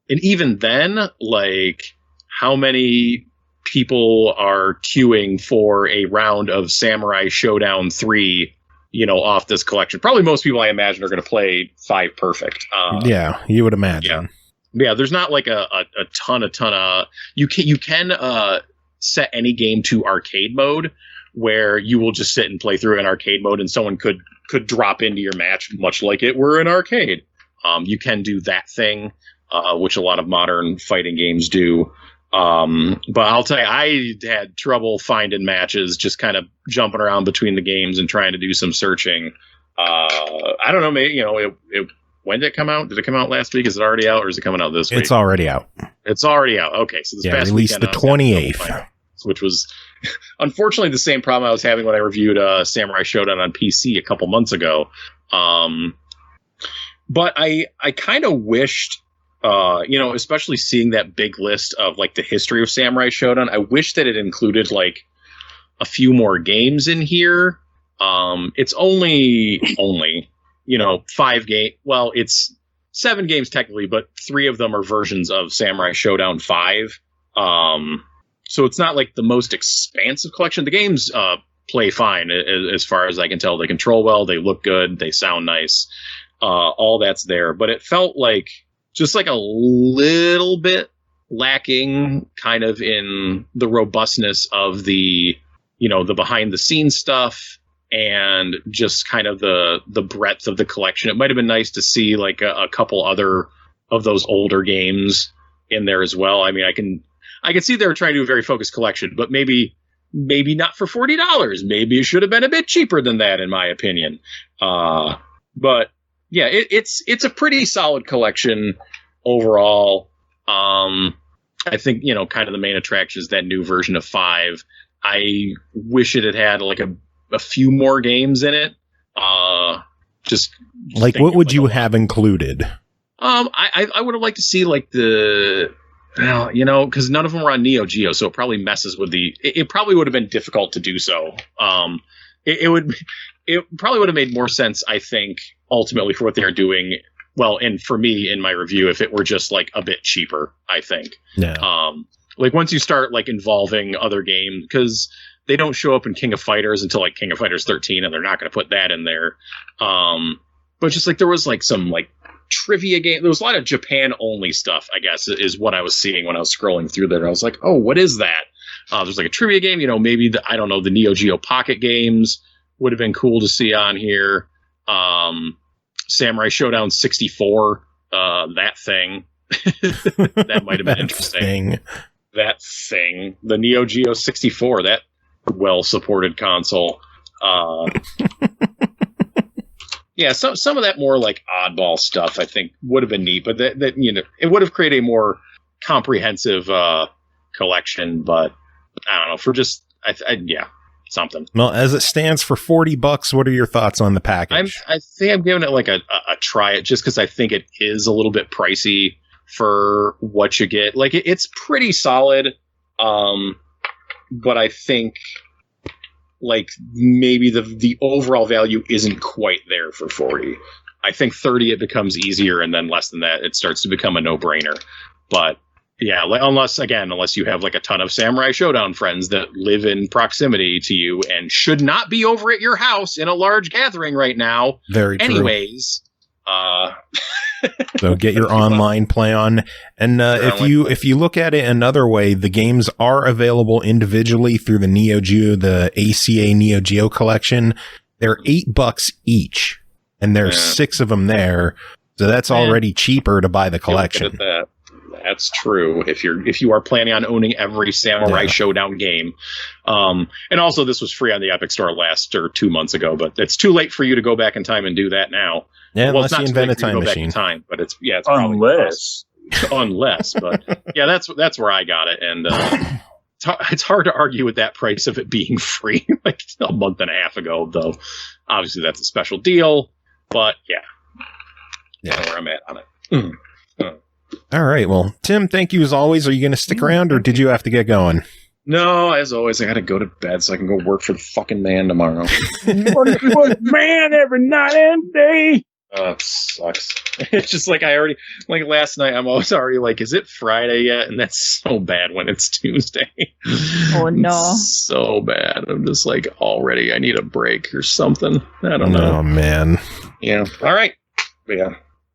[SPEAKER 5] And even then, like, how many people are queuing for a round of Samurai Showdown 3, off this collection? Probably most people, I imagine, are going to play 5 perfect.
[SPEAKER 2] Yeah, you would imagine.
[SPEAKER 5] Yeah, there's not like a ton of... You can set any game to arcade mode, where you will just sit and play through in arcade mode, and someone could drop into your match, much like it were an arcade. You can do that thing, which a lot of modern fighting games do. But I'll tell you, I had trouble finding matches, just kind of jumping around between the games and trying to do some searching. I don't know, maybe, when did it come out? Did it come out last week? Is it already out, or is it coming out this week?
[SPEAKER 2] It's already out.
[SPEAKER 5] It's already out. Okay. So this past
[SPEAKER 2] released
[SPEAKER 5] weekend,
[SPEAKER 2] the 28th,
[SPEAKER 5] which was unfortunately the same problem I was having when I reviewed Samurai Showdown on PC a couple months ago. But I kind of wished, especially seeing that big list of like the history of Samurai Showdown, I wish that it included like a few more games in here. It's only 5 games. Well, it's 7 games technically, but 3 of them are versions of Samurai Showdown 5. So it's not like the most expansive collection. The games play fine as far as I can tell. They control well, they look good, they sound nice. All that's there, but it felt like just like a little bit lacking kind of in the robustness of the behind the scenes stuff and just kind of the breadth of the collection. It might have been nice to see like a couple other of those older games in there as well. I mean, I can see they were trying to do a very focused collection, but maybe not for $40. Maybe it should have been a bit cheaper than that, in my opinion. But yeah, it's a pretty solid collection overall. I think, you know, kind of the main attraction is that new version of 5. I wish it had had like a few more games in it. Just
[SPEAKER 2] like, what would you have included?
[SPEAKER 5] I would have liked to see like the, well, you know, because none of them were on Neo Geo, so it probably messes with it probably would have been difficult to do so. It probably would have made more sense, I think, ultimately for what they're doing. Well, and for me in my review, if it were just like a bit cheaper, I think.
[SPEAKER 2] Yeah.
[SPEAKER 5] Like once you start like involving other games, because they don't show up in King of Fighters until like King of Fighters 13, and they're not going to put that in there. But just like there was like some like trivia game. There was a lot of Japan only stuff, I guess, is what I was seeing when I was scrolling through there. I was like, oh, what is that? There's like a trivia game, you know, maybe I don't know, the Neo Geo Pocket games would have been cool to see on here. Samurai Showdown 64, that thing. That might have been interesting. That thing. The Neo Geo 64, that well-supported console. Yeah, some of that more like oddball stuff I think would have been neat, but that you know, it would have created a more comprehensive collection. But I don't know, for just yeah, something.
[SPEAKER 2] Well, as it stands for $40, what are your thoughts on the package?
[SPEAKER 5] I think I'm giving it like a try it, just because I think it is a little bit pricey for what you get. Like it's pretty solid, but I think like maybe the overall value isn't quite there for 40. I think 30 it becomes easier, and then less than that it starts to become a no-brainer. But yeah, unless you have like a ton of Samurai Showdown friends that live in proximity to you and should not be over at your house in a large gathering right now.
[SPEAKER 2] Very true.
[SPEAKER 5] Anyways,
[SPEAKER 2] so get your online play on. And if you look at it another way, the games are available individually through the Neo Geo, the ACA Neo Geo collection. They're $8 each, and there's 6 of them there. So that's already cheaper to buy the collection.
[SPEAKER 5] That's true. If you are planning on owning every Samurai Showdown game, and also this was free on the Epic Store 2 months ago, but it's too late for you to go back in time and do that now.
[SPEAKER 2] Yeah,
[SPEAKER 5] well,
[SPEAKER 2] unless you invent a time machine.
[SPEAKER 5] But it's unless. But yeah, that's where I got it, and it's hard to argue with that price of it being free like a month and a half ago. Though obviously that's a special deal, but that's where I'm at on it.
[SPEAKER 2] All right. Well, Tim, thank you as always. Are you going to stick around, or did you have to get going?
[SPEAKER 5] No, as always, I got to go to bed so I can go work for the fucking man tomorrow.
[SPEAKER 6] Work for the man every night and day.
[SPEAKER 5] Oh, it sucks. It's just like last night, I'm always already like, is it Friday yet? And that's so bad when it's Tuesday.
[SPEAKER 3] Oh, no.
[SPEAKER 5] It's so bad. I'm just like, already, I need a break or something. I don't know.
[SPEAKER 2] Oh, man.
[SPEAKER 5] Yeah. All right. Yeah.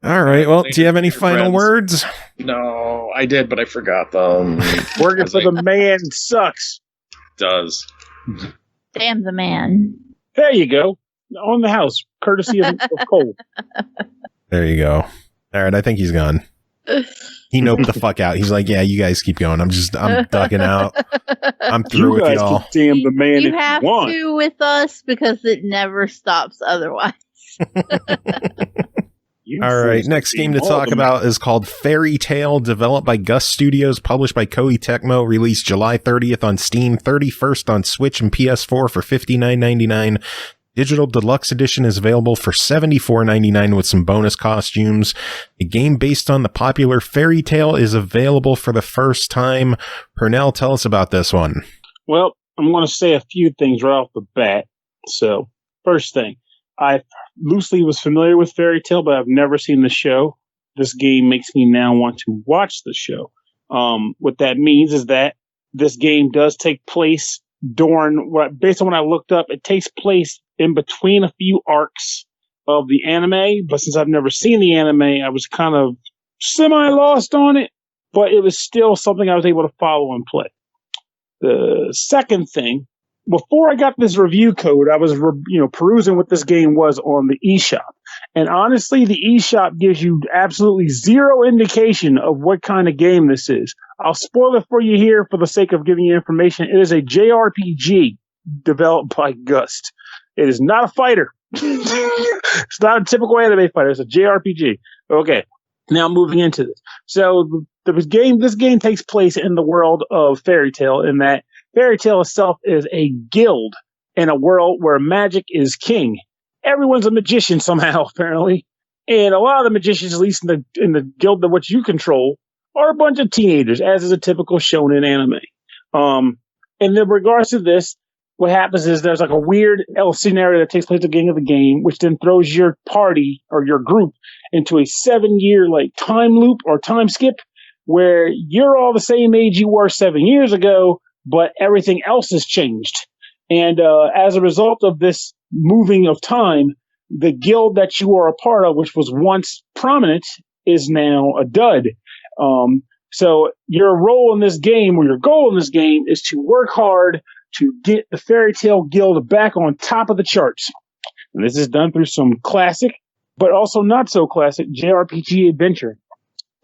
[SPEAKER 2] All right. Well, do you have any final words?
[SPEAKER 5] No, I did, but I forgot them.
[SPEAKER 6] Working for the man sucks.
[SPEAKER 5] Does.
[SPEAKER 3] Damn the man.
[SPEAKER 6] There you go. On the house, courtesy of Cole.
[SPEAKER 2] There you go. All right. I think he's gone. He noped the fuck out. He's like, yeah, you guys keep going. I'm ducking out. I'm through with y'all.
[SPEAKER 6] Damn the man.
[SPEAKER 3] You have to with us because it never stops otherwise.
[SPEAKER 2] All right, next game to talk about is called Fairy Tale, developed by Gus Studios, published by Koei Tecmo, released July 30th on Steam, 31st on Switch and PS4 for $59.99. Digital Deluxe Edition is available for $74.99 with some bonus costumes. A game based on the popular Fairy Tale is available for the first time. Pernell, tell us about this one.
[SPEAKER 6] Well, I'm going to say a few things right off the bat. So, first thing, I loosely was familiar with Fairy Tale, but I've never seen the show. This game makes me now want to watch the show. What that means is that this game does take place based on what I looked up, it takes place in between a few arcs of the anime. But since I've never seen the anime, I was kind of semi-lost on it, but it was still something I was able to follow and play. The second thing before I got this review code, I was perusing what this game was on the eShop. And honestly, the eShop gives you absolutely zero indication of what kind of game this is. I'll spoil it for you here for the sake of giving you information. It is a JRPG developed by Gust. It is not a fighter. It's not a typical anime fighter. It's a JRPG. Okay, now moving into this. So this game takes place in the world of Fairy Tail, in that Fairy Tail itself is a guild in a world where magic is king. Everyone's a magician somehow, apparently. And a lot of the magicians, at least in the guild that what you control, are a bunch of teenagers, as is a typical shonen anime. And in regards to this, what happens is there's like a weird scenario that takes place at the beginning of the game, which then throws your party or your group into a 7-year like time loop or time skip, where you're all the same age you were 7 years ago, but everything else has changed. And as a result of this moving of time, the guild that you are a part of, which was once prominent, is now a dud. So your role in this game, or your goal in this game, is to work hard to get the Fairy Tail Guild back on top of the charts. And this is done through some classic, but also not so classic JRPG adventure.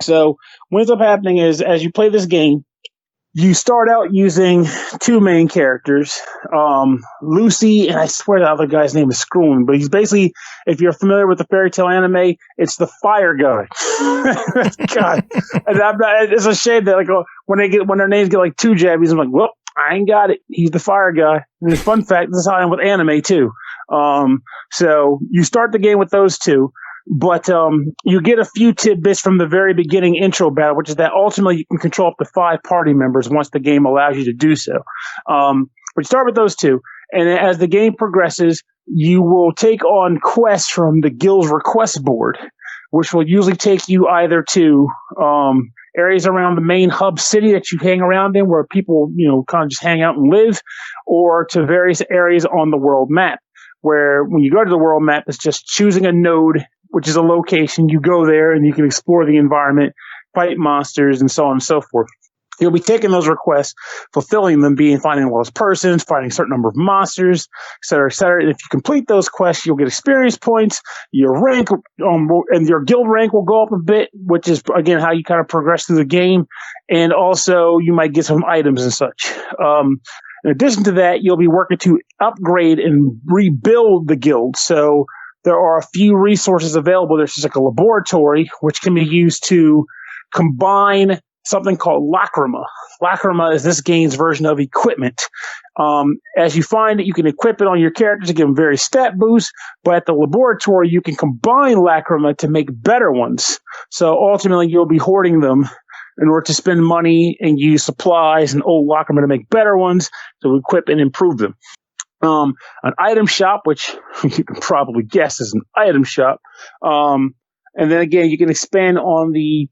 [SPEAKER 6] So what ends up happening is, as you play this game, you start out using two main characters, Lucy, and I swear the other guy's name is Scroon, but he's basically, if you're familiar with the Fairy Tail anime, it's the fire guy. God, and it's a shame that when their names get like two jabbies, I'm like, well, I ain't got it. He's the fire guy. And fun fact, this is how I am with anime too. So you start the game with those two. But you get a few tidbits from the very beginning intro battle, which is that ultimately you can control up to 5 party members once the game allows you to do so. But you start with those two, and as the game progresses, you will take on quests from the guild's request board, which will usually take you either to areas around the main hub city that you hang around in, where people kind of just hang out and live, or to various areas on the world map, where when you go to the world map, it's just choosing a node, which is a location. You go there and you can explore the environment, fight monsters, and so on and so forth. You'll be taking those requests, fulfilling them, finding a lost persons, finding a certain number of monsters, et cetera, et cetera. And if you complete those quests, you'll get experience points. Your rank and your guild rank will go up a bit, which is, again, how you kind of progress through the game. And also, you might get some items and such. In addition to that, you'll be working to upgrade and rebuild the guild. So there are a few resources available. There's just like a laboratory, which can be used to combine something called Lacrima. Lacrima is this game's version of equipment. As you find it, you can equip it on your characters to give them various stat boosts, but at the laboratory, you can combine Lacrima to make better ones. So ultimately, you'll be hoarding them in order to spend money and use supplies and old Lacrima to make better ones, to equip and improve them. An item shop, which you can probably guess is an item shop. And then again, you can expand on the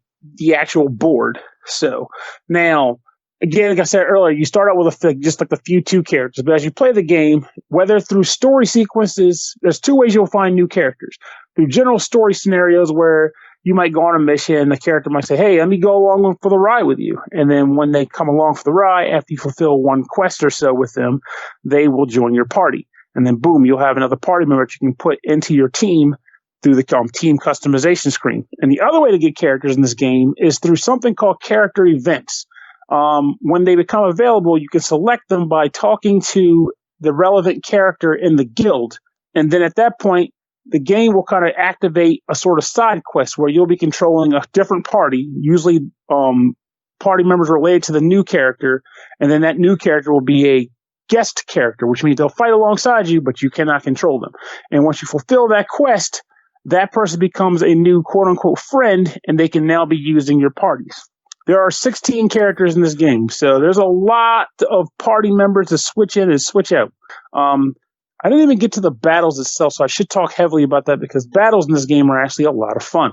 [SPEAKER 6] actual board. So now, again, like I said earlier, you start out with just like the few 2 characters, but as you play the game, whether through story sequences, there's 2 ways you'll find new characters. Through general story scenarios where you might go on a mission and the character might say, hey, let me go along for the ride with you. And then when they come along for the ride, after you fulfill 1 quest or so with them, they will join your party. And then boom, you'll have another party member that you can put into your team through the team customization screen. And the other way to get characters in this game is through something called character events. When they become available, you can select them by talking to the relevant character in the guild. And then at that point, the game will kind of activate a sort of side quest where you'll be controlling a different party, usually party members related to the new character, and then that new character will be a guest character, which means they'll fight alongside you, but you cannot control them. And once you fulfill that quest, that person becomes a new quote-unquote friend, and they can now be using your parties. There are 16 characters in this game, so there's a lot of party members to switch in and switch out. I didn't even get to the battles itself, so I should talk heavily about that because battles in this game are actually a lot of fun.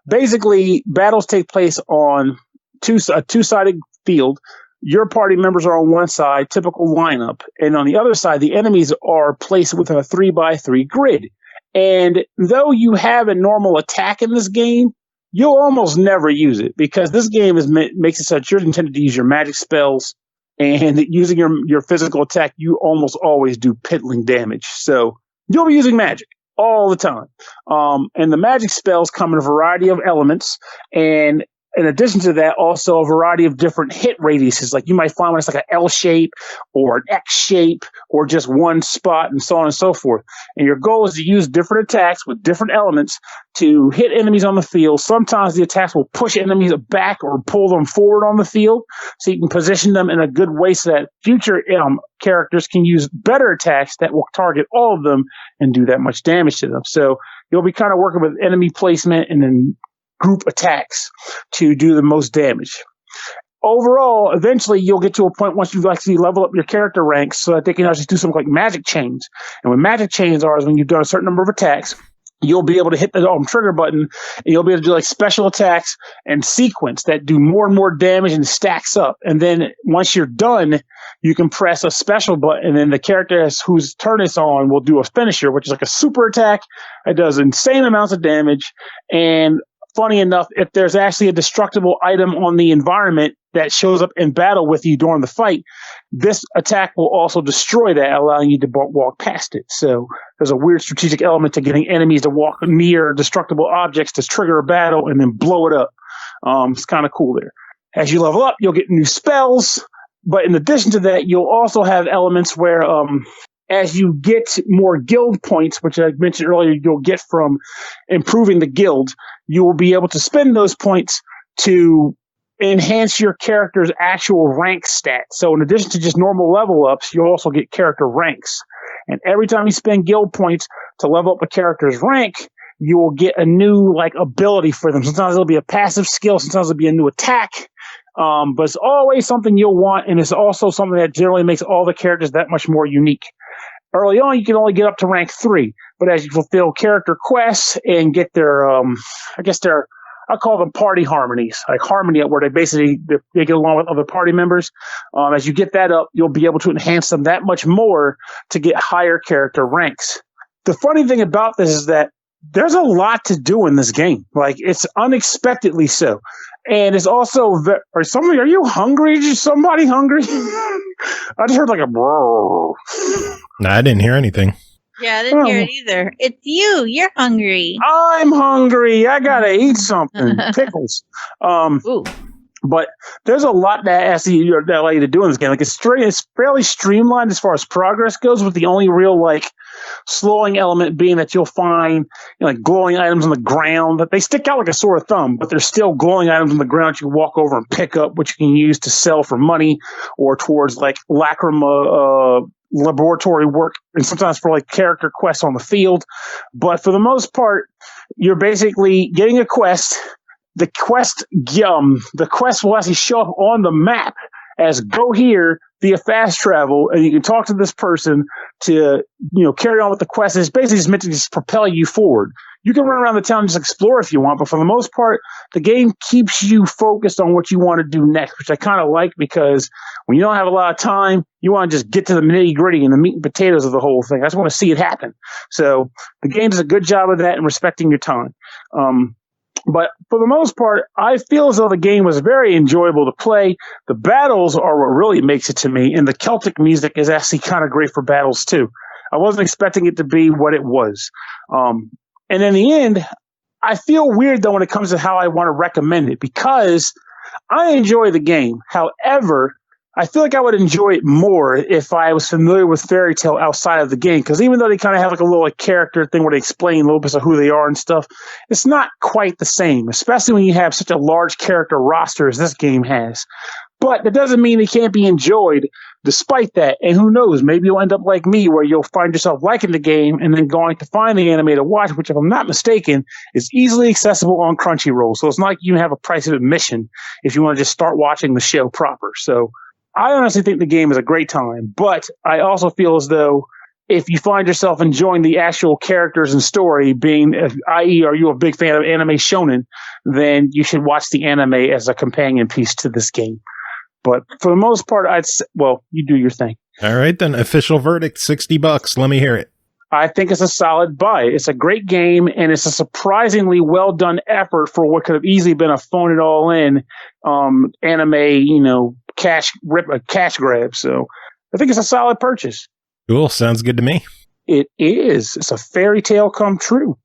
[SPEAKER 6] Basically, battles take place on a 2-sided field. Your party members are on one side, typical lineup, and on the other side, the enemies are placed within a 3x3 grid. And though you have a normal attack in this game, you'll almost never use it because this game makes it so that you're intended to use your magic spells And using your physical attack, you almost always do piddling damage. So you'll be using magic all the time. And the magic spells come in a variety of elements. And in addition to that, also a variety of different hit radiuses. Like you might find one that's like an L shape or an X shape or just one spot and so on and so forth. And your goal is to use different attacks with different elements to hit enemies on the field. Sometimes the attacks will push enemies back or pull them forward on the field, so you can position them in a good way so that future characters can use better attacks that will target all of them and do that much damage to them. So you'll be kind of working with enemy placement and then group attacks to do the most damage. Overall, eventually you'll get to a point once you actually level up your character ranks so that they can actually do something like magic chains. And what magic chains are is when you've done a certain number of attacks, you'll be able to hit the trigger button, and you'll be able to do like special attacks and sequence that do more and more damage and stacks up. And then once you're done, you can press a special button, and then the character whose turn it's on will do a finisher, which is like a super attack. It does insane amounts of damage. And funny enough, if there's actually a destructible item on the environment that shows up in battle with you during the fight, this attack will also destroy that, allowing you to walk past it. So there's a weird strategic element to getting enemies to walk near destructible objects to trigger a battle and then blow it up. It's kind of cool there. As you level up, you'll get new spells, but in addition to that, you'll also have elements where as you get more guild points, which I mentioned earlier, you'll get from improving the guild, you will be able to spend those points to enhance your character's actual rank stat. So in addition to just normal level ups, you'll also get character ranks. And every time you spend guild points to level up a character's rank, you will get a new ability for them. Sometimes it'll be a passive skill, sometimes it'll be a new attack. But it's always something you'll want, and it's also something that generally makes all the characters that much more unique. Early on, you can only get up to rank 3, but as you fulfill character quests and get their, I call them party harmonies, like harmony, where they get along with other party members. As you get that up, you'll be able to enhance them that much more to get higher character ranks. The funny thing about this is that there's a lot to do in this game. Like, it's unexpectedly so. And it's also, are you hungry? Is somebody hungry? I just heard like a brrr.
[SPEAKER 2] No, I didn't hear anything.
[SPEAKER 3] Yeah, I didn't hear it either. It's you. You're hungry.
[SPEAKER 6] I'm hungry. I gotta eat something. Pickles.
[SPEAKER 3] Ooh.
[SPEAKER 6] But there's a lot that allow you to do in this game. Like, it's fairly streamlined as far as progress goes, with the only real slowing element being that you'll find glowing items on the ground. They stick out like a sore thumb, but there's still glowing items on the ground you can walk over and pick up, which you can use to sell for money or towards lacrima laboratory work, and sometimes for character quests on the field. But for the most part, you're basically getting a quest. The quest will actually show up on the map as go here via fast travel, and you can talk to this person to carry on with the quest. It's basically just meant to just propel you forward. You can run around the town and just explore if you want, but for the most part, the game keeps you focused on what you want to do next, which I kind of like, because when you don't have a lot of time, you want to just get to the nitty-gritty and the meat and potatoes of the whole thing. I just want to see it happen. So the game does a good job of that and respecting your time. But for the most part, I feel as though the game was very enjoyable to play. The battles are what really makes it to me, and the Celtic music is actually kind of great for battles too. I wasn't expecting it to be what it was. And in the end, I feel weird though when it comes to how I want to recommend it, because I enjoy the game. However, I feel like I would enjoy it more if I was familiar with Fairy Tale outside of the game, because even though they kind of have a little character thing where they explain a little bit of who they are and stuff, it's not quite the same, especially when you have such a large character roster as this game has. But that doesn't mean it can't be enjoyed despite that. And who knows, maybe you'll end up like me, where you'll find yourself liking the game and then going to find the anime to watch, which, if I'm not mistaken, is easily accessible on Crunchyroll. So it's not like you have a price of admission if you want to just start watching the show proper. So I honestly think the game is a great time, but I also feel as though if you find yourself enjoying the actual characters and story, i.e., are you a big fan of anime shonen, then you should watch the anime as a companion piece to this game. But for the most part, you do your thing.
[SPEAKER 2] All right, then. Official verdict, $60. Let me hear it.
[SPEAKER 6] I think it's a solid buy. It's a great game, and it's a surprisingly well done effort for what could have easily been a phone it all in anime, cash grab. So I think it's a solid purchase.
[SPEAKER 2] Cool. Sounds good to me.
[SPEAKER 6] It is. It's a fairy tale come true.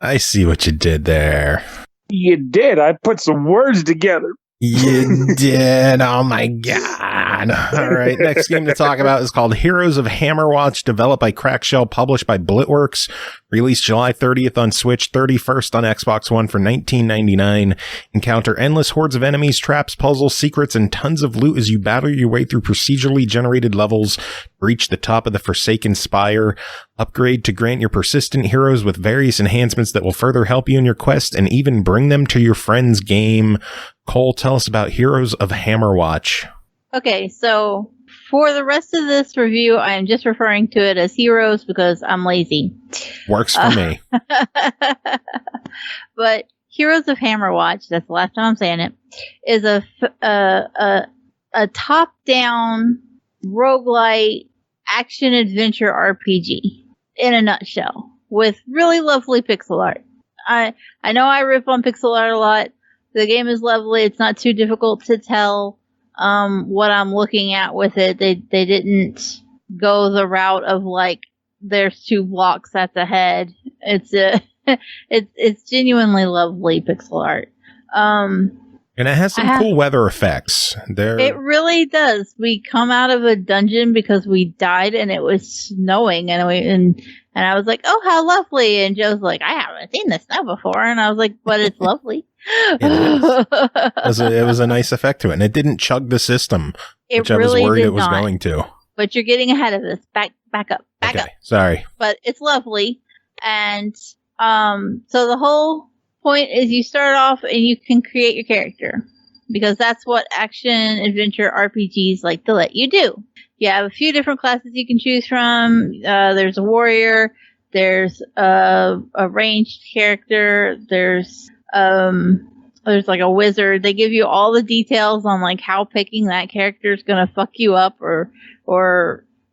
[SPEAKER 2] I see what you did there.
[SPEAKER 6] You did. I put some words together.
[SPEAKER 2] You did. Oh my God. All right. Next game to talk about is called Heroes of Hammerwatch, developed by Crackshell, published by Blitworks, released July 30th on Switch, 31st on Xbox One for $19.99. Encounter endless hordes of enemies, traps, puzzles, secrets, and tons of loot as you battle your way through procedurally generated levels, reach the top of the Forsaken Spire, upgrade to grant your persistent heroes with various enhancements that will further help you in your quest and even bring them to your friend's game. Cole, tell us about Heroes of Hammerwatch.
[SPEAKER 3] Okay, so for the rest of this review, I am just referring to it as Heroes because I'm lazy.
[SPEAKER 2] Works for me.
[SPEAKER 3] But Heroes of Hammerwatch, that's the last time I'm saying it, is a top-down roguelike action-adventure RPG in a nutshell with really lovely pixel art. I know I rip on pixel art a lot. The game is lovely. It's not too difficult to tell what I'm looking at with it. They didn't go the route of like there's 2 blocks at the head. It's genuinely lovely pixel art.
[SPEAKER 2] And it has some cool weather effects.
[SPEAKER 3] It really does. We come out of a dungeon because we died and it was snowing and I was like, oh, how lovely. And Joe's like, I haven't seen the snow before. And I was like, but it's lovely.
[SPEAKER 2] It was a nice effect to it. And it didn't chug the system, which I was worried it was going to.
[SPEAKER 3] But you're getting ahead of this. Back up. Back up.
[SPEAKER 2] Sorry.
[SPEAKER 3] But it's lovely. And so the whole point is you start off and you can create your character. Because that's what action-adventure RPGs like to let you do. You have a few different classes you can choose from. There's a warrior. There's a ranged character. There's like a wizard. They give you all the details on like how picking that character is going to fuck you up or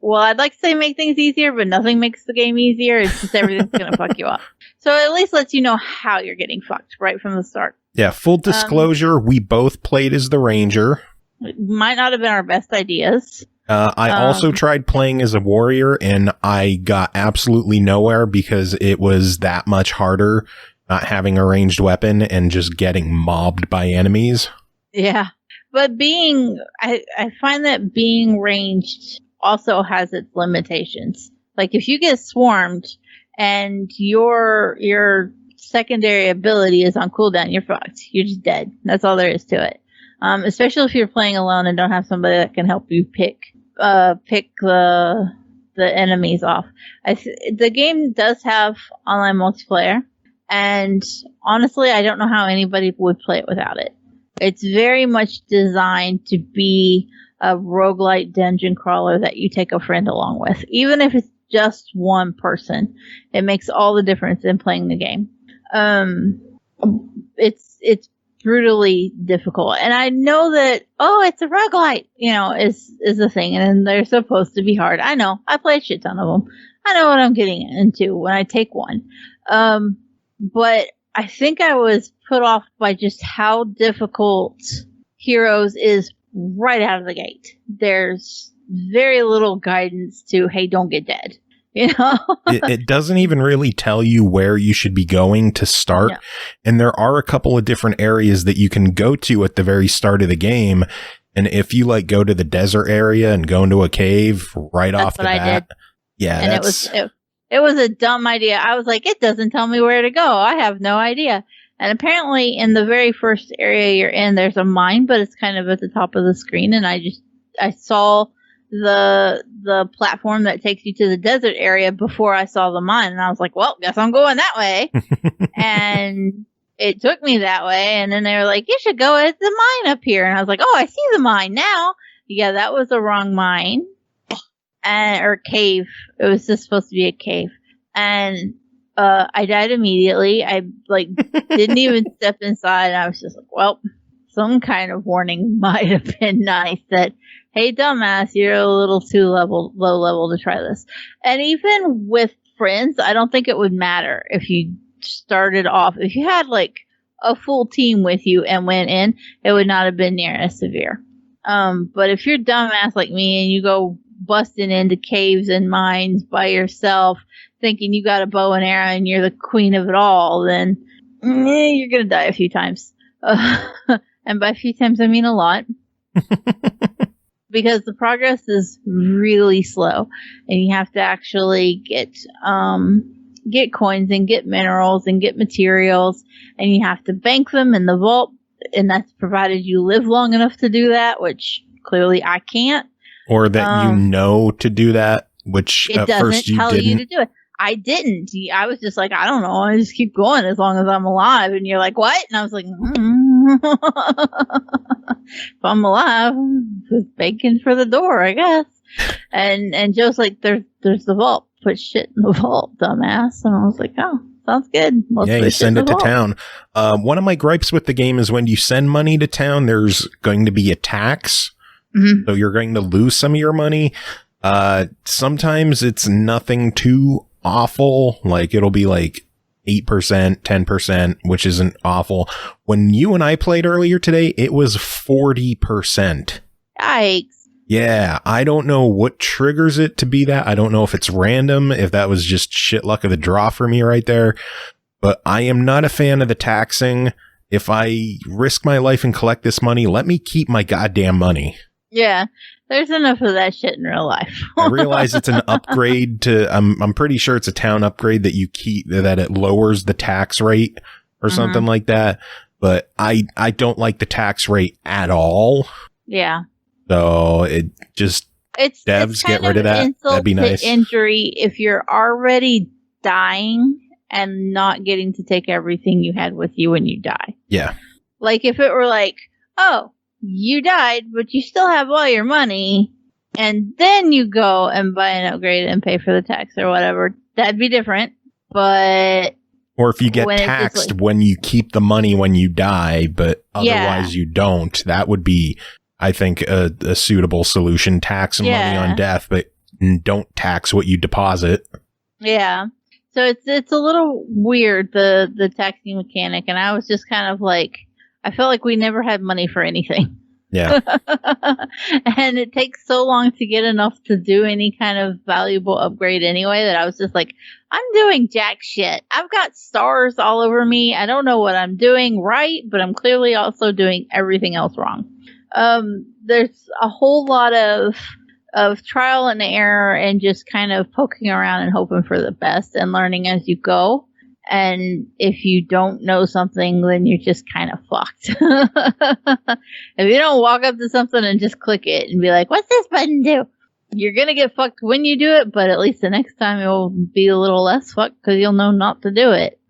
[SPEAKER 3] well, I'd like to say make things easier, but nothing makes the game easier. It's just everything's going to fuck you up. So it at least lets you know how you're getting fucked right from the start.
[SPEAKER 2] Yeah, full disclosure, we both played as the ranger.
[SPEAKER 3] It might not have been our best ideas.
[SPEAKER 2] I also tried playing as a warrior, and I got absolutely nowhere because it was that much harder not having a ranged weapon and just getting mobbed by enemies.
[SPEAKER 3] Yeah, but I find that being ranged also has its limitations. Like if you get swarmed and your secondary ability is on cooldown, you're fucked. You're just dead. That's all there is to it. Especially if you're playing alone and don't have somebody that can help you pick the enemies off. The game does have online multiplayer, and honestly, I don't know how anybody would play it without it. It's very much designed to be a roguelite dungeon crawler that you take a friend along with. Even if it's just one person, it makes all the difference in playing the game. It's brutally difficult. And I know that, it's a roguelite, is the thing. And they're supposed to be hard. I know. I play a shit ton of them. I know what I'm getting into when I take one. But I think I was put off by just how difficult Heroes is right out of the gate. There's very little guidance to, hey, don't get dead.
[SPEAKER 2] It doesn't even really tell you where you should be going to start. No. And there are a couple of different areas that you can go to at the very start of the game. And if you go to the desert area and go into a cave right off the bat. Yeah.
[SPEAKER 3] And it was a dumb idea. I was like, it doesn't tell me where to go. I have no idea. And apparently in the very first area you're in, there's a mine, but it's kind of at the top of the screen. And I saw the platform that takes you to the desert area before I saw the mine, and I was like, well, guess I'm going that way. And it took me that way, and then they were like, you should go at the mine up here, and I was like, oh, I see the mine now. Yeah, that was the wrong mine or cave. It was just supposed to be a cave, and I died immediately. I didn't even step inside, and I was just like, well, some kind of warning might have been nice that, hey, dumbass, you're a little too low level to try this. And even with friends, I don't think it would matter if you started off. If you had a full team with you and went in, it would not have been near as severe. But if you're dumbass like me and you go busting into caves and mines by yourself, thinking you got a bow and arrow and you're the queen of it all, then you're gonna die a few times. And by a few times, I mean a lot. Because the progress is really slow, and you have to actually get coins and get minerals and get materials, and you have to bank them in the vault, and that's provided you live long enough to do that, which clearly I can't.
[SPEAKER 2] Or that you know to do that, which
[SPEAKER 3] it
[SPEAKER 2] at
[SPEAKER 3] doesn't
[SPEAKER 2] first you
[SPEAKER 3] tell
[SPEAKER 2] didn't.
[SPEAKER 3] you to do it. I didn't. I was just like, I don't know. I just keep going as long as I'm alive. And you're like, what? And I was like, if I'm alive, just begging for the door, I guess. And Joe's like, there's the vault. Put shit in the vault, dumbass. And I was like, oh, sounds good.
[SPEAKER 2] Yeah, you send it to town. One of my gripes with the game is when you send money to town, there's going to be a tax. Mm-hmm. So you're going to lose some of your money. Sometimes it's nothing too awful. Like it'll be like 8%, 10%, which isn't awful. When you and I played earlier today, it was 40%.
[SPEAKER 3] Yikes.
[SPEAKER 2] Yeah, I don't know what triggers it to be that. I don't know if it's random, if that was just shit luck of the draw for me right there. But I am not a fan of the taxing. If I risk my life and collect this money, let me keep my goddamn money.
[SPEAKER 3] Yeah, there's enough of that shit in real life.
[SPEAKER 2] I realize it's an upgrade to, I'm pretty sure it's a town upgrade that you keep, that it lowers the tax rate or something like that. But I don't like the tax rate at all.
[SPEAKER 3] Yeah.
[SPEAKER 2] So it just, devs get rid of that. That'd be nice.
[SPEAKER 3] Injury if you're already dying and not getting to take everything you had with you when you die.
[SPEAKER 2] Yeah.
[SPEAKER 3] Like if it were like, oh, you died, but you still have all your money, and then you go and buy an upgrade and pay for the tax or whatever, that'd be different. But
[SPEAKER 2] or if you get taxed when you keep the money when you die, but otherwise you don't, that would be, I think, a suitable solution. Tax money on death, but don't tax what you deposit.
[SPEAKER 3] Yeah. So it's a little weird, the taxing mechanic, and I was just kind of like, I felt like we never had money for anything.
[SPEAKER 2] Yeah.
[SPEAKER 3] And it takes so long to get enough to do any kind of valuable upgrade anyway that I was just like, I'm doing jack shit. I've got stars all over me. I don't know what I'm doing right, but I'm clearly also doing everything else wrong. There's a whole lot of trial and error and just kind of poking around and hoping for the best and learning as you go. And if you don't know something, then you're just kind of fucked. If you don't walk up to something and just click it and be like, what's this button do? You're going to get fucked when you do it, but at least the next time it will be a little less fucked because you'll know not to do it.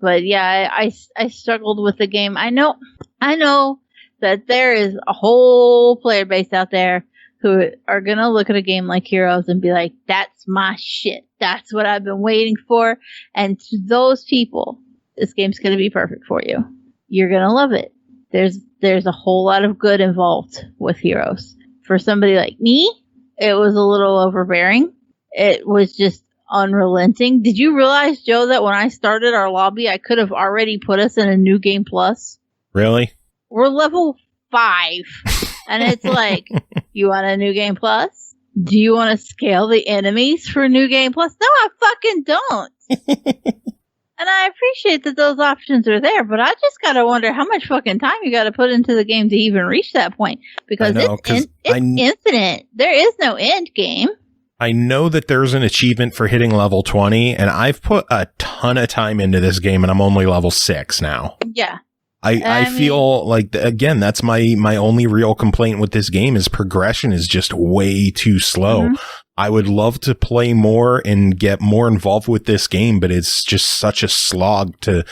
[SPEAKER 3] But yeah, I struggled with the game. I know that there is a whole player base out there who are going to look at a game like Heroes and be like, that's my shit. That's what I've been waiting for. And to those people, this game's going to be perfect for you. You're going to love it. There's a whole lot of good involved with Heroes. For somebody like me, it was a little overbearing. It was just unrelenting. Did you realize, Joe, that when I started our lobby, I could have already put us in a New Game Plus?
[SPEAKER 2] Really?
[SPEAKER 3] We're level 5. And it's like, you want a New Game Plus? Do you want to scale the enemies for New Game Plus? No, I fucking don't. And I appreciate that those options are there, but I just gotta wonder how much fucking time you gotta put into the game to even reach that point. Because it's infinite. There is no end game.
[SPEAKER 2] I know that there's an achievement for hitting level 20, and I've put a ton of time into this game, and I'm only level 6 now.
[SPEAKER 3] Yeah.
[SPEAKER 2] I feel like, again, that's my only real complaint with this game is progression is just way too slow. Mm-hmm. I would love to play more and get more involved with this game, but it's just such a slog to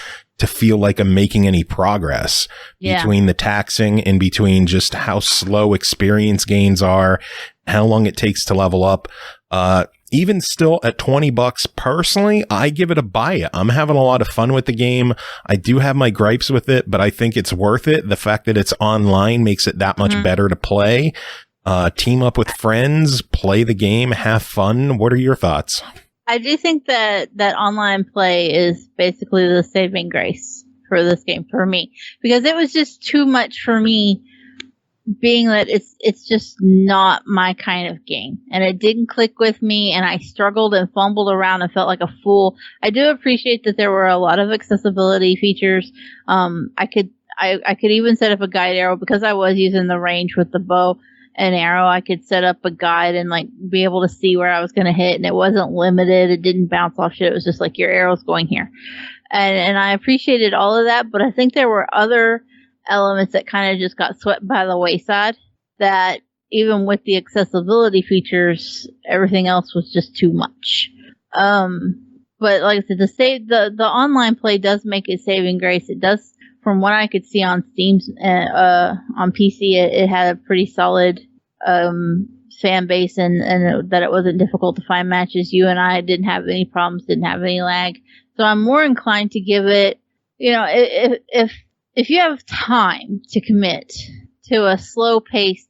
[SPEAKER 2] feel like I'm making any progress between the taxing and between just how slow experience gains are, how long it takes to level up. Even still at $20 personally, I give it a buy it. I'm having a lot of fun with the game. I do have my gripes with it, but I think it's worth it. The fact that it's online makes it that much better to play. Team up with friends, play the game, have fun. What are your thoughts?
[SPEAKER 3] I do think that online play is basically the saving grace for this game for me, because it was just too much for me, being that it's just not my kind of game, and it didn't click with me, and I struggled and fumbled around and felt like a fool. I do appreciate that there were a lot of accessibility features. I could even set up a guide arrow, because I was using the range with the bow and arrow. I could set up a guide and like be able to see where I was going to hit, and it wasn't limited. It didn't bounce off shit. It was just like your arrow's going here, and I appreciated all of that. But I think there were other elements that kind of just got swept by the wayside, that even with the accessibility features, everything else was just too much. But like I said, the online play does make a saving grace. It does. From what I could see on Steam, on PC, it had a pretty solid fan base, and that it wasn't difficult to find matches. You and I didn't have any problems, didn't have any lag. So I'm more inclined to give it, if you have time to commit to a slow-paced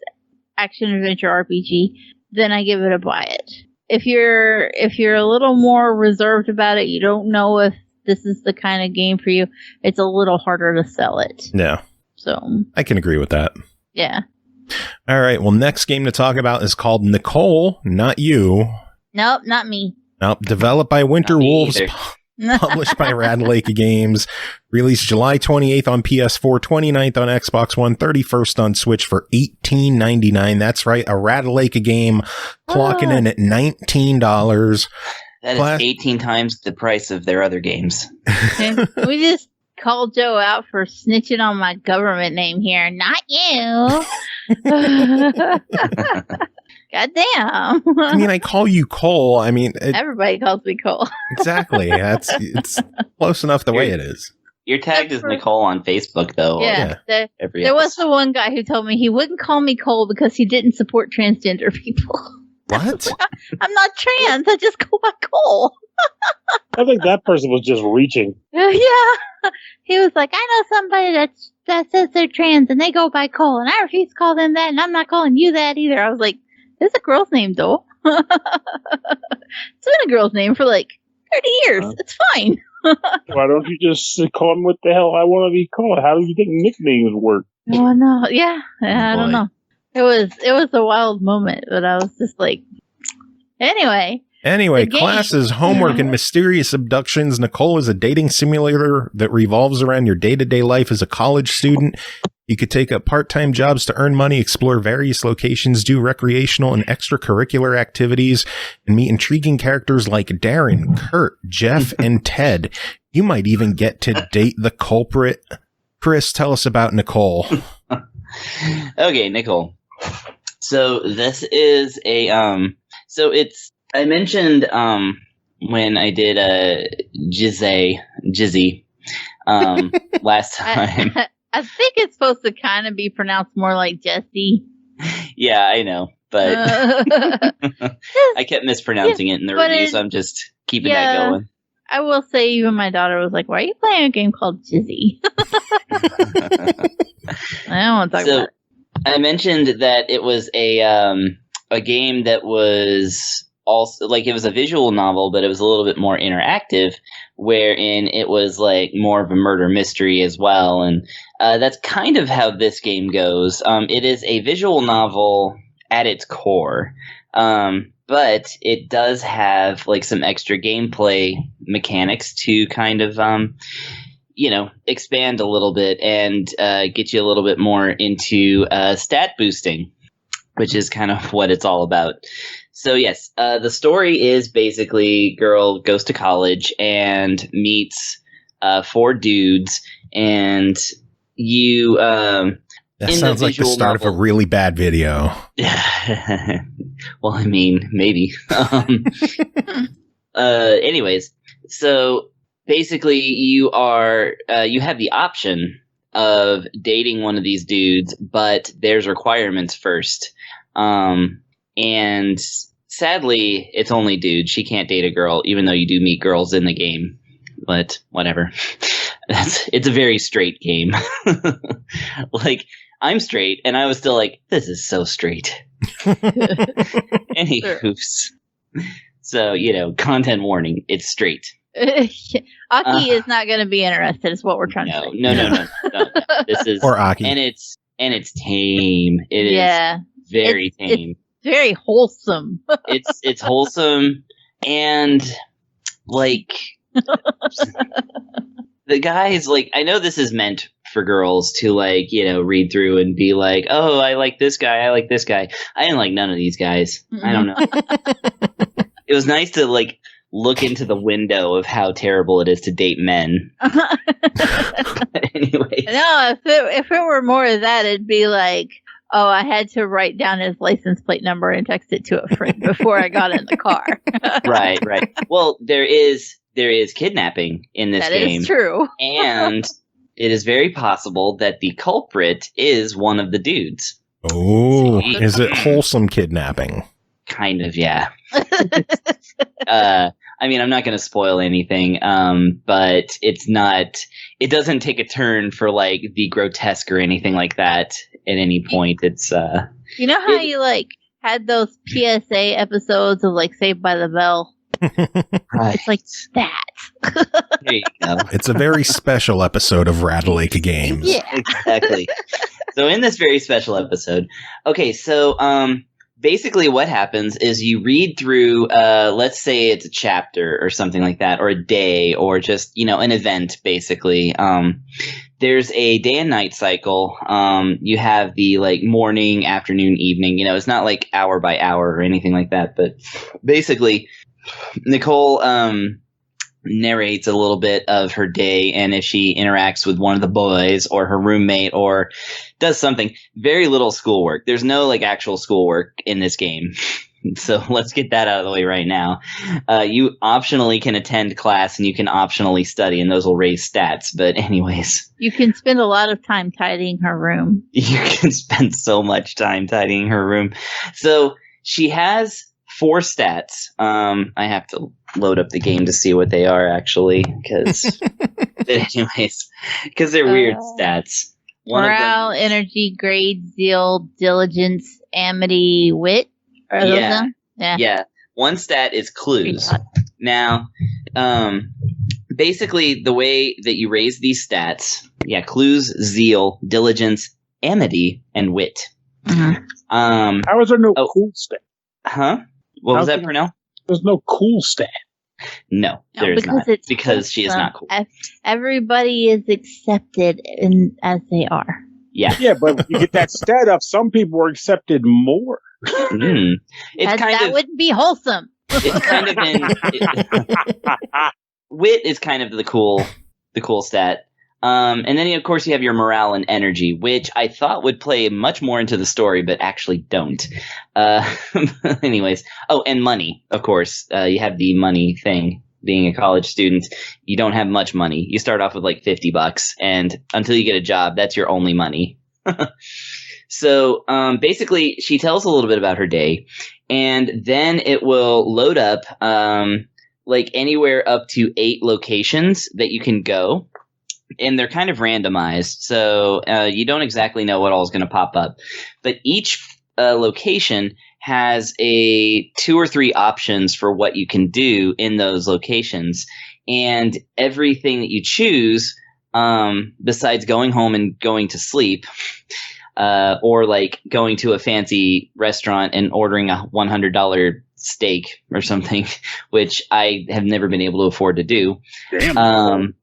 [SPEAKER 3] action-adventure RPG, then I give it a buy it. If you're a little more reserved about it, you don't know if this is the kind of game for you, it's a little harder to sell it.
[SPEAKER 2] Yeah.
[SPEAKER 3] So
[SPEAKER 2] I can agree with that.
[SPEAKER 3] Yeah.
[SPEAKER 2] All right. Well, next game to talk about is called Nicole, Not You.
[SPEAKER 3] Nope, not me.
[SPEAKER 2] Nope. Developed by Winter Wolves, published by Rad Lake Games, released July 28th on PS4, 29th on Xbox One, 31st on Switch for $18.99. That's right. A Rad Lake game clocking in at $19.
[SPEAKER 7] That is 18 times the price of their other games.
[SPEAKER 3] We just called Joe out for snitching on my government name here. Not you. Goddamn.
[SPEAKER 2] I mean, I call you Cole. I mean,
[SPEAKER 3] everybody calls me Cole.
[SPEAKER 2] Exactly. It's close enough the way it is.
[SPEAKER 7] You're tagged as Nicole on Facebook, though.
[SPEAKER 3] Yeah. There was the one guy who told me he wouldn't call me Cole because he didn't support transgender people.
[SPEAKER 2] What?
[SPEAKER 3] I'm not trans. I just go by Cole.
[SPEAKER 6] I think that person was just reaching.
[SPEAKER 3] Yeah. He was like, I know somebody that says they're trans and they go by Cole, and I refuse to call them that, and I'm not calling you that either. I was like, there's a girl's name, though. It's been a girl's name for like 30 years. It's fine.
[SPEAKER 6] Why don't you just call them what the hell I want to be called? How do you think nicknames work?
[SPEAKER 3] Oh, no. Yeah. I don't know. It was a wild moment, but I was just like, anyway,
[SPEAKER 2] classes, homework, and mysterious abductions. Nicole is a dating simulator that revolves around your day-to-day life as a college student. You could take up part-time jobs to earn money, explore various locations, do recreational and extracurricular activities, and meet intriguing characters like Darren, Kurt, Jeff, and Ted. You might even get to date the culprit. Chris, tell us about Nicole.
[SPEAKER 7] Okay, Nicole. So this is a I mentioned when I did Jizzy last time.
[SPEAKER 3] I think it's supposed to kind of be pronounced more like Jesse.
[SPEAKER 7] Yeah, I know, but I kept mispronouncing it in the review, so I'm just keeping that going.
[SPEAKER 3] I will say, even my daughter was like, "Why are you playing a game called Jizzy?" I don't want to talk about it.
[SPEAKER 7] I mentioned that it was a game that was also like, it was a visual novel, but it was a little bit more interactive, wherein it was like more of a murder mystery as well, and that's kind of how this game goes. It is a visual novel at its core, but it does have like some extra gameplay mechanics to kind of expand a little bit and get you a little bit more into stat boosting, which is kind of what it's all about. So yes, the story is basically girl goes to college and meets 4 dudes, and you
[SPEAKER 2] that sounds like the start of a really bad video.
[SPEAKER 7] Well, I mean, maybe. Anyways, so basically you have the option of dating one of these dudes, but there's requirements first. And sadly, it's only dudes. She can't date a girl, even though you do meet girls in the game. But whatever. It's a very straight game. Like, I'm straight, and I was still like, this is so straight. Anywho. So, content warning, it's straight.
[SPEAKER 3] Aki is not going to be interested, is what we're trying to say.
[SPEAKER 7] No. This is
[SPEAKER 2] Or Aki.
[SPEAKER 7] And it's tame. It is very tame.
[SPEAKER 3] It's very wholesome.
[SPEAKER 7] It's wholesome, and like the guys, like, I know this is meant for girls to, like, read through and be like, oh, I like this guy, I like this guy. I didn't like none of these guys. I don't know. It was nice to, like, look into the window of how terrible it is to date men. Anyway.
[SPEAKER 3] No, if it were more of that, it'd be like, oh, I had to write down his license plate number and text it to a friend before I got in the car.
[SPEAKER 7] Right. Well, there is kidnapping in this game.
[SPEAKER 3] That is true.
[SPEAKER 7] And it is very possible that the culprit is one of the dudes.
[SPEAKER 2] Oh, is it wholesome kidnapping?
[SPEAKER 7] Kind of, yeah. I mean, I'm not going to spoil anything, but it doesn't take a turn for, like, the grotesque or anything like that at any point. It's,
[SPEAKER 3] you know how you, like, had those PSA episodes of, like, Saved by the Bell?
[SPEAKER 7] Right.
[SPEAKER 3] It's like that.
[SPEAKER 7] There you go.
[SPEAKER 2] It's a very special episode of Rattlelake Games.
[SPEAKER 3] Yeah.
[SPEAKER 7] Exactly. So in this very special episode, okay, so, basically what happens is you read through, let's say it's a chapter or something like that, or a day, or just, an event, basically. There's a day and night cycle. You have the, like, morning, afternoon, evening. It's not like hour by hour or anything like that, but basically Nicole narrates a little bit of her day, and if she interacts with one of the boys or her roommate or does something, very little schoolwork. There's no, like, actual schoolwork in this game. So let's get that out of the way right now. You optionally can attend class, and you can optionally study, and those will raise stats. But anyways.
[SPEAKER 3] You can spend a lot of time tidying her room.
[SPEAKER 7] You can spend so much time tidying her room. So she has 4 stats. I have to load up the game to see what they are, actually, because they're weird stats.
[SPEAKER 3] Morale, energy, grade, zeal, diligence, amity, wit. Are those them?
[SPEAKER 7] Yeah. One stat is clues. Now, basically, the way that you raise these stats, clues, zeal, diligence, amity, and wit.
[SPEAKER 3] Mm-hmm.
[SPEAKER 6] How is there no cool stat?
[SPEAKER 7] Huh? What was that, Pernell?
[SPEAKER 6] There's no cool stat.
[SPEAKER 7] No, there is not. Because she is not cool.
[SPEAKER 3] Everybody is accepted as they are.
[SPEAKER 7] Yeah.
[SPEAKER 6] Yeah, but you get that stat up, some people were accepted more.
[SPEAKER 3] That wouldn't be wholesome.
[SPEAKER 7] It's kind of wit is kind of the cool stat. And then, of course, you have your morale and energy, which I thought would play much more into the story, but actually don't. Anyways. Oh, and money, of course. You have the money thing. Being a college student, you don't have much money. You start off with like $50, and until you get a job, that's your only money. So basically, she tells a little bit about her day, and then it will load up like anywhere up to 8 locations that you can go. And they're kind of randomized, so you don't exactly know what all is going to pop up. But each location has 2 or 3 options for what you can do in those locations. And everything that you choose, besides going home and going to sleep, or like going to a fancy restaurant and ordering a $100 steak or something, which I have never been able to afford to do.
[SPEAKER 6] Damn.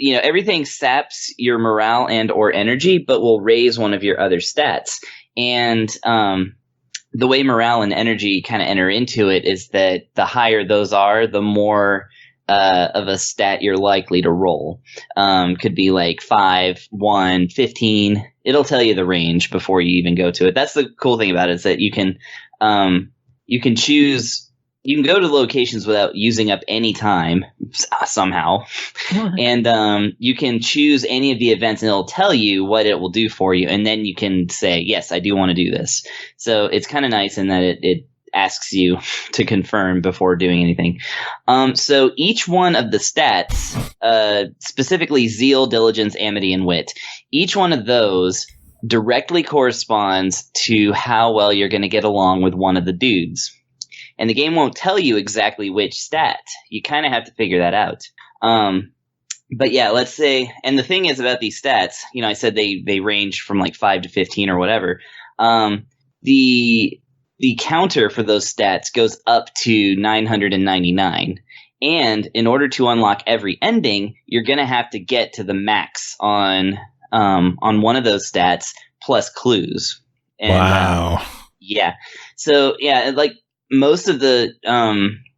[SPEAKER 7] Everything saps your morale and or energy, but will raise one of your other stats. And the way morale and energy kind of enter into it is that the higher those are, the more of a stat you're likely to roll. Could be like 5, 1, 15. It'll tell you the range before you even go to it. That's the cool thing about it, is that you can choose. You can go to locations without using up any time somehow. And you can choose any of the events, and it'll tell you what it will do for you. And then you can say, yes, I do want to do this. So it's kind of nice in that it asks you to confirm before doing anything. So each one of the stats, specifically zeal, diligence, amity, and wit, each one of those directly corresponds to how well you're going to get along with one of the dudes. and the game won't tell you exactly which stat. You kind of have to figure that out. But yeah, let's say, and the thing is about these stats, I said they range from like 5 to 15 or whatever. The counter for those stats goes up to 999. And in order to unlock every ending, you're going to have to get to the max on one of those stats plus clues. And,
[SPEAKER 2] wow.
[SPEAKER 7] Yeah. So yeah, like most of the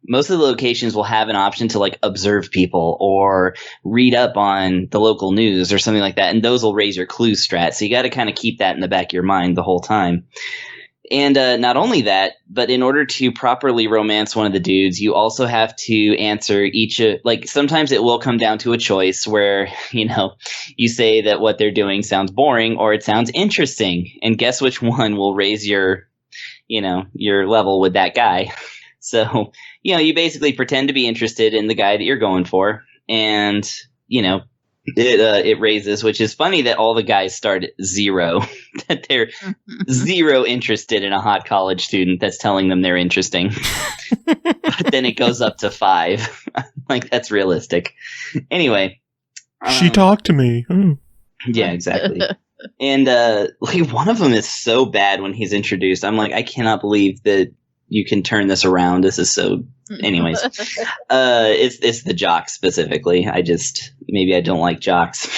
[SPEAKER 7] locations will have an option to like observe people or read up on the local news or something like that. And those will raise your clue strat. So you got to kind of keep that in the back of your mind the whole time. And not only that, but in order to properly romance one of the dudes, you also have to answer sometimes it will come down to a choice where, you say that what they're doing sounds boring or it sounds interesting. And guess which one will raise your level with that guy. So, you basically pretend to be interested in the guy that you're going for. And, it raises, which is funny that all the guys start at 0, that they're 0 interested in a hot college student that's telling them they're interesting. But then it goes up to 5. Like, that's realistic. Anyway.
[SPEAKER 2] She talked to me.
[SPEAKER 7] Yeah, exactly. And one of them is so bad when he's introduced. I'm like, I cannot believe that you can turn this around. This is so. Anyways, it's the jocks specifically. Maybe I don't like jocks.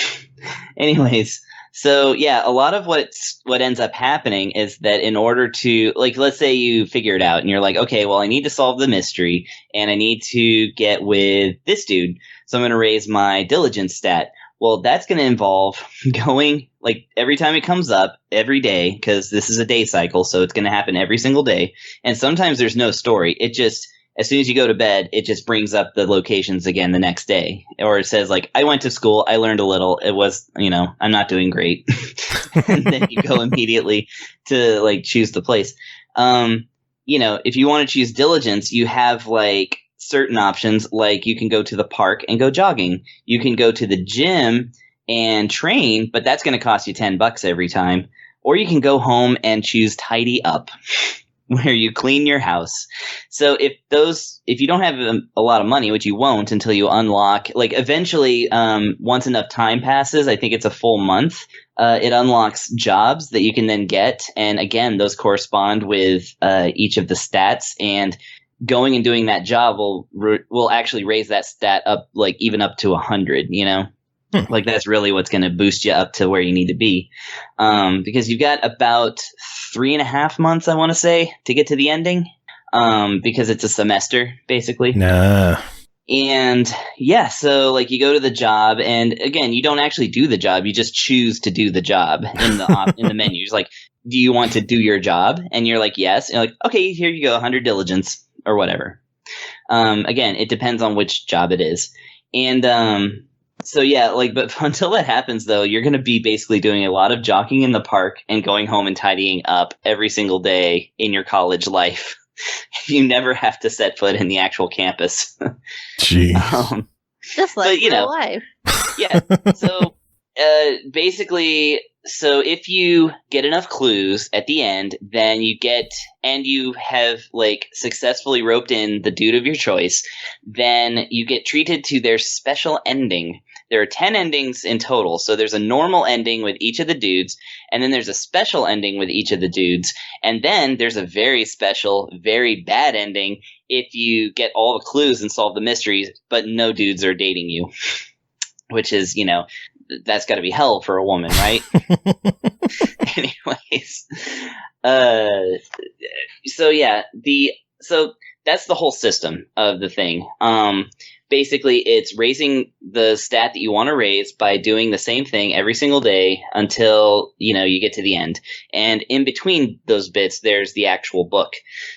[SPEAKER 7] Anyways, so yeah, a lot of what ends up happening is that in order to, like, let's say you figure it out and you're like, okay, well, I need to solve the mystery and I need to get with this dude, so I'm going to raise my diligence stat. Well, that's going to involve going, like, every time it comes up, every day, because this is a day cycle, so it's going to happen every single day. And sometimes there's no story. It just, as soon as you go to bed, it just brings up the locations again the next day. Or it says, like, I went to school, I learned a little, it was, I'm not doing great. And then you go immediately to, like, choose the place. If you want to choose diligence, you have, like, certain options, like you can go to the park and go jogging. You can go to the gym and train, but that's going to cost you $10 every time. Or you can go home and choose tidy up, where you clean your house. So if you don't have a lot of money, which you won't until you unlock, like eventually, once enough time passes, I think it's a full month, it unlocks jobs that you can then get. And again, those correspond with each of the stats, and going and doing that job will actually raise that stat up, like even up to 100, Like that's really what's going to boost you up to where you need to be. Because you've got about 3.5 months, I want to say, to get to the ending. Because it's a semester, basically.
[SPEAKER 2] Nah.
[SPEAKER 7] And yeah, so like you go to the job, and again, you don't actually do the job. You just choose to do the job in the menu. It's like, do you want to do your job? And you're like, yes. And you're like, okay, here you go, 100 diligence. Or whatever. Again, it depends on which job it is. And so yeah, but until that happens, though, you're going to be basically doing a lot of jogging in the park and going home and tidying up every single day in your college life. You never have to set foot in the actual campus.
[SPEAKER 2] Jeez.
[SPEAKER 3] Just like real life.
[SPEAKER 7] Yeah. So basically, so if you get enough clues at the end, then you have like successfully roped in the dude of your choice, then you get treated to their special ending. There are 10 endings in total. So there's a normal ending with each of the dudes, and then there's a special ending with each of the dudes. And then there's a very special, very bad ending if you get all the clues and solve the mysteries, but no dudes are dating you, which is, that's got to be hell for a woman, right? Anyways, so yeah, so that's the whole system of the thing. Basically, it's raising the stat that you want to raise by doing the same thing every single day until you get to the end. And in between those bits, there's the actual book.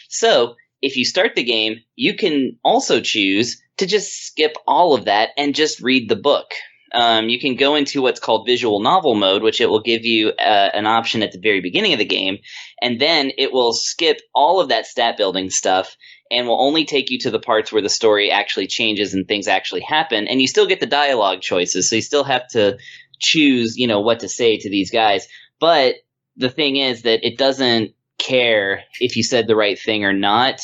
[SPEAKER 7] So if you start the game, you can also choose to just skip all of that and just read the book. You can go into what's called visual novel mode, which it will give you an option at the very beginning of the game, and then it will skip all of that stat building stuff and will only take you to the parts where the story actually changes and things actually happen, and you still get the dialogue choices, so you still have to choose, what to say to these guys. But the thing is that it doesn't care if you said the right thing or not.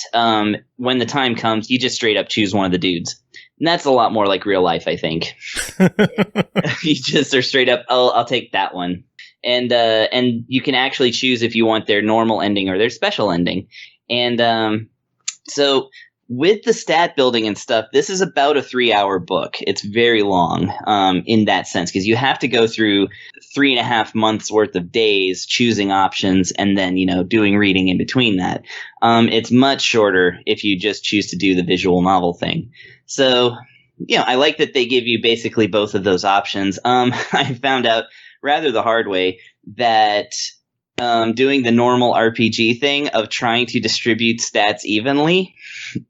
[SPEAKER 7] When the time comes, you just straight up choose one of the dudes. And that's a lot more like real life, I think. You just are straight up, I'll take that one. And you can actually choose if you want their normal ending or their special ending. And so with the stat building and stuff, this is about a 3-hour book. It's very long in that sense, because you have to go through 3.5 months worth of days choosing options and then, doing reading in between that. It's much shorter if you just choose to do the visual novel thing. So, I like that they give you basically both of those options. I found out rather the hard way that doing the normal RPG thing of trying to distribute stats evenly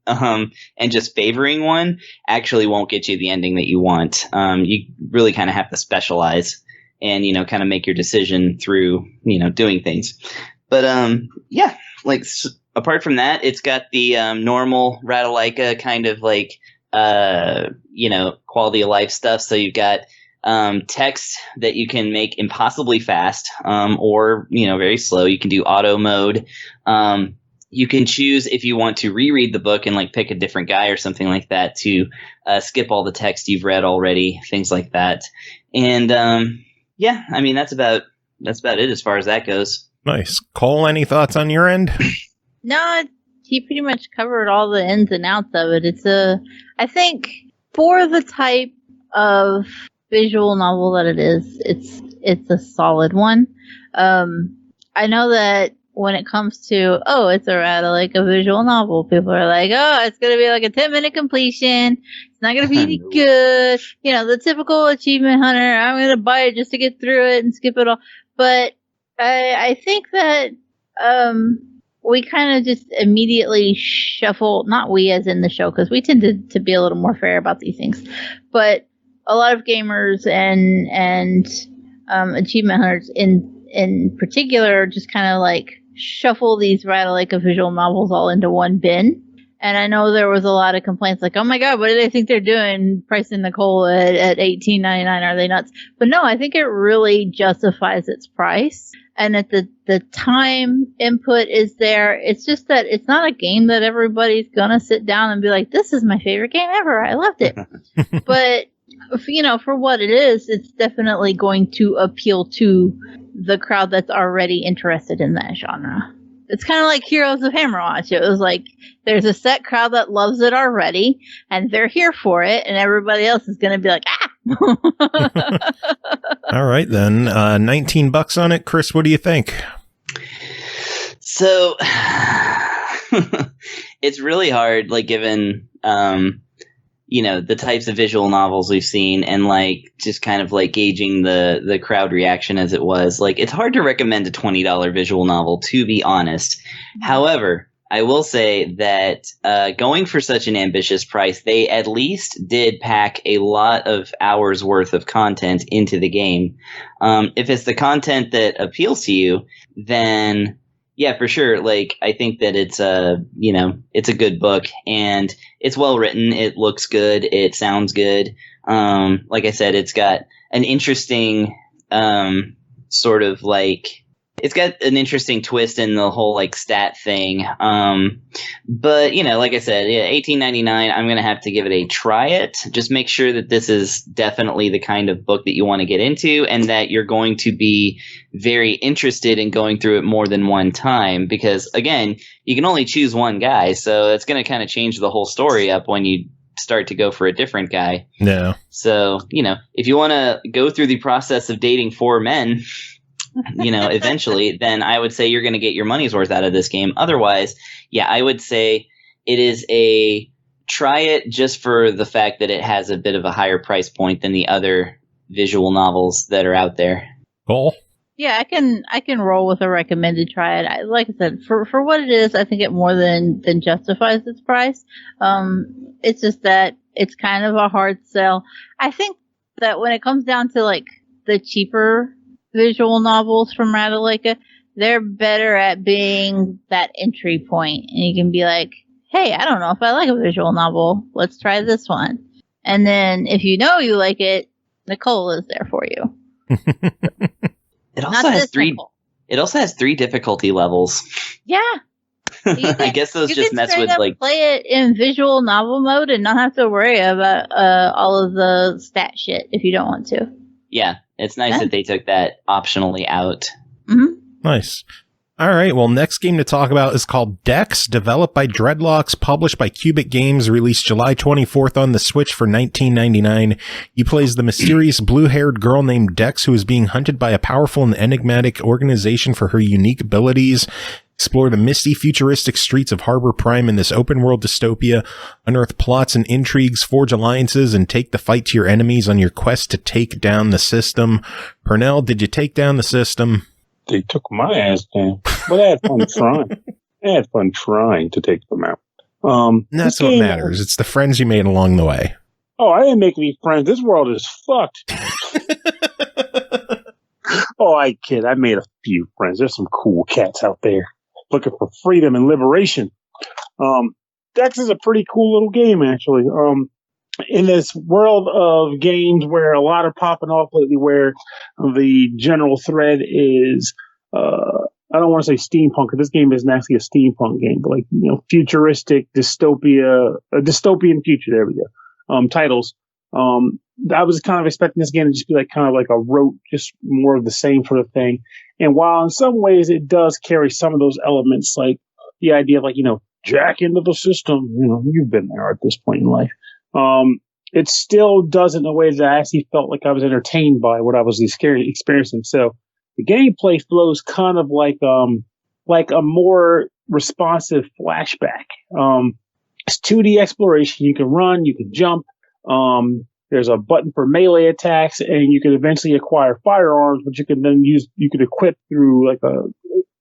[SPEAKER 7] and just favoring one actually won't get you the ending that you want. You really kind of have to specialize and, kind of make your decision through, doing things. But apart from that, it's got the normal Ratalaika kind of quality of life stuff. So you've got text that you can make impossibly fast or very slow. You can do auto mode. You can choose if you want to reread the book and pick a different guy or something like that to skip all the text you've read already, things like that. And that's about it as far as that goes.
[SPEAKER 2] Nice. Cole, any thoughts on your end?
[SPEAKER 3] No, he pretty much covered all the ins and outs of it. I think for the type of visual novel that it is, it's a solid one. I know that when it comes to it's a visual novel, people are like, it's gonna be like a 10-minute completion, it's not gonna be any good, the typical achievement hunter, I'm gonna buy it just to get through it and skip it all. But I think that we kind of just immediately shuffle, not we as in the show, because we tend to be a little more fair about these things, but a lot of gamers and achievement hunters in particular just kind of shuffle these Ratalaika visual novels all into one bin. And I know there was a lot of complaints oh my god, what do they think they're doing pricing Nicole at $18.99? Are they nuts? But no, I think it really justifies its price. And that the time input is there. It's just that it's not a game that everybody's gonna sit down and be like, this is my favorite game ever, I loved it. But for what it is, it's definitely going to appeal to the crowd that's already interested in that genre. It's kind of like Heroes of Hammerwatch. It was there's a set crowd that loves it already, and they're here for it, and everybody else is going to be like, ah!
[SPEAKER 2] All right, then. $19 on it. Chris, what do you think?
[SPEAKER 7] So, it's really hard, given... the types of visual novels we've seen and just kind of gauging the crowd reaction as it was. It's hard to recommend a $20 visual novel, to be honest. However, I will say that going for such an ambitious price, they at least did pack a lot of hours worth of content into the game. If it's the content that appeals to you, then... yeah, for sure. I think that it's it's a good book and it's well written. It looks good. It sounds good. Like I said, it's got an interesting it's got an interesting twist in the whole stat thing. But like I said, yeah, $18.99. I'm gonna have to give it a try it. Just make sure that this is definitely the kind of book that you want to get into, and that you're going to be very interested in going through it more than one time. Because again, you can only choose one guy, so it's gonna kind of change the whole story up when you start to go for a different guy.
[SPEAKER 2] Yeah.
[SPEAKER 7] So if you want to go through the process of dating 4 men. Eventually, then I would say you're going to get your money's worth out of this game. Otherwise, yeah, I would say it is a try it just for the fact that it has a bit of a higher price point than the other visual novels that are out there.
[SPEAKER 2] Cool.
[SPEAKER 3] Yeah, I can roll with a recommended try it. Like I said, for what it is, I think it more than justifies its price. It's just that it's kind of a hard sell. I think that when it comes down to the cheaper visual novels from Ratalaika, they're better at being that entry point, and you can be like, hey, I don't know if I like a visual novel, let's try this one. And then if you like it, Nicole is there for you.
[SPEAKER 7] It also has 3 It also has 3 difficulty levels.
[SPEAKER 3] Yeah.
[SPEAKER 7] I guess those just mess with like
[SPEAKER 3] play it in visual novel mode and not have to worry about all of the stat shit if you don't want to.
[SPEAKER 7] Yeah, it's nice that they took that optionally out.
[SPEAKER 3] Mm-hmm.
[SPEAKER 2] Nice. All right, well, next game to talk about is called Dex, developed by Dreadlocks, published by Cubic Games, released July 24th on the Switch for $19.99. You play as the mysterious blue-haired girl named Dex, who is being hunted by a powerful and enigmatic organization for her unique abilities. Explore the misty, futuristic streets of Harbor Prime in this open-world dystopia, unearth plots and intrigues, forge alliances, and take the fight to your enemies on your quest to take down the system. Pernell, did you take down the system?
[SPEAKER 6] They took my ass down. But I had fun trying. I had fun trying to take them out.
[SPEAKER 2] That's what matters. It's the friends you made along the way.
[SPEAKER 6] Oh, I didn't make any friends. This world is fucked. Oh, I kid. I made a few friends. There's some cool cats out there looking for freedom and liberation. Dex is a pretty cool little game, actually. In this world of games where a lot are popping off lately, where the general thread is, I don't want to say steampunk, because this game isn't actually a steampunk game, but like, you know, futuristic dystopia, a dystopian future. There we go. Titles. I was kind of expecting this game to just be like kind of like a rote, just more of the same sort of thing. And while in some ways it does carry some of those elements, like the idea of like, you know, jack into the system, you know, you've been there at this point in life. It still does it in a way that I actually felt like I was entertained by what I was experiencing. So the gameplay flows kind of like a more responsive flashback. It's 2D exploration. You can run, you can jump. There's a button for melee attacks, and you can eventually acquire firearms, which you can then use. You can equip through like a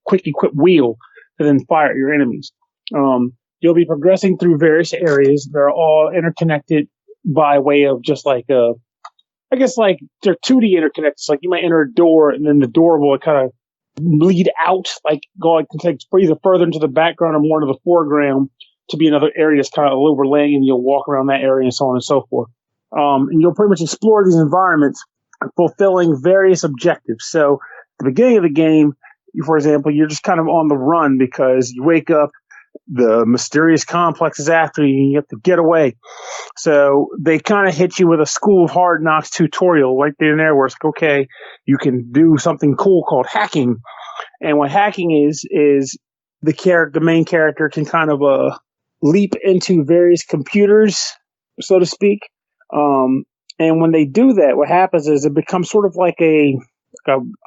[SPEAKER 6] quick equip wheel to then fire at your enemies. You'll be progressing through various areas. They're all interconnected by way of just like I guess like they're 2D interconnected. So like you might enter a door, and then the door will kind of lead out, like going to take either further into the background or more into the foreground to be another area that's kind of overlaying, and you'll walk around that area and so on and so forth. And you'll pretty much explore these environments, fulfilling various objectives. So at the beginning of the game, for example, you're just kind of on the run because you wake up, the mysterious complex is after you, and you have to get away. So they kind of hit you with a School of Hard Knocks tutorial right there and there, where it's like, okay, you can do something cool called hacking. And what hacking is the main character can kind of leap into various computers, so to speak. And when they do that, what happens is it becomes sort of like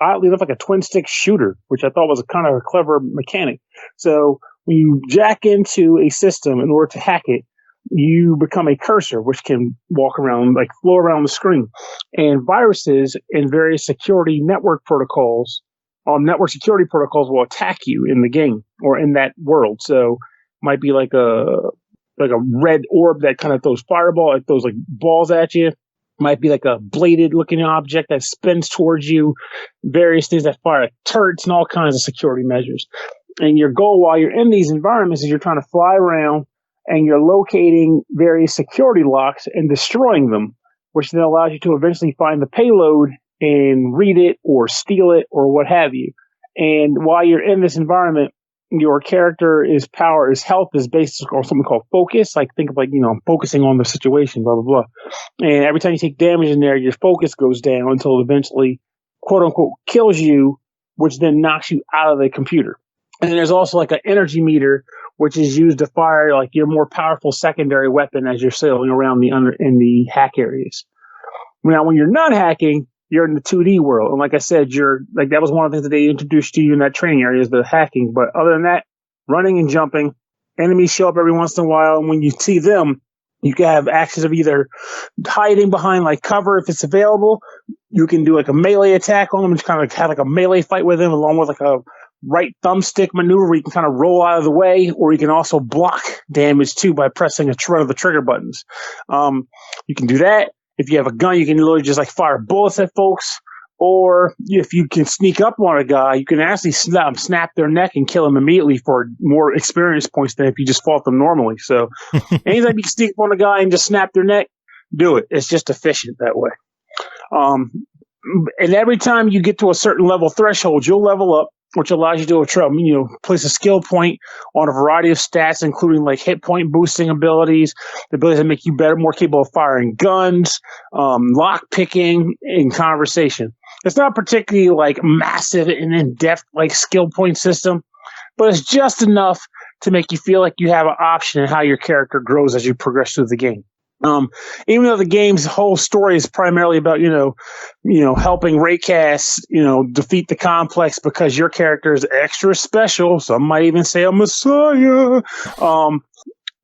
[SPEAKER 6] oddly enough, like a twin stick shooter, which I thought was a kind of a clever mechanic. So when you jack into a system in order to hack it, you become a cursor, which can walk around, like flow around the screen. And viruses and various security network protocols, network security protocols will attack you in the game or in that world. So might be like a red orb that kind of throws throws like balls at you. Might be like a bladed looking object that spins towards you. Various things that fire like turrets and all kinds of security measures. And your goal while you're in these environments is you're trying to fly around and you're locating various security locks and destroying them, which then allows you to eventually find the payload and read it or steal it or what have you. And while you're in this environment, your character his health is based on something called focus. Like think of like, you know, focusing on the situation, blah, blah, blah. And every time you take damage in there, your focus goes down until it eventually, quote unquote, kills you, which then knocks you out of the computer. And then there's also like an energy meter, which is used to fire like your more powerful secondary weapon as you're sailing around in the hack areas. Now, when you're not hacking, you're in the 2D world. And like I said, that was one of the things that they introduced to you in that training area is the hacking. But other than that, running and jumping, enemies show up every once in a while. And when you see them, you can have actions of either hiding behind like cover if it's available. You can do like a melee attack on them and kind of have like a melee fight with them along with like a right thumbstick maneuver where you can kind of roll out of the way, or you can also block damage too by pressing one of the trigger buttons. You can do that. If you have a gun, you can literally just like fire bullets at folks. Or if you can sneak up on a guy, you can actually snap their neck and kill him immediately for more experience points than if you just fought them normally. So anytime you can sneak up on a guy and just snap their neck, do it. It's just efficient that way. And every time you get to a certain level threshold, you'll level up which allows you to place a skill point on a variety of stats, including like hit point boosting abilities, the ability to make you better, more capable of firing guns, lock picking, and conversation. It's not particularly like massive and in-depth like skill point system, but it's just enough to make you feel like you have an option in how your character grows as you progress through the game. Even though the game's whole story is primarily about, helping Raycast, defeat the complex because your character is extra special. Some might even say a messiah.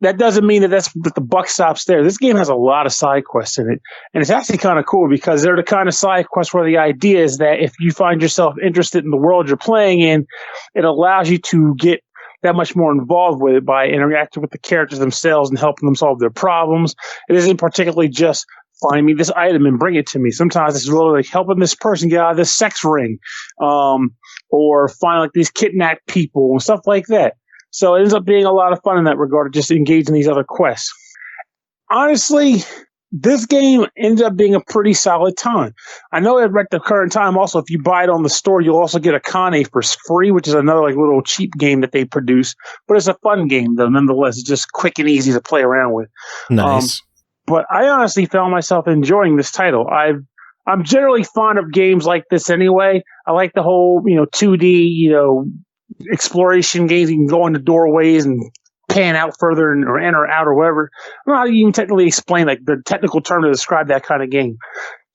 [SPEAKER 6] That doesn't mean that the buck stops there. This game has a lot of side quests in it. And it's actually kind of cool because they're the kind of side quests where the idea is that if you find yourself interested in the world you're playing in, it allows you to get that much more involved with it by interacting with the characters themselves and helping them solve their problems. It isn't particularly just find me this item and bring it to me. Sometimes it's really like helping this person get out of this sex ring, or find like these kidnapped people and stuff like that. So it ends up being a lot of fun in that regard to just engage in these other quests. Honestly, this game ended up being a pretty solid time. I know at the current time also, if you buy it on the store, you'll also get a Kane for free, which is another like little cheap game that they produce. But it's a fun game, though, nonetheless. It's just quick and easy to play around with.
[SPEAKER 2] Nice.
[SPEAKER 6] But I honestly found myself enjoying this title. I'm generally fond of games like this anyway. I like the whole, 2D, exploration games. You can go into doorways and pan out further or enter out or whatever. I don't know how you even technically explain like the technical term to describe that kind of game.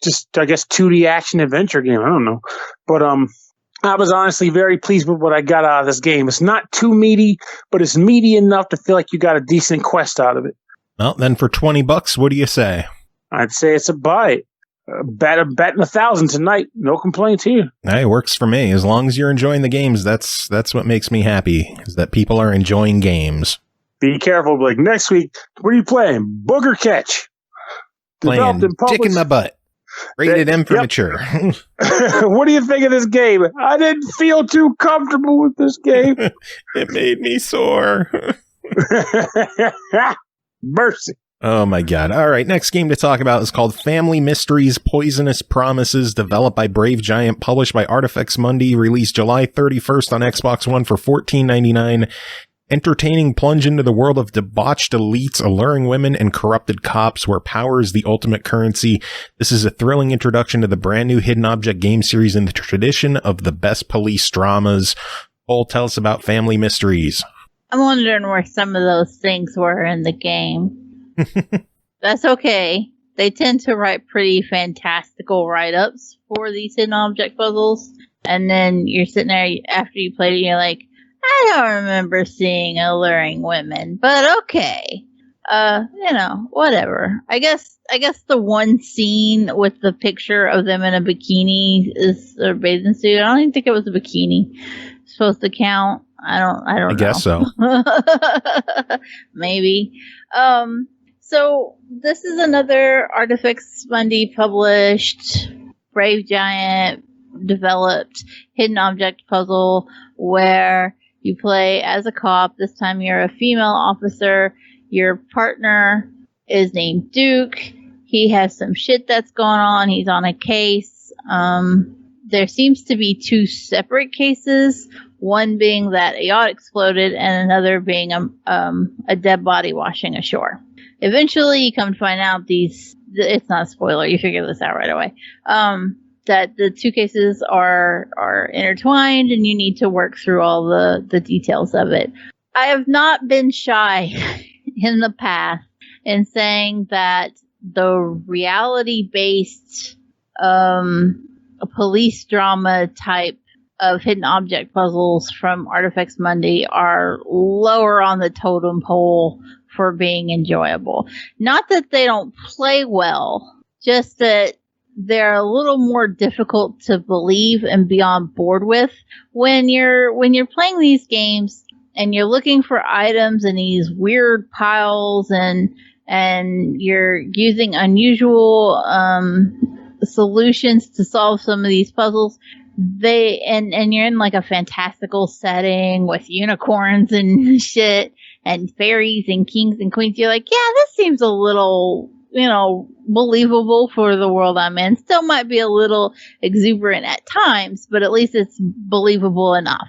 [SPEAKER 6] Just, I guess, 2D action adventure game. I don't know. But I was honestly very pleased with what I got out of this game. It's not too meaty, but it's meaty enough to feel like you got a decent quest out of it.
[SPEAKER 2] Well, then for $20, what do you say?
[SPEAKER 6] I'd say it's a buy. Betting 1,000 tonight. No complaints here.
[SPEAKER 2] Hey, it works for me. As long as you're enjoying the games, that's what makes me happy, is that people are enjoying games.
[SPEAKER 6] Be careful. Like next week, what are you playing? Booger Catch.
[SPEAKER 2] Playing Dick in My Butt. Rated M for mature.
[SPEAKER 6] What do you think of this game? I didn't feel too comfortable with this game.
[SPEAKER 2] It made me sore.
[SPEAKER 6] Mercy.
[SPEAKER 2] Oh my god. All right, next game to talk about is called Family Mysteries Poisonous Promises, developed by Brave Giant, published by Artifex Mundi, released July 31st on Xbox One for $14.99. Entertaining plunge into the world of debauched elites, alluring women, and corrupted cops where power is the ultimate currency. This is a thrilling introduction to the brand new hidden object game series in the tradition of the best police dramas. Cole, tell us about Family Mysteries.
[SPEAKER 3] I'm wondering where some of those things were in the game. That's okay. They tend to write pretty fantastical write-ups for these hidden object puzzles. And then you're sitting there after you played it, and you're like, I don't remember seeing alluring women, but okay. Whatever. I guess the one scene with the picture of them in a bikini is a bathing suit. I don't even think it was a bikini. It's supposed to count. I don't know. I
[SPEAKER 2] guess so.
[SPEAKER 3] Maybe. So this is another Artifex Mundi published, Brave Giant developed hidden object puzzle where you play as a cop. This time you're a female officer. Your partner is named Duke. He has some shit that's going on. He's on a case. There seems to be two separate cases. One being that a yacht exploded and another being a dead body washing ashore. Eventually, you come to find out it's not a spoiler, you figure this out right away, that the two cases are intertwined and you need to work through all the details of it. I have not been shy in the past in saying that the reality-based police drama type of hidden object puzzles from Artifex Mundi are lower on the totem pole for being enjoyable. Not that they don't play well, just that they're a little more difficult to believe and be on board with. When you're playing these games and you're looking for items in these weird piles and you're using unusual solutions to solve some of these puzzles, and you're in like a fantastical setting with unicorns and shit and fairies and kings and queens, you're like, yeah, this seems a little believable for the world I'm in. Still might be a little exuberant at times, but at least it's believable enough.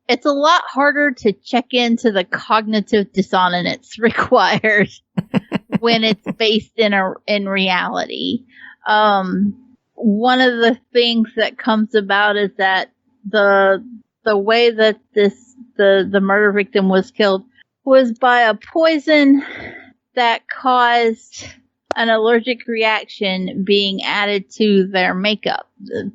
[SPEAKER 3] It's a lot harder to check into the cognitive dissonance required when it's based in reality. One of the things that comes about is that the way that the murder victim was killed was by a poison that caused an allergic reaction being added to their makeup,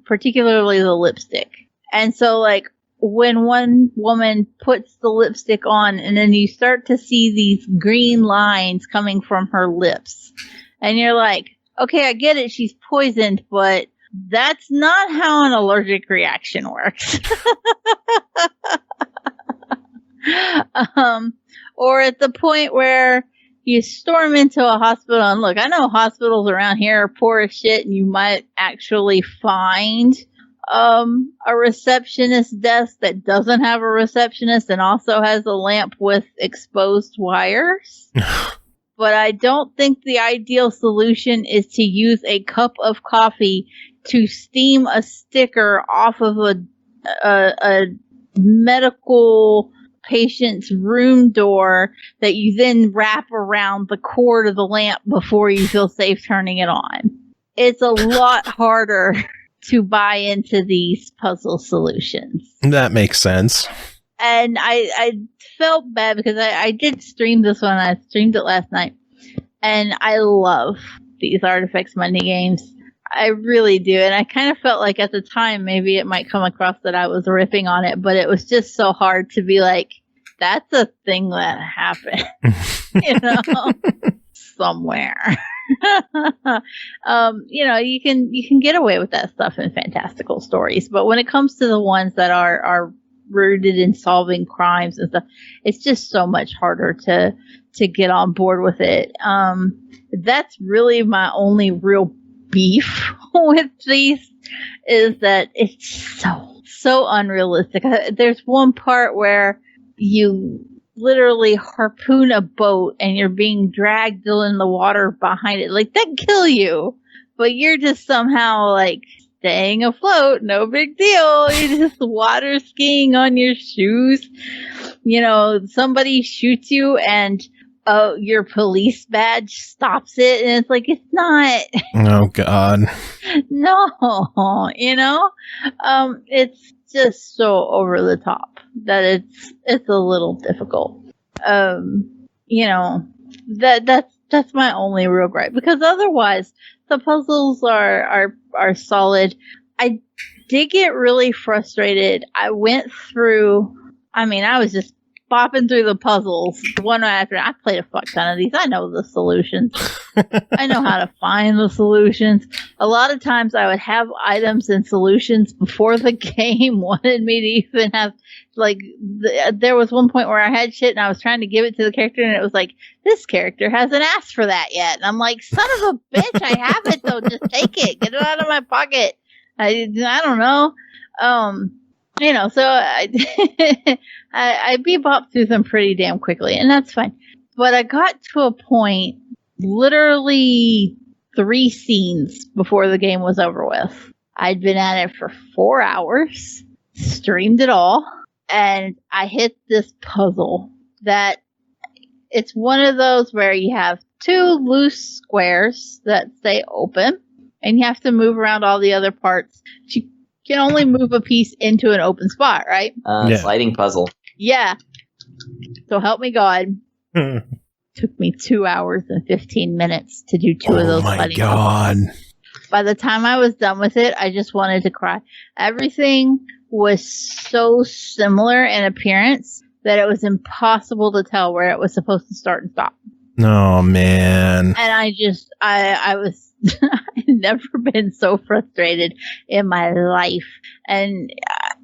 [SPEAKER 3] particularly the lipstick. And so, like, when one woman puts the lipstick on and then you start to see these green lines coming from her lips, and you're like, okay, I get it, she's poisoned, but that's not how an allergic reaction works. Or at the point where you storm into a hospital, and look, I know hospitals around here are poor as shit, and you might actually find a receptionist desk that doesn't have a receptionist and also has a lamp with exposed wires. But I don't think the ideal solution is to use a cup of coffee to steam a sticker off of a medical patient's room door that you then wrap around the cord of the lamp before you feel safe turning it on. It's a lot harder to buy into these puzzle solutions.
[SPEAKER 2] That makes sense.
[SPEAKER 3] And I felt bad because I did stream this one. I streamed it last night. And I love these Artifacts Monday games. I really do. And I kind of felt like at the time maybe it might come across that I was ripping on it, but it was just so hard to be like, that's a thing that happened, somewhere. You can get away with that stuff in fantastical stories, but when it comes to the ones that are rooted in solving crimes and stuff, it's just so much harder to get on board with it. That's really my only real beef with these, is that it's so unrealistic. There's one part where you literally harpoon a boat and you're being dragged in the water behind it. Like, that'd kill you, but you're just somehow like staying afloat. No big deal. You're just water skiing on your shoes. Somebody shoots you and your police badge stops it, and it's like, it's not.
[SPEAKER 2] Oh God.
[SPEAKER 3] No, it's just so over the top that it's a little difficult. That's my only real gripe, because otherwise the puzzles are solid. I did get really frustrated. I went through. I was just bopping through the puzzles one after. I played a fuck ton of these. I know the solutions. I know how to find the solutions. A lot of times I would have items and solutions before the game wanted me to even have, like, there was one point where I had shit and I was trying to give it to the character and it was like, this character hasn't asked for that yet. And I'm like, son of a bitch, I have it though. Just take it. Get it out of my pocket. I don't know. So I bebopped through them pretty damn quickly, and that's fine. But I got to a point, literally 3 scenes before the game was over with. I'd been at it for 4 hours, streamed it all, and I hit this puzzle that it's one of those where you have 2 loose squares that stay open, and you have to move around all the other parts. You can only move a piece into an open spot, right?
[SPEAKER 7] Sliding puzzle.
[SPEAKER 3] Yeah. So help me God. Took me 2 hours and 15 minutes to do 2 of those. Oh my God. Puzzles. By the time I was done with it, I just wanted to cry. Everything was so similar in appearance that it was impossible to tell where it was supposed to start and stop.
[SPEAKER 2] Oh man.
[SPEAKER 3] And I was I've never been so frustrated in my life. And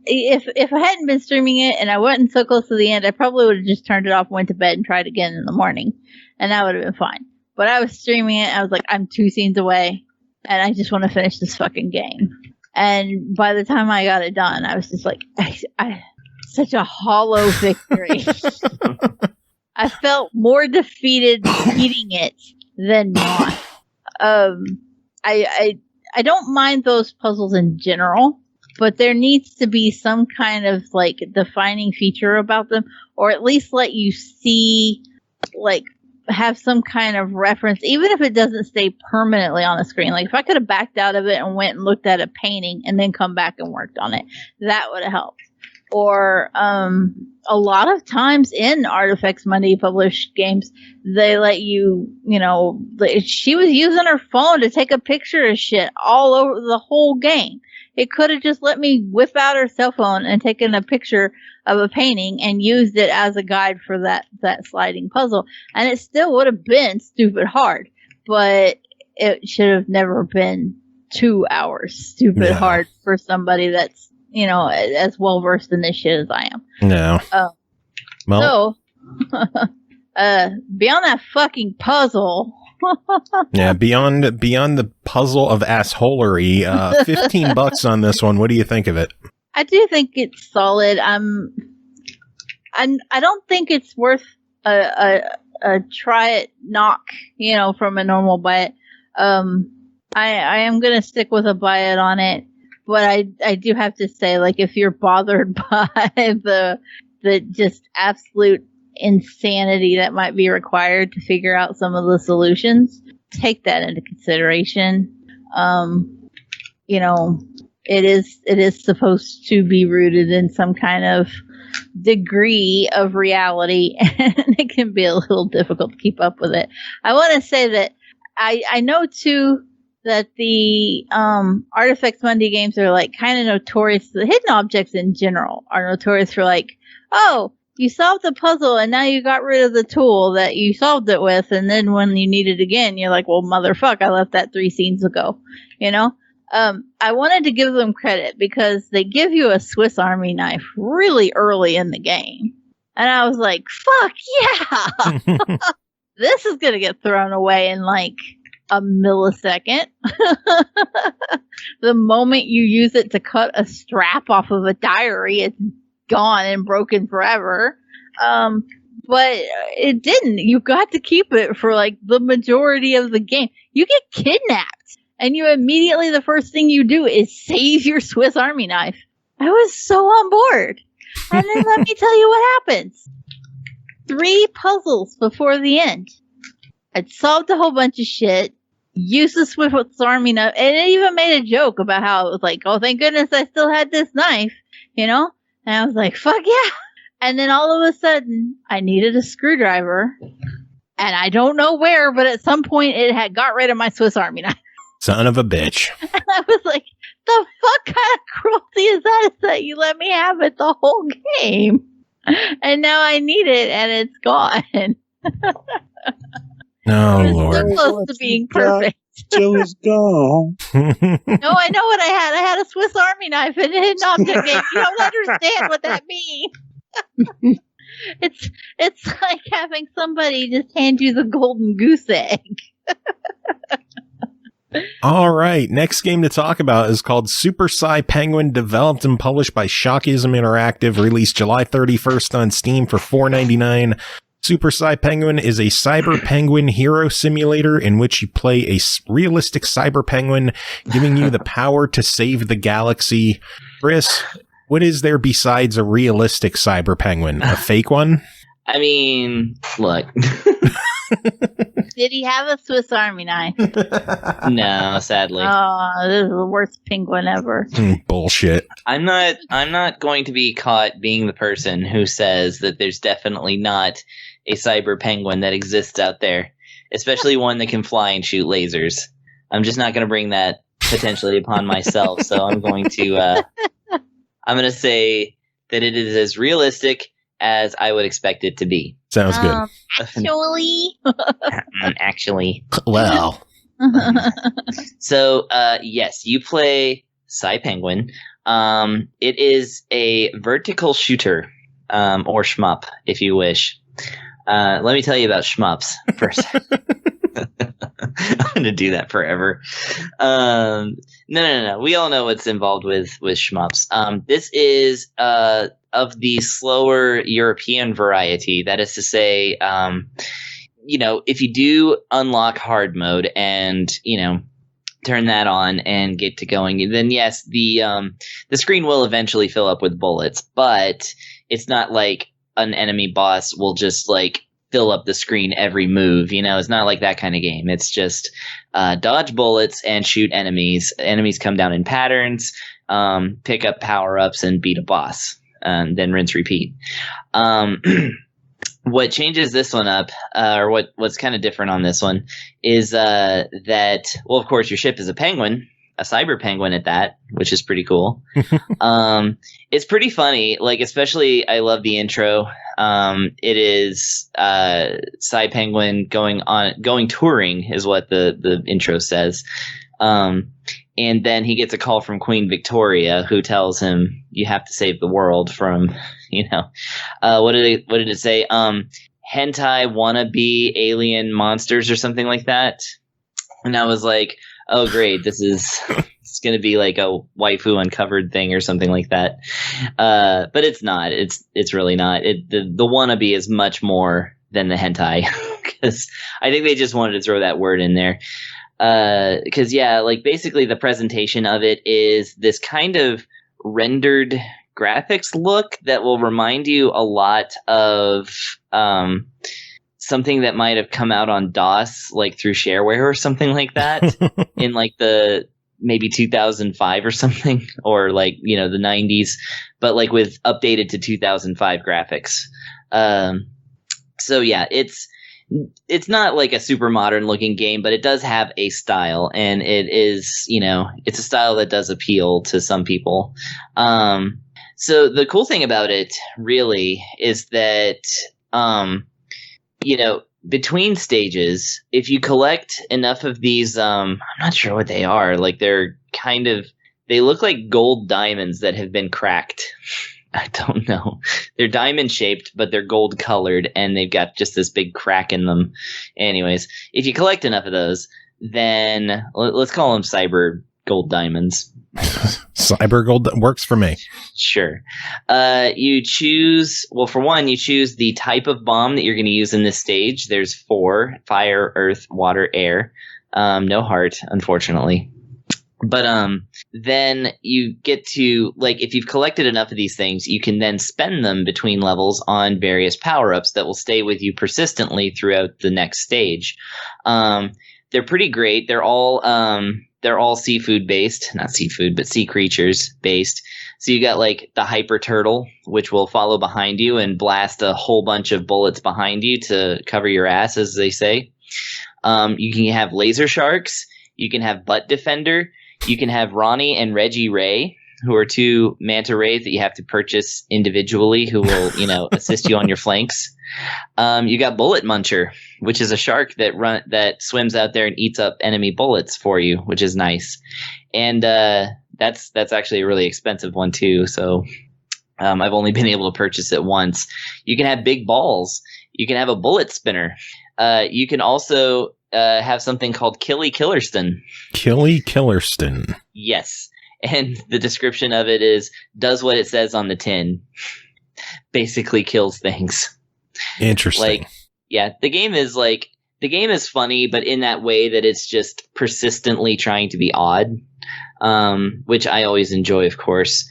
[SPEAKER 3] if I hadn't been streaming it and I wasn't so close to the end, I probably would have just turned it off, went to bed, and tried again in the morning, and that would have been fine. But I was streaming it. I was like, I'm 2 scenes away, and I just want to finish this fucking game. And by the time I got it done, I was just like, I such a hollow victory. I felt more defeated beating it than not. I don't mind those puzzles in general, but there needs to be some kind of like defining feature about them, or at least let you see, like, have some kind of reference, even if it doesn't stay permanently on the screen. Like if I could have backed out of it and went and looked at a painting and then come back and worked on it, that would have helped. Or a lot of times in Artifex Monday published games, they let you, she was using her phone to take a picture of shit all over the whole game. It could have just let me whip out her cell phone and taken a picture of a painting and used it as a guide for that sliding puzzle. And it still would have been stupid hard, but it should have never been 2 hours stupid hard for somebody that's, as well versed in this shit as I am.
[SPEAKER 2] No.
[SPEAKER 3] So, beyond that fucking puzzle.
[SPEAKER 2] Yeah, beyond the puzzle of assholery, $15 on this one. What do you think of it?
[SPEAKER 3] I do think it's solid. I don't think it's worth a try it knock, from a normal buy it. I am gonna stick with a buy it on it, but I do have to say, like, if you're bothered by the just absolute insanity that might be required to figure out some of the solutions, take that into consideration. It is supposed to be rooted in some kind of degree of reality, and it can be a little difficult to keep up with it. I want to say that I know too that the Artifex Monday games are like kind of notorious. The hidden objects in general are notorious for like, oh, you solved the puzzle and now you got rid of the tool that you solved it with, and then when you need it again, you're like, well, motherfuck, I left that 3 scenes ago, I wanted to give them credit because they give you a Swiss Army knife really early in the game. And I was like, fuck yeah! This is going to get thrown away in like a millisecond. The moment you use it to cut a strap off of a diary, it's gone and broken forever. But it didn't. You got to keep it for like the majority of the game. You get kidnapped. And you immediately, the first thing you do is save your Swiss Army knife. I was so on board. And then let me tell you what happens. 3 puzzles before the end. I'd solved a whole bunch of shit, used the Swiss Army knife, and it even made a joke about how it was like, oh, thank goodness I still had this knife, And I was like, fuck yeah. And then all of a sudden, I needed a screwdriver. And I don't know where, but at some point it had got rid of my Swiss Army knife.
[SPEAKER 2] Son of a bitch.
[SPEAKER 3] And I was like, the fuck kind of cruelty is that you let me have it the whole game? And now I need it and it's gone.
[SPEAKER 2] Oh, Lord.
[SPEAKER 3] So close to being perfect.
[SPEAKER 6] Jill is gone.
[SPEAKER 3] No, I know what I had. I had a Swiss Army knife and a hidden object game. You don't understand what that means. It's like having somebody just hand you the golden goose egg.
[SPEAKER 2] All right, next game to talk about is called Super Psy Penguin, developed and published by Shockism Interactive, released July 31st on Steam for $4.99. Super Psy Penguin is a cyber penguin hero simulator in which you play a realistic cyber penguin, giving you the power to save the galaxy. Chris, what is there besides a realistic cyber penguin? A fake one?
[SPEAKER 7] I mean, look.
[SPEAKER 3] Did he have a Swiss Army knife?
[SPEAKER 7] No, sadly.
[SPEAKER 3] Oh, this is the worst penguin ever.
[SPEAKER 2] Bullshit.
[SPEAKER 7] I'm not going to be caught being the person who says that there's definitely not a cyber penguin that exists out there, especially one that can fly and shoot lasers. I'm just not going to bring that potentially upon myself. So I'm going to say that it is as realistic as I would expect it to be.
[SPEAKER 2] Sounds good.
[SPEAKER 7] Actually.
[SPEAKER 2] Well.
[SPEAKER 7] So, yes, you play Psy Penguin. It is a vertical shooter, or shmup, if you wish. Let me tell you about shmups first. I'm going to do that forever. No. We all know what's involved with shmups. This is of the slower European variety. That is to say, if you do unlock hard mode and, turn that on and get to going, then yes, the screen will eventually fill up with bullets, but it's not like an enemy boss will just like fill up the screen every move. It's not like that kind of game. It's just dodge bullets and shoot enemies. Enemies come down in patterns, pick up power-ups and beat a boss, and then rinse repeat. What changes this one up, or what's kind of different on this one, is that, well, of course, your ship is a penguin, a cyber penguin at that, which is pretty cool. It's pretty funny, like, especially I love the intro. It is Cy Penguin going touring is what the intro says. And then he gets a call from Queen Victoria, who tells him, you have to save the world from, what did it say? Hentai wannabe alien monsters or something like that. And I was like, oh, great. It's going to be like a waifu uncovered thing or something like that. But it's not. It's really not. The wannabe is much more than the hentai, because I think they just wanted to throw that word in there. Because like basically the presentation of it is this kind of rendered graphics look that will remind you a lot of something that might have come out on DOS, like through shareware or something like that, in like the maybe 2005 or something, or like the 90s, but like with updated to 2005 graphics. So yeah, it's not like a super modern looking game, but it does have a style, and it is, it's a style that does appeal to some people. So the cool thing about it really is that, between stages, if you collect enough of these, I'm not sure what they are. Like they look like gold diamonds that have been cracked. I don't know. They're diamond shaped, but they're gold colored, and they've got just this big crack in them. Anyways, if you collect enough of those, then let's call them cyber gold diamonds.
[SPEAKER 2] Cyber gold works for me.
[SPEAKER 7] Sure. You choose the type of bomb that you're going to use in this stage. There's 4: fire, earth, water, air. No heart, unfortunately. But then you get to, like, if you've collected enough of these things, you can then spend them between levels on various power-ups that will stay with you persistently throughout the next stage. They're pretty great. They're all seafood based, not seafood, but sea creatures based. So you got like the hyper turtle, which will follow behind you and blast a whole bunch of bullets behind you to cover your ass, as they say. You can have laser sharks. You can have butt defender. You can have Ronnie and Reggie Ray, who are 2 manta rays that you have to purchase individually, who will, assist you on your flanks. You got Bullet Muncher, which is a shark that swims out there and eats up enemy bullets for you, which is nice. And that's actually a really expensive one too. So I've only been able to purchase it once. You can have Big Balls. You can have a bullet spinner. You can also have something called Killy Killerston. Killy Killerston. Yes. And the description of it does what it says on the tin. Basically kills things.
[SPEAKER 2] Interesting.
[SPEAKER 7] Like, yeah, the game is funny, but in that way that it's just persistently trying to be odd, which I always enjoy, of course.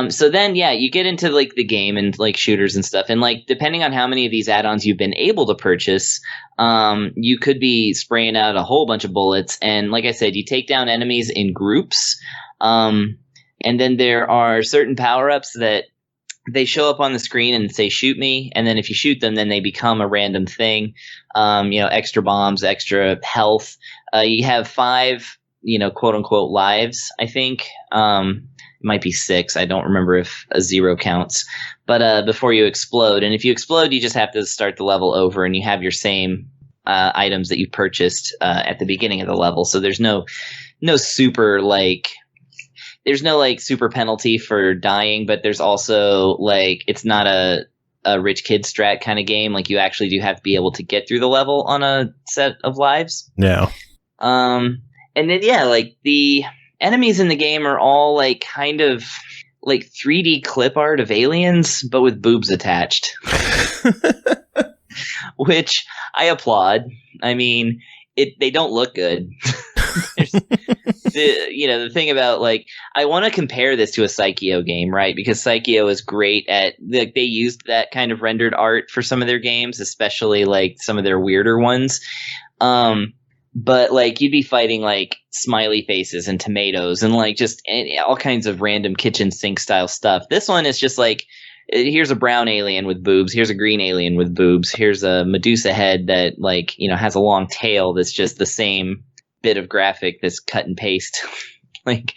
[SPEAKER 7] So then, yeah, you get into like the game and like shooters and stuff, and like depending on how many of these add-ons you've been able to purchase, you could be spraying out a whole bunch of bullets. And like I said, you take down enemies in groups, and then there are certain power-ups that they show up on the screen and say, shoot me. And then if you shoot them, then they become a random thing. Extra bombs, extra health. You have 5, quote unquote lives, I think. It might be 6. I don't remember if a 0 counts. But before you explode. And if you explode, you just have to start the level over, and you have your same items that you purchased at the beginning of the level. So there's no super like... There's no like super penalty for dying, but there's also like it's not a rich kid strat kind of game. Like you actually do have to be able to get through the level on a set of lives.
[SPEAKER 2] No.
[SPEAKER 7] And then yeah, like the enemies in the game are all like kind of like 3D clip art of aliens, but with boobs attached. which I applaud. I mean, they don't look good. The thing about, like, I want to compare this to a Psycheo game, right? Because Psycheo is great at, like, they used that kind of rendered art for some of their games, especially like some of their weirder ones. But like you'd be fighting like smiley faces and tomatoes and like just all kinds of random kitchen sink style stuff. This one is just like, here's a brown alien with boobs. Here's a green alien with boobs. Here's a Medusa head that, like, has a long tail that's just the same bit of graphic that's cut and paste. Like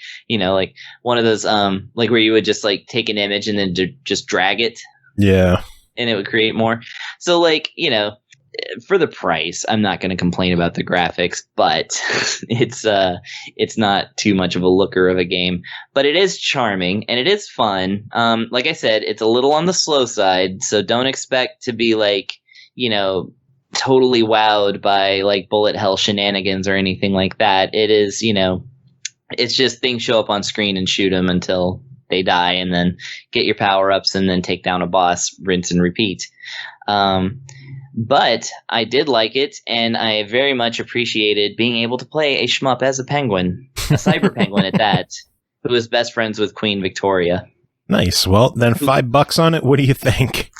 [SPEAKER 7] one of those, like where you would just like take an image and then just drag it.
[SPEAKER 2] Yeah.
[SPEAKER 7] And it would create more. So like, for the price, I'm not going to complain about the graphics, but it's not too much of a looker of a game. But it is charming and it is fun. Like I said, it's a little on the slow side, so don't expect to be like, totally wowed by like bullet hell shenanigans or anything like that. It is, it's just things show up on screen and shoot them until they die, and then get your power ups and then take down a boss, rinse and repeat. But I did like it, and I very much appreciated being able to play a shmup as a penguin, a cyber penguin at that, who is best friends with Queen Victoria.
[SPEAKER 2] Nice. Well, then $5 on it. What do you think?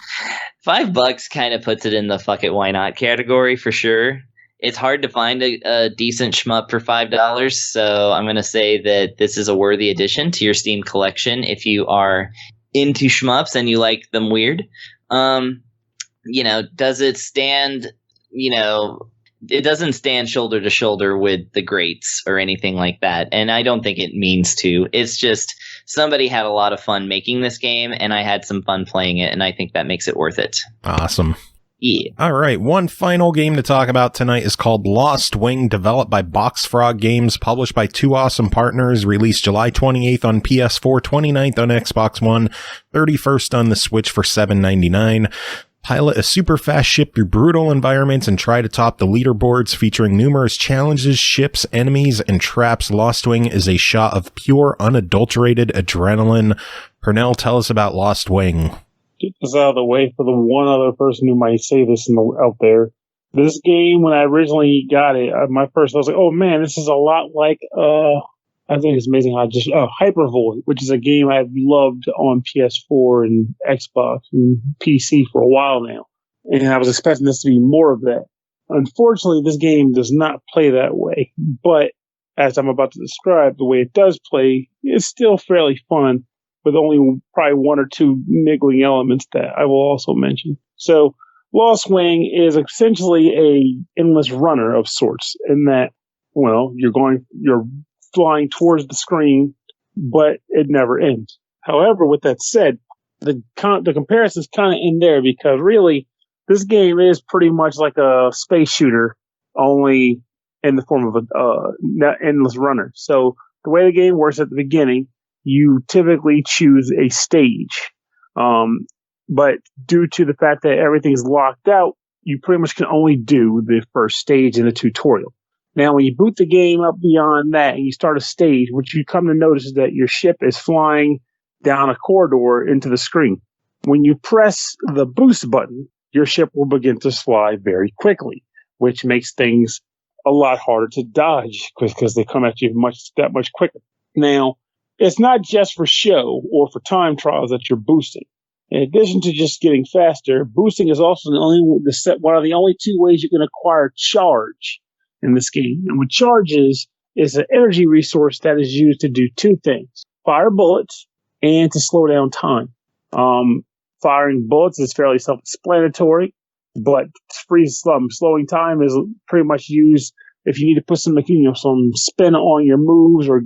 [SPEAKER 7] $5 kind of puts it in the fuck it, why not category for sure. It's hard to find a decent shmup for $5, so I'm going to say that this is a worthy addition to your Steam collection if you are into shmups and you like them weird. Does it stand, it doesn't stand shoulder to shoulder with the greats or anything like that. And I don't think it means to. It's just somebody had a lot of fun making this game, and I had some fun playing it, and I think that makes it worth it.
[SPEAKER 2] Awesome.
[SPEAKER 7] Yeah.
[SPEAKER 2] All right. One final game to talk about tonight is called Lost Wing, developed by Box Frog Games, published by two awesome partners, released July 28th on PS4, 29th on Xbox One, 31st on the Switch for $7.99. Pilot a super fast ship through brutal environments and try to top the leaderboards, featuring numerous challenges, ships, enemies, and traps. Lost Wing is a shot of pure, unadulterated adrenaline. Pernell, tell us about Lost Wing.
[SPEAKER 6] Get this out of the way for the one other person who might say this out there. This game, when I originally got it, I was like, oh man, this is a lot like, I think it's amazing how Hypervoid, which is a game I've loved on PS4 and Xbox and PC for a while now. And I was expecting this to be more of that. Unfortunately, this game does not play that way. But as I'm about to describe, the way it does play, it's still fairly fun, with only probably one or two niggling elements that I will also mention. So Lost Wing is essentially a endless runner of sorts, in that, well, you're flying towards the screen, but it never ends. However, with that said, the comparisons kind of end there, because really this game is pretty much like a space shooter, only in the form of an endless runner. So the way the game works at the beginning, you typically choose a stage. But due to the fact that everything's locked out, you pretty much can only do the first stage in the tutorial. Now, when you boot the game up beyond that and you start a stage, what you come to notice is that your ship is flying down a corridor into the screen. When you press the boost button, your ship will begin to fly very quickly, which makes things a lot harder to dodge because they come at you that much quicker. Now, it's not just for show or for time trials that you're boosting. In addition to just getting faster, boosting is also one of the only two ways you can acquire charge in this game. And what charge is an energy resource that is used to do two things: fire bullets and to slow down time. Firing bullets is fairly self-explanatory, but slowing time is pretty much used if you need to put some spin on your moves, or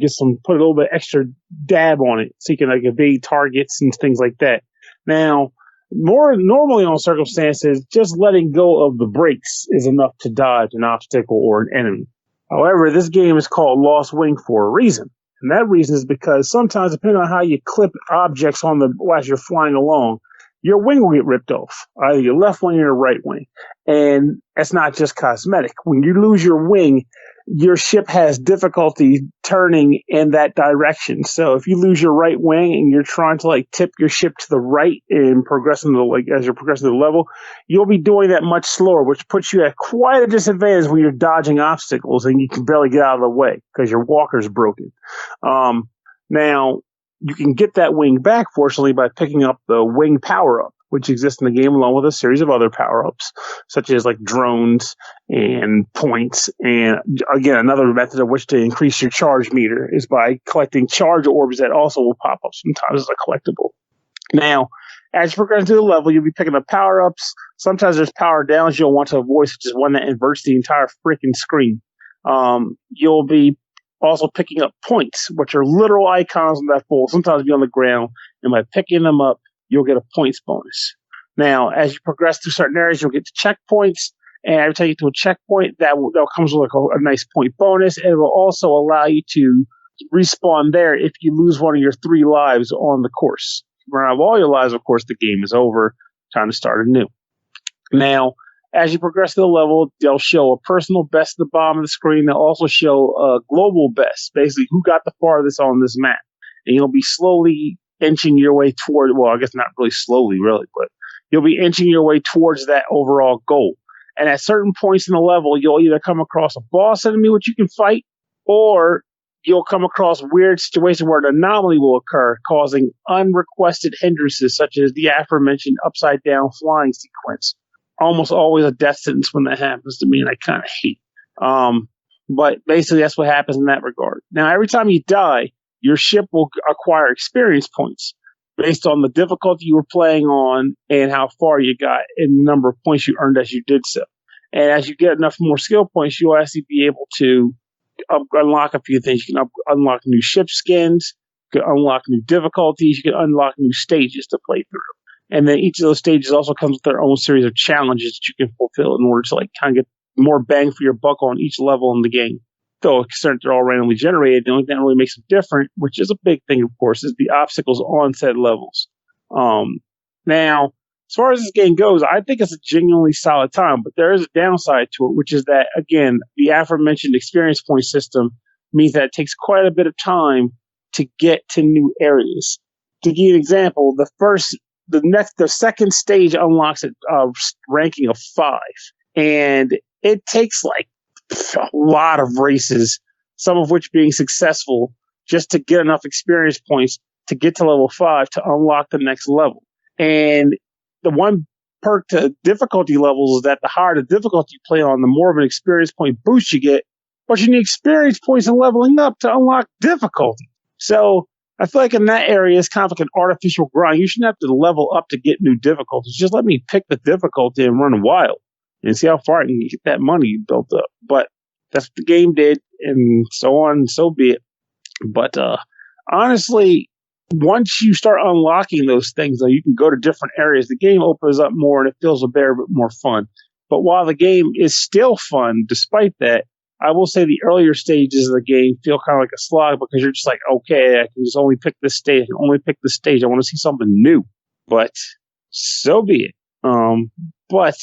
[SPEAKER 6] put a little bit extra dab on it so you can evade targets and things like that. Now, more normally on circumstances, just letting go of the brakes is enough to dodge an obstacle or an enemy. However, this game is called Lost Wing for a reason. And that reason is because sometimes, depending on how you clip objects as you're flying along, your wing will get ripped off, either your left wing or your right wing. And that's not just cosmetic. When you lose your wing, your ship has difficulty turning in that direction. So if you lose your right wing and you're trying to like tip your ship to the right and progressing as you're progressing the level, you'll be doing that much slower, which puts you at quite a disadvantage when you're dodging obstacles and you can barely get out of the way because your walker's broken. Now you can get that wing back, fortunately, by picking up the wing power-up, which exists in the game along with a series of other power-ups, such as like drones and points. And again, another method of which to increase your charge meter is by collecting charge orbs that also will pop up sometimes as a collectible. Now, as you progress through the level, you'll be picking up power-ups. Sometimes there's power downs you'll want to avoid, such as one that inverts the entire freaking screen. You'll be also picking up points, which are literal icons on that bowl. Sometimes be on the ground, and by picking them up, you'll get a points bonus. Now, as you progress through certain areas, you'll get to checkpoints, and every time you get to a checkpoint, that comes with a nice point bonus, and it will also allow you to respawn there if you lose one of your 3 lives on the course. If you run out of all your lives, of course, the game is over. Time to start anew. Now, as you progress through the level, they'll show a personal best at the bottom of the screen. They'll also show a global best, basically who got the farthest on this map. And you'll be slowly inching your way toward, well, I guess not really slowly, really, but you'll be inching your way towards that overall goal. And at certain points in the level, you'll either come across a boss enemy which you can fight, or you'll come across weird situations where an anomaly will occur, causing unrequested hindrances, such as the aforementioned upside-down flying sequence. Almost always a death sentence when that happens to me, and I kind of hate it. But basically, that's what happens in that regard. Now, every time you die, your ship will acquire experience points based on the difficulty you were playing on and how far you got and the number of points you earned as you did so. And as you get enough more skill points, you'll actually be able to unlock a few things. You can unlock new ship skins, you can unlock new difficulties, you can unlock new stages to play through. And then each of those stages also comes with their own series of challenges that you can fulfill in order to like kind of get more bang for your buck on each level in the game. Though since they're all randomly generated, the only thing that really makes them different, which is a big thing, of course, is the obstacles on said levels. Now, as far as this game goes, I think it's a genuinely solid time, but there is a downside to it, which is that, again, the aforementioned experience point system means that it takes quite a bit of time to get to new areas. To give you an example, the second stage unlocks a ranking of 5, and it takes like a lot of races, some of which being successful, just to get enough experience points to get to level 5 to unlock the next level. And the one perk to difficulty levels is that the higher the difficulty you play on, the more of an experience point boost you get, but you need experience points and leveling up to unlock difficulty. So I feel like in that area, it's kind of like an artificial grind. You shouldn't have to level up to get new difficulties. Just let me pick the difficulty and run wild and see how far I can get that money built up. But that's what the game did, and so on and so be it. But honestly, once you start unlocking those things, though, you can go to different areas. The game opens up more, and it feels a bit more fun. But while the game is still fun, despite that, I will say the earlier stages of the game feel kind of like a slog because you're just like, okay, I can just only pick this stage. I can only pick this stage. I want to see something new. But so be it. But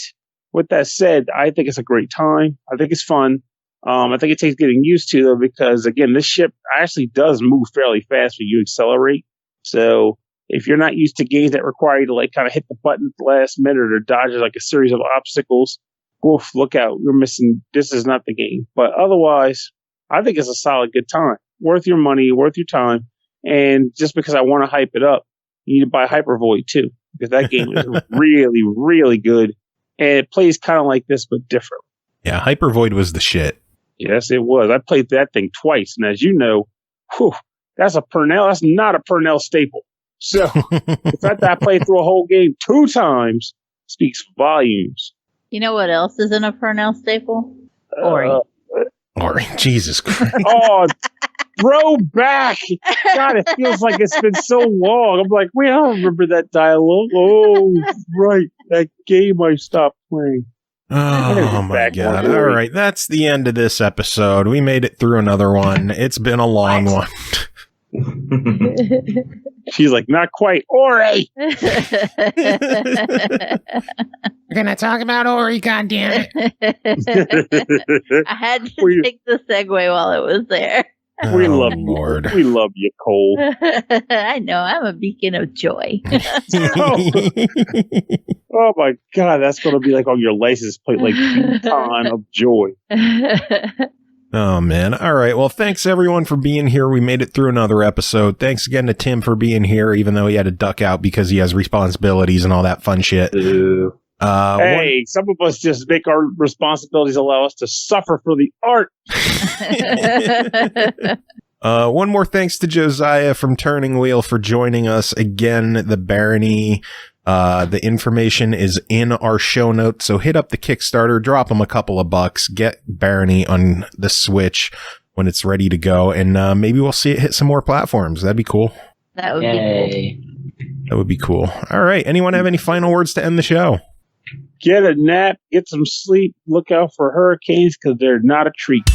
[SPEAKER 6] with that said, I think it's a great time. I think it's fun. I think it takes getting used to, though, because, again, this ship actually does move fairly fast when you accelerate. So if you're not used to games that require you to, like, kind of hit the button at the last minute or dodge, like, a series of obstacles, oof, look out. You're missing. This is not the game. But otherwise, I think it's a solid good time. Worth your money, worth your time. And just because I want to hype it up, you need to buy Hypervoid, too, because that game is really, really good. And it plays kind of like this, but different.
[SPEAKER 2] Yeah, Hypervoid was the shit.
[SPEAKER 6] Yes, it was. I played that thing twice. And as you know, that's not a Pernell staple. So the fact that I played through a whole game 2 times speaks volumes.
[SPEAKER 3] You know what else isn't a Pernell staple? Ori.
[SPEAKER 2] Ori, Jesus Christ.
[SPEAKER 6] Oh, throwback. God, it feels like it's been so long. I'm like, wait, I don't remember that dialogue. Oh, right. That game I stopped playing.
[SPEAKER 2] Oh, my God. All right. That's the end of this episode. We made it through another one. It's been a long one.
[SPEAKER 6] She's like, not quite. Ori!
[SPEAKER 2] We're gonna talk about Ori, goddammit.
[SPEAKER 3] I had to take the segue while it was there.
[SPEAKER 6] We love
[SPEAKER 2] Lord.
[SPEAKER 6] you. We love you, Cole.
[SPEAKER 3] I know. I'm a beacon of joy.
[SPEAKER 6] Oh my God, that's going to be like on your license plate, like beacon of joy.
[SPEAKER 2] Oh, man. All right. Well, thanks, everyone, for being here. We made it through another episode. Thanks again to Tim for being here, even though he had to duck out because he has responsibilities and all that fun shit.
[SPEAKER 6] Hey, some of us just make our responsibilities allow us to suffer for the art.
[SPEAKER 2] One more thanks to Josiah from Turning Wheel for joining us again at the Barony. The information is in our show notes, so hit up the Kickstarter, drop them a couple of bucks, get Barony on the Switch when it's ready to go, and maybe we'll see it hit some more platforms. That'd be cool.
[SPEAKER 3] That would be cool.
[SPEAKER 2] That would be cool. All right. Anyone have any final words to end the show?
[SPEAKER 6] Get a nap, get some sleep, look out for hurricanes because they're not a treat.